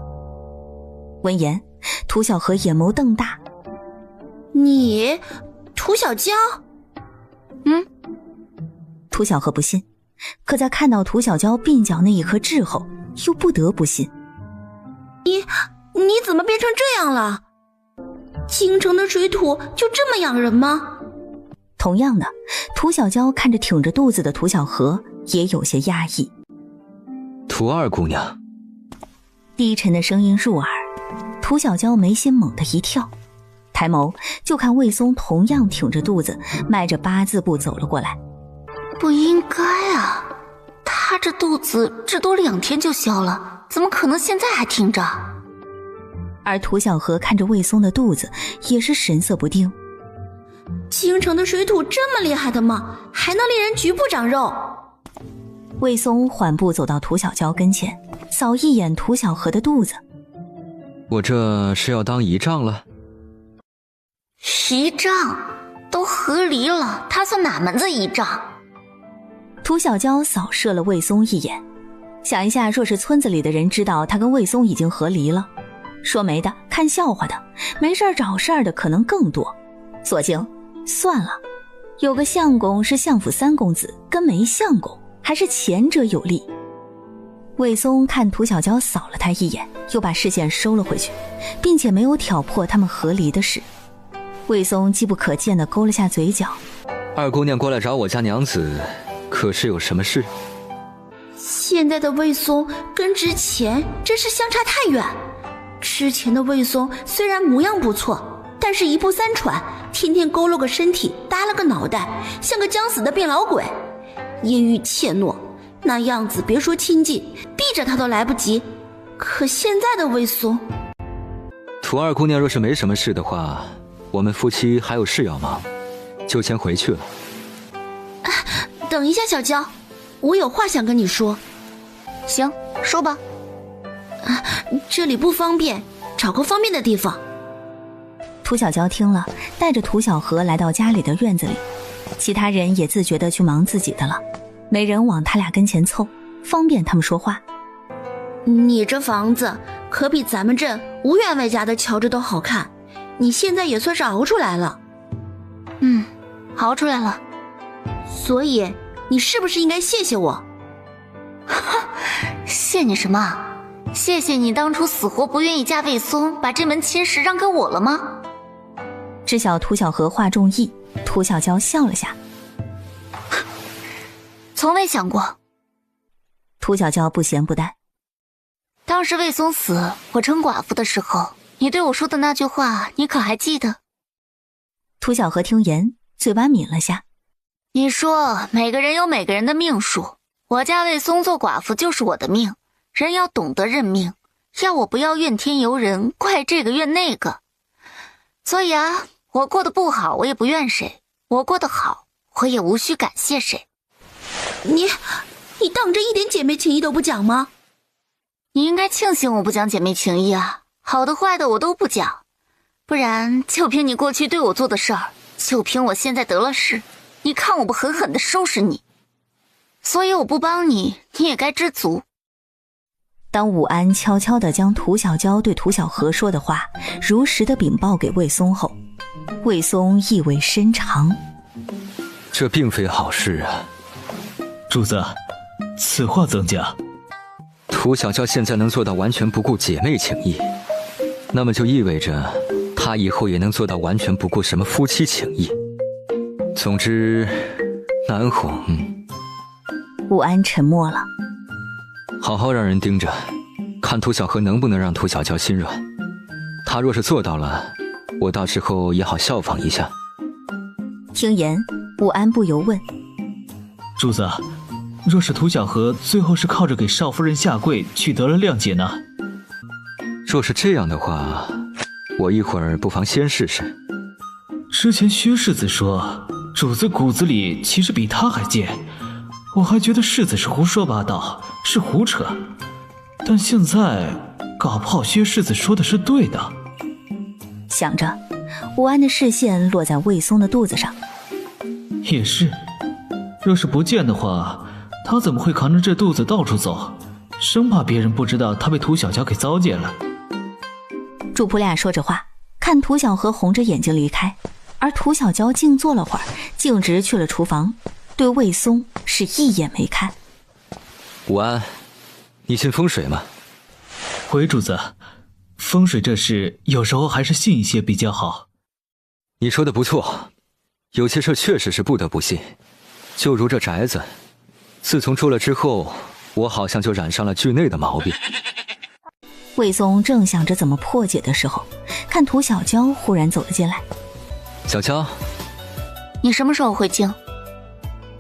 闻言，涂小荷眼眸瞪大。你，涂小娇？涂小荷不信，可在看到涂小娇鬓角那一颗痣后，又不得不信。你怎么变成这样了？京城的水土就这么养人吗？同样的，涂小娇看着挺着肚子的涂小荷，也有些压抑。涂二姑娘，低沉的声音入耳，涂小娇眉心猛地一跳，抬眸就看魏松同样挺着肚子，迈着8字步走了过来。不应该啊，他这肚子至多2天就消了，怎么可能现在还挺着？而涂小荷看着魏松的肚子，也是神色不定。京城的水土这么厉害的吗？还能令人局部长肉？魏松缓步走到涂小娇跟前，扫一眼涂小荷的肚子。我这是要当仪仗了？仪仗都和离了，他算哪门子仪仗？涂小娇扫射了魏松一眼，想一下，若是村子里的人知道他跟魏松已经和离了，说媒的、看笑话的、没事找事儿的可能更多，索性算了，有个相公是相府3公子，跟没相公还是前者有利。魏松看涂小娇扫了他一眼，又把视线收了回去，并且没有挑破他们和离的事。魏松机不可见地勾了下嘴角。二姑娘过来找我家娘子，可是有什么事？现在的魏松跟之前真是相差太远。之前的魏松虽然模样不错，但是1步3喘，天天佝偻个身体，耷了个脑袋，像个将死的变老鬼，阴郁怯懦，那样子别说亲近，避着他都来不及。可现在的魏松，涂二姑娘若是没什么事的话，我们夫妻还有事要忙，就先回去了。等一下，小娇，我有话想跟你说。行，说吧。这里不方便，找个方便的地方。涂小娇听了，带着涂小荷来到家里的院子里，其他人也自觉地去忙自己的了，没人往他俩跟前凑，方便他们说话。你这房子可比咱们镇吴员外家的瞧着都好看，你现在也算是熬出来了。熬出来了。所以你是不是应该谢谢我？谢你什么？谢谢你当初死活不愿意嫁魏松，把这门亲事让给我了吗？知晓涂小荷话中意，涂小娇笑了下。从未想过。涂小娇不咸不淡。当时魏松死，我成寡妇的时候，你对我说的那句话，你可还记得？涂小荷听言，嘴巴抿了下。你说每个人有每个人的命数，我家魏松做寡妇就是我的命，人要懂得认命，要我不要怨天尤人，怪这个怨那个。所以啊，我过得不好我也不怨谁，我过得好我也无需感谢谁。你当真一点姐妹情谊都不讲吗？你应该庆幸我不讲姐妹情谊啊，好的坏的我都不讲，不然就凭你过去对我做的事儿，就凭我现在得了势，你看我不狠狠地收拾你。所以我不帮你，你也该知足。当武安悄悄地将涂小娇对涂小荷说的话如实地禀报给魏松后，魏松意味深长。这并非好事啊。主子，此话怎讲？涂小娇现在能做到完全不顾姐妹情谊，那么就意味着她以后也能做到完全不顾什么夫妻情谊。总之难哄。武安沉默了。好好让人盯着，看涂小荷能不能让涂小娇心软。她若是做到了，我到时候也好效仿一下。听言，武安不由问：主子，若是涂小荷最后是靠着给少夫人下跪取得了谅解呢？若是这样的话，我一会儿不妨先试试。之前薛世子说主子骨子里其实比他还贱，我还觉得世子是胡说八道，是胡扯，但现在搞不好薛世子说的是对的。想着，武安的视线落在魏松的肚子上。也是，若是不贱的话，他怎么会扛着这肚子到处走，生怕别人不知道他被涂小娇给糟践了。主仆俩说着话，看涂小荷红着眼睛离开，而涂小娇静坐了会儿，径直去了厨房，对魏松是一眼没看。午安，你信风水吗？回主子，风水这事有时候还是信一些比较好。你说的不错，有些事确实是不得不信。就如这宅子，自从住了之后，我好像就染上了惧内的毛病。魏松正想着怎么破解的时候，看涂小娇忽然走了进来。小娇，你什么时候回京？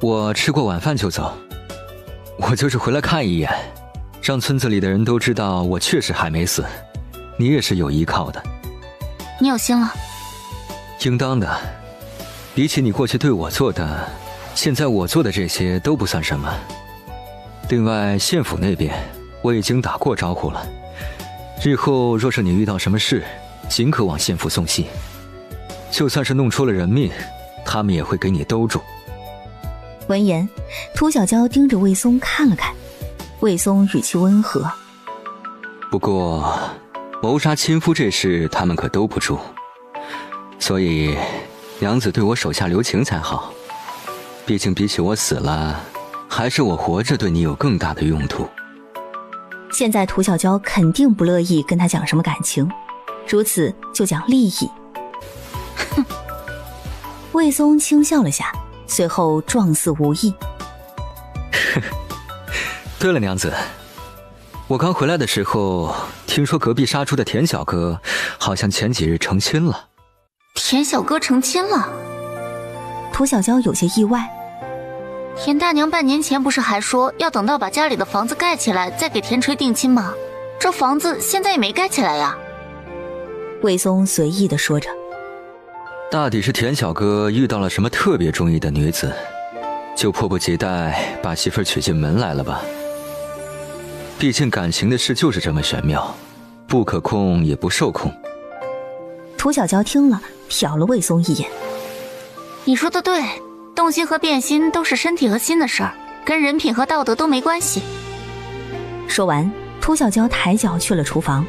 我吃过晚饭就走。我就是回来看一眼，让村子里的人都知道我确实还没死，你也是有依靠的。你有心了？应当的，比起你过去对我做的，现在我做的这些都不算什么。另外，县府那边我已经打过招呼了，日后若是你遇到什么事，尽可往县府送信，就算是弄出了人命，他们也会给你兜住。闻言，涂小娇盯着魏松看了看，魏松语气温和。不过，谋杀亲夫这事他们可兜不住，所以娘子对我手下留情才好。毕竟比起我死了，还是我活着对你有更大的用途。现在涂小娇肯定不乐意跟他讲什么感情，如此就讲利益。哼！魏松轻笑了下，随后状似无意。对了，娘子，我刚回来的时候，听说隔壁杀猪的田小哥好像前几日成亲了。田小哥成亲了？涂小娇有些意外。田大娘半年前不是还说要等到把家里的房子盖起来再给田锤定亲吗？这房子现在也没盖起来呀。魏松随意地说着。大抵是田小哥遇到了什么特别中意的女子，就迫不及待把媳妇儿娶进门来了吧。毕竟感情的事就是这么玄妙，不可控也不受控。涂小娇听了，瞟了魏松一眼。你说的对，动心和变心都是身体和心的事儿，跟人品和道德都没关系。说完，涂小娇抬脚去了厨房。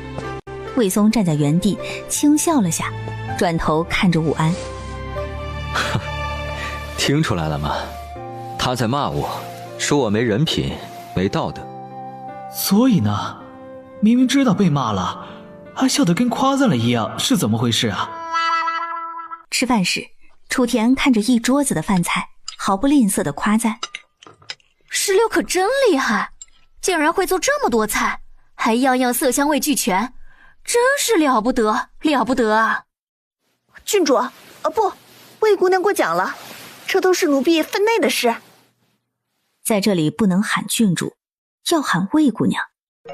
魏松站在原地轻笑了下，转头看着武安。听出来了吗？他在骂我，说我没人品没道德。所以呢，明明知道被骂了，还笑得跟夸赞了一样，是怎么回事啊？吃饭时，楚田看着一桌子的饭菜，毫不吝啬的夸赞：石榴可真厉害，竟然会做这么多菜，还样样色香味俱全，真是了不得了不得啊！郡主，不，魏姑娘过奖了，这都是奴婢分内的事。在这里不能喊郡主，要喊魏姑娘，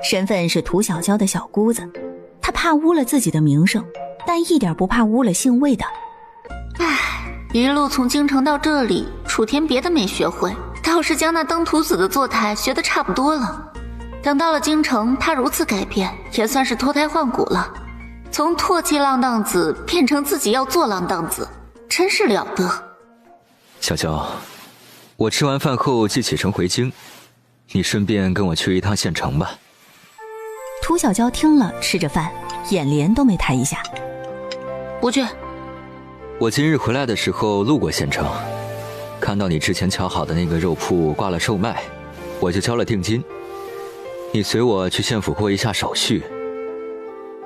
身份是涂小娇的小姑子，她怕污了自己的名声，但一点不怕污了姓魏的。唉，一路从京城到这里，楚田别的没学会，倒是将那登徒子的做态学得差不多了。等到了京城，他如此改变，也算是脱胎换骨了，从唾弃浪荡子变成自己要做浪荡子，真是了得。小娇，我吃完饭后即启程回京，你顺便跟我去一趟县城吧。涂小娇听了，吃着饭，眼帘都没抬一下。不去。我今日回来的时候路过县城，看到你之前瞧好的那个肉铺挂了售卖，我就交了定金。你随我去县府过一下手续。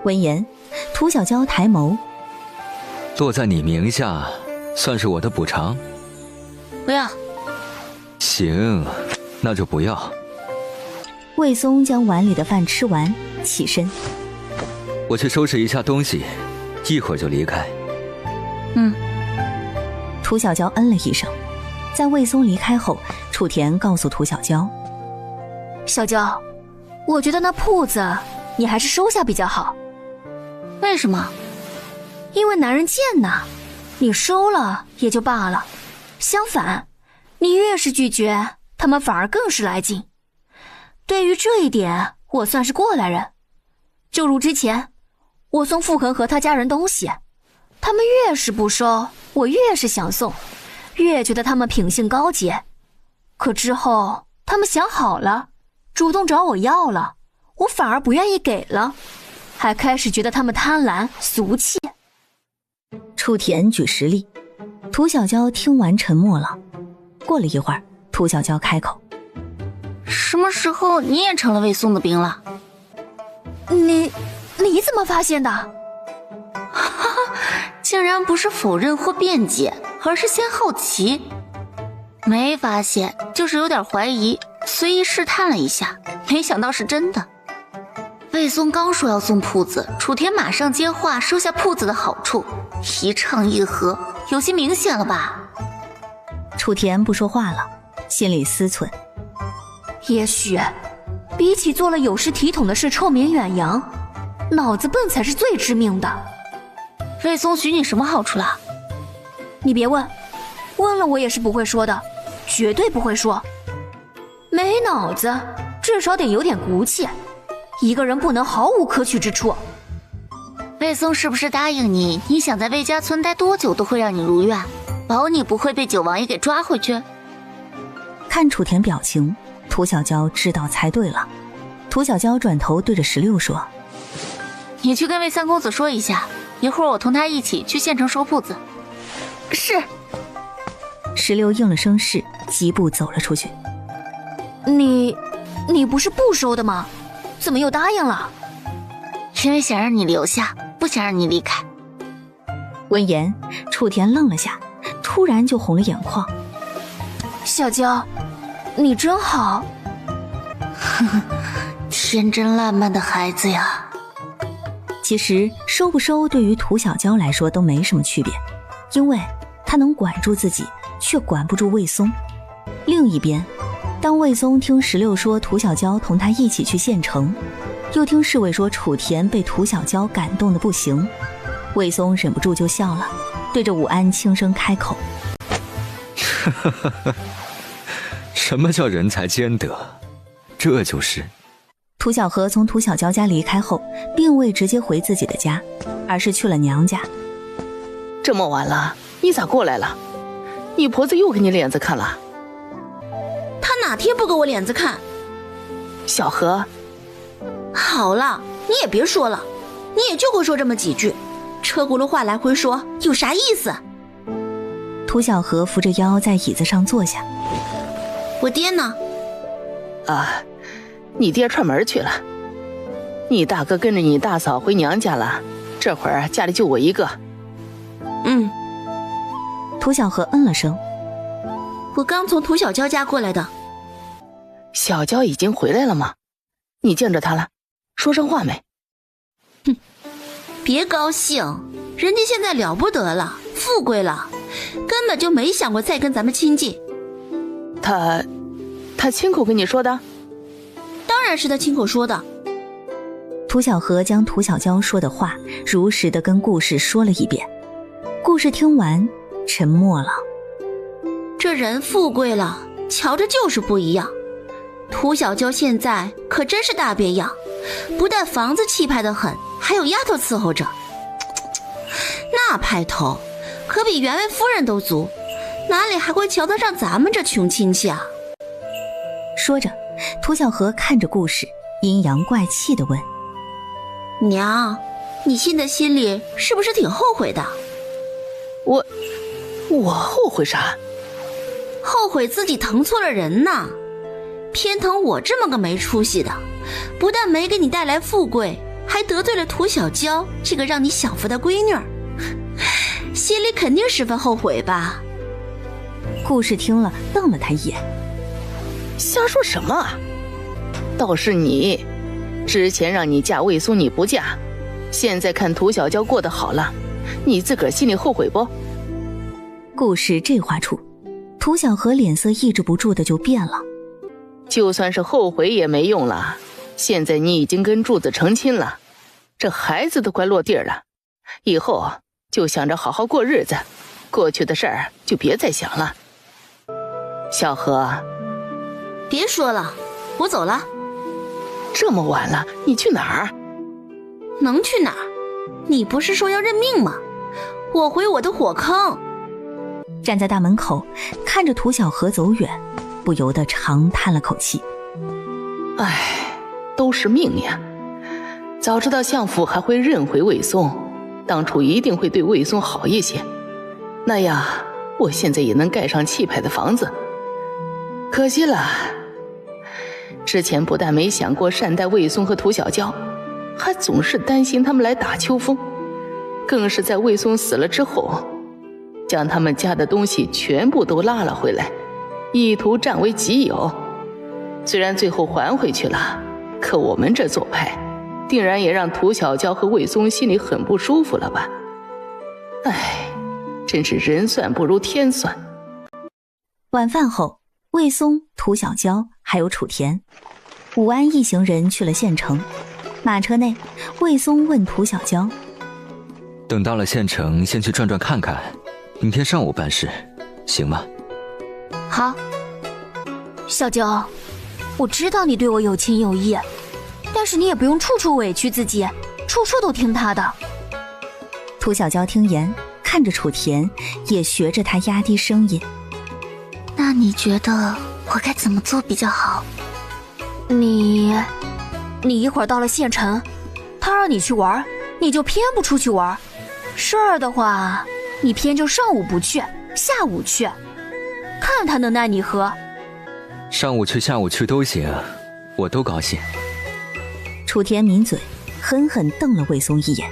闻言，涂小娇抬眸，落在你名下，算是我的补偿。不要。行，那就不要。魏松将碗里的饭吃完，起身。我去收拾一下东西，一会儿就离开。涂小娇嗯了一声。在魏松离开后，楚田告诉涂小娇：小娇，我觉得那铺子你还是收下比较好。为什么？因为男人贱呐，你收了也就罢了，相反，你越是拒绝，他们反而更是来劲。对于这一点，我算是过来人。就如之前，我送傅恒和他家人东西，他们越是不收，我越是想送，越觉得他们品性高洁。可之后，他们想好了，主动找我要了，我反而不愿意给了，还开始觉得他们贪婪俗气。楚田举实例，涂小娇听完沉默了。过了一会儿，涂小娇开口：什么时候你也成了魏松的兵了？你怎么发现的？哈哈，竟然不是否认或辩解，而是先好奇。没发现，就是有点怀疑，随意试探了一下，没想到是真的。魏松刚说要送铺子，楚田马上接话，收下铺子的好处，一唱一和，有些明显了吧？楚田不说话了，心里思忖：也许比起做了有失体统的事臭名远扬，脑子笨才是最致命的。魏松许你什么好处了？你别问，问了我也是不会说的，绝对不会说。没脑子，至少得有点骨气。一个人不能毫无可取之处。魏松是不是答应你，你想在魏家村待多久都会让你如愿，保你不会被九王爷给抓回去？看楚田表情，涂小娇知道猜对了。涂小娇转头对着16说：你去跟魏三公子说一下，一会儿我同他一起去县城收铺子。是。16应了声是，疾步走了出去。你不是不收的吗？怎么又答应了？因为想让你留下，不想让你离开。闻言，楚田愣了下，突然就红了眼眶。小娇，你真好。呵呵，天真烂漫的孩子呀。其实收不收对于涂小娇来说都没什么区别，因为她能管住自己，却管不住魏松。另一边，当魏松听16说涂小娇同他一起去县城，又听侍卫说楚田被涂小娇感动的不行，魏松忍不住就笑了，对着武安轻声开口：什么叫人才兼得？这就是涂小河从涂小娇家离开后，并未直接回自己的家，而是去了娘家。这么晚了，你咋过来了？你婆子又给你脸子看了？她哪天不给我脸子看？小河，好了，你也别说了，你也就会说这么几句，车轱辘话来回说，有啥意思？涂小河扶着腰在椅子上坐下。我爹呢？啊，你爹串门去了。你大哥跟着你大嫂回娘家了，这会儿家里就我一个。嗯。涂小河嗯了声。我刚从涂小娇家过来的。小娇已经回来了吗？你见着她了？说上话没？哼，别高兴，人家现在了不得了，富贵了，根本就没想过再跟咱们亲近。他亲口跟你说的？当然是他亲口说的。涂小河将涂小娇说的话如实的跟顾氏说了一遍。顾氏听完沉默了。这人富贵了，瞧着就是不一样。涂小娇现在可真是大变样，不但房子气派得很，还有丫头伺候着，那派头可比员外夫人都足，哪里还会瞧得上咱们这穷亲戚啊？说着，涂小河看着顾氏，阴阳怪气地问：娘，你现在心里是不是挺后悔的？我后悔啥？后悔自己疼错了人呢，偏疼我这么个没出息的，不但没给你带来富贵，还得罪了涂小娇这个让你享福的闺女儿，心里肯定十分后悔吧？顾氏听了瞪了他一眼：瞎说什么？倒是你，之前让你嫁魏松你不嫁，现在看涂小娇过得好了，你自个儿心里后悔不？顾氏这话处，涂小河脸色抑制不住的就变了。就算是后悔也没用了，现在你已经跟柱子成亲了，这孩子都快落地了，以后就想着好好过日子，过去的事儿就别再想了。小河，别说了，我走了。这么晚了，你去哪儿？能去哪儿？你不是说要认命吗？我回我的火坑。站在大门口看着涂小河走远，不由得长叹了口气。唉，都是命呀！早知道相府还会认回魏松，当初一定会对魏松好一些，那样我现在也能盖上气派的房子。可惜了，之前不但没想过善待魏松和涂小娇，还总是担心他们来打秋风，更是在魏松死了之后，将他们家的东西全部都拉了回来，意图占为己有。虽然最后还回去了，可我们这做派定然也让涂小娇和魏松心里很不舒服了吧？唉，真是人算不如天算。晚饭后，魏松、涂小娇还有楚田、武安一行人去了县城。马车内，魏松问涂小娇：等到了县城，先去转转看看，明天上午办事，行吗？好。小娇，我知道你对我有情有义，但是你也不用处处委屈自己，处处都听他的。涂小娇听言，看着楚田，也学着他压低声音：那你觉得我该怎么做比较好？你一会儿到了县城，他让你去玩，你就偏不出去玩。事儿的话，你偏就上午不去，下午去，看他能奈你何。上午去下午去都行，我都高兴。楚田抿嘴，狠狠瞪了魏松一眼。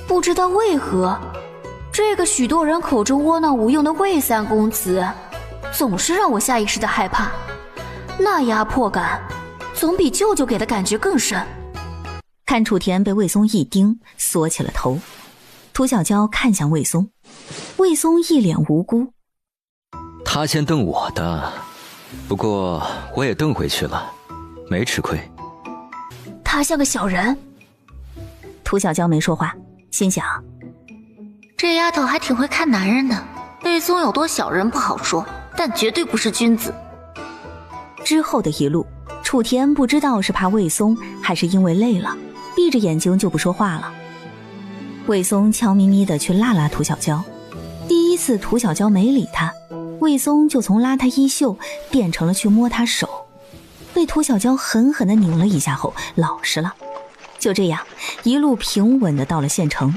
不知道为何，这个许多人口中窝囊无用的魏三公子，总是让我下意识的害怕，那压迫感总比舅舅给的感觉更深。看楚田被魏松一盯，缩起了头。涂小娇看向魏松，魏松一脸无辜。他先瞪我的，不过我也瞪回去了，没吃亏。他像个小人。涂小娇没说话，心想：这丫头还挺会看男人的。魏松有多小人不好说，但绝对不是君子。之后的一路，楚田不知道是怕魏松，还是因为累了，闭着眼睛就不说话了。魏松悄咪咪地去拉拉涂小娇，第一次涂小娇没理他，魏松就从拉他衣袖变成了去摸他手，被涂小娇狠狠地拧了一下后老实了。就这样一路平稳地到了县城。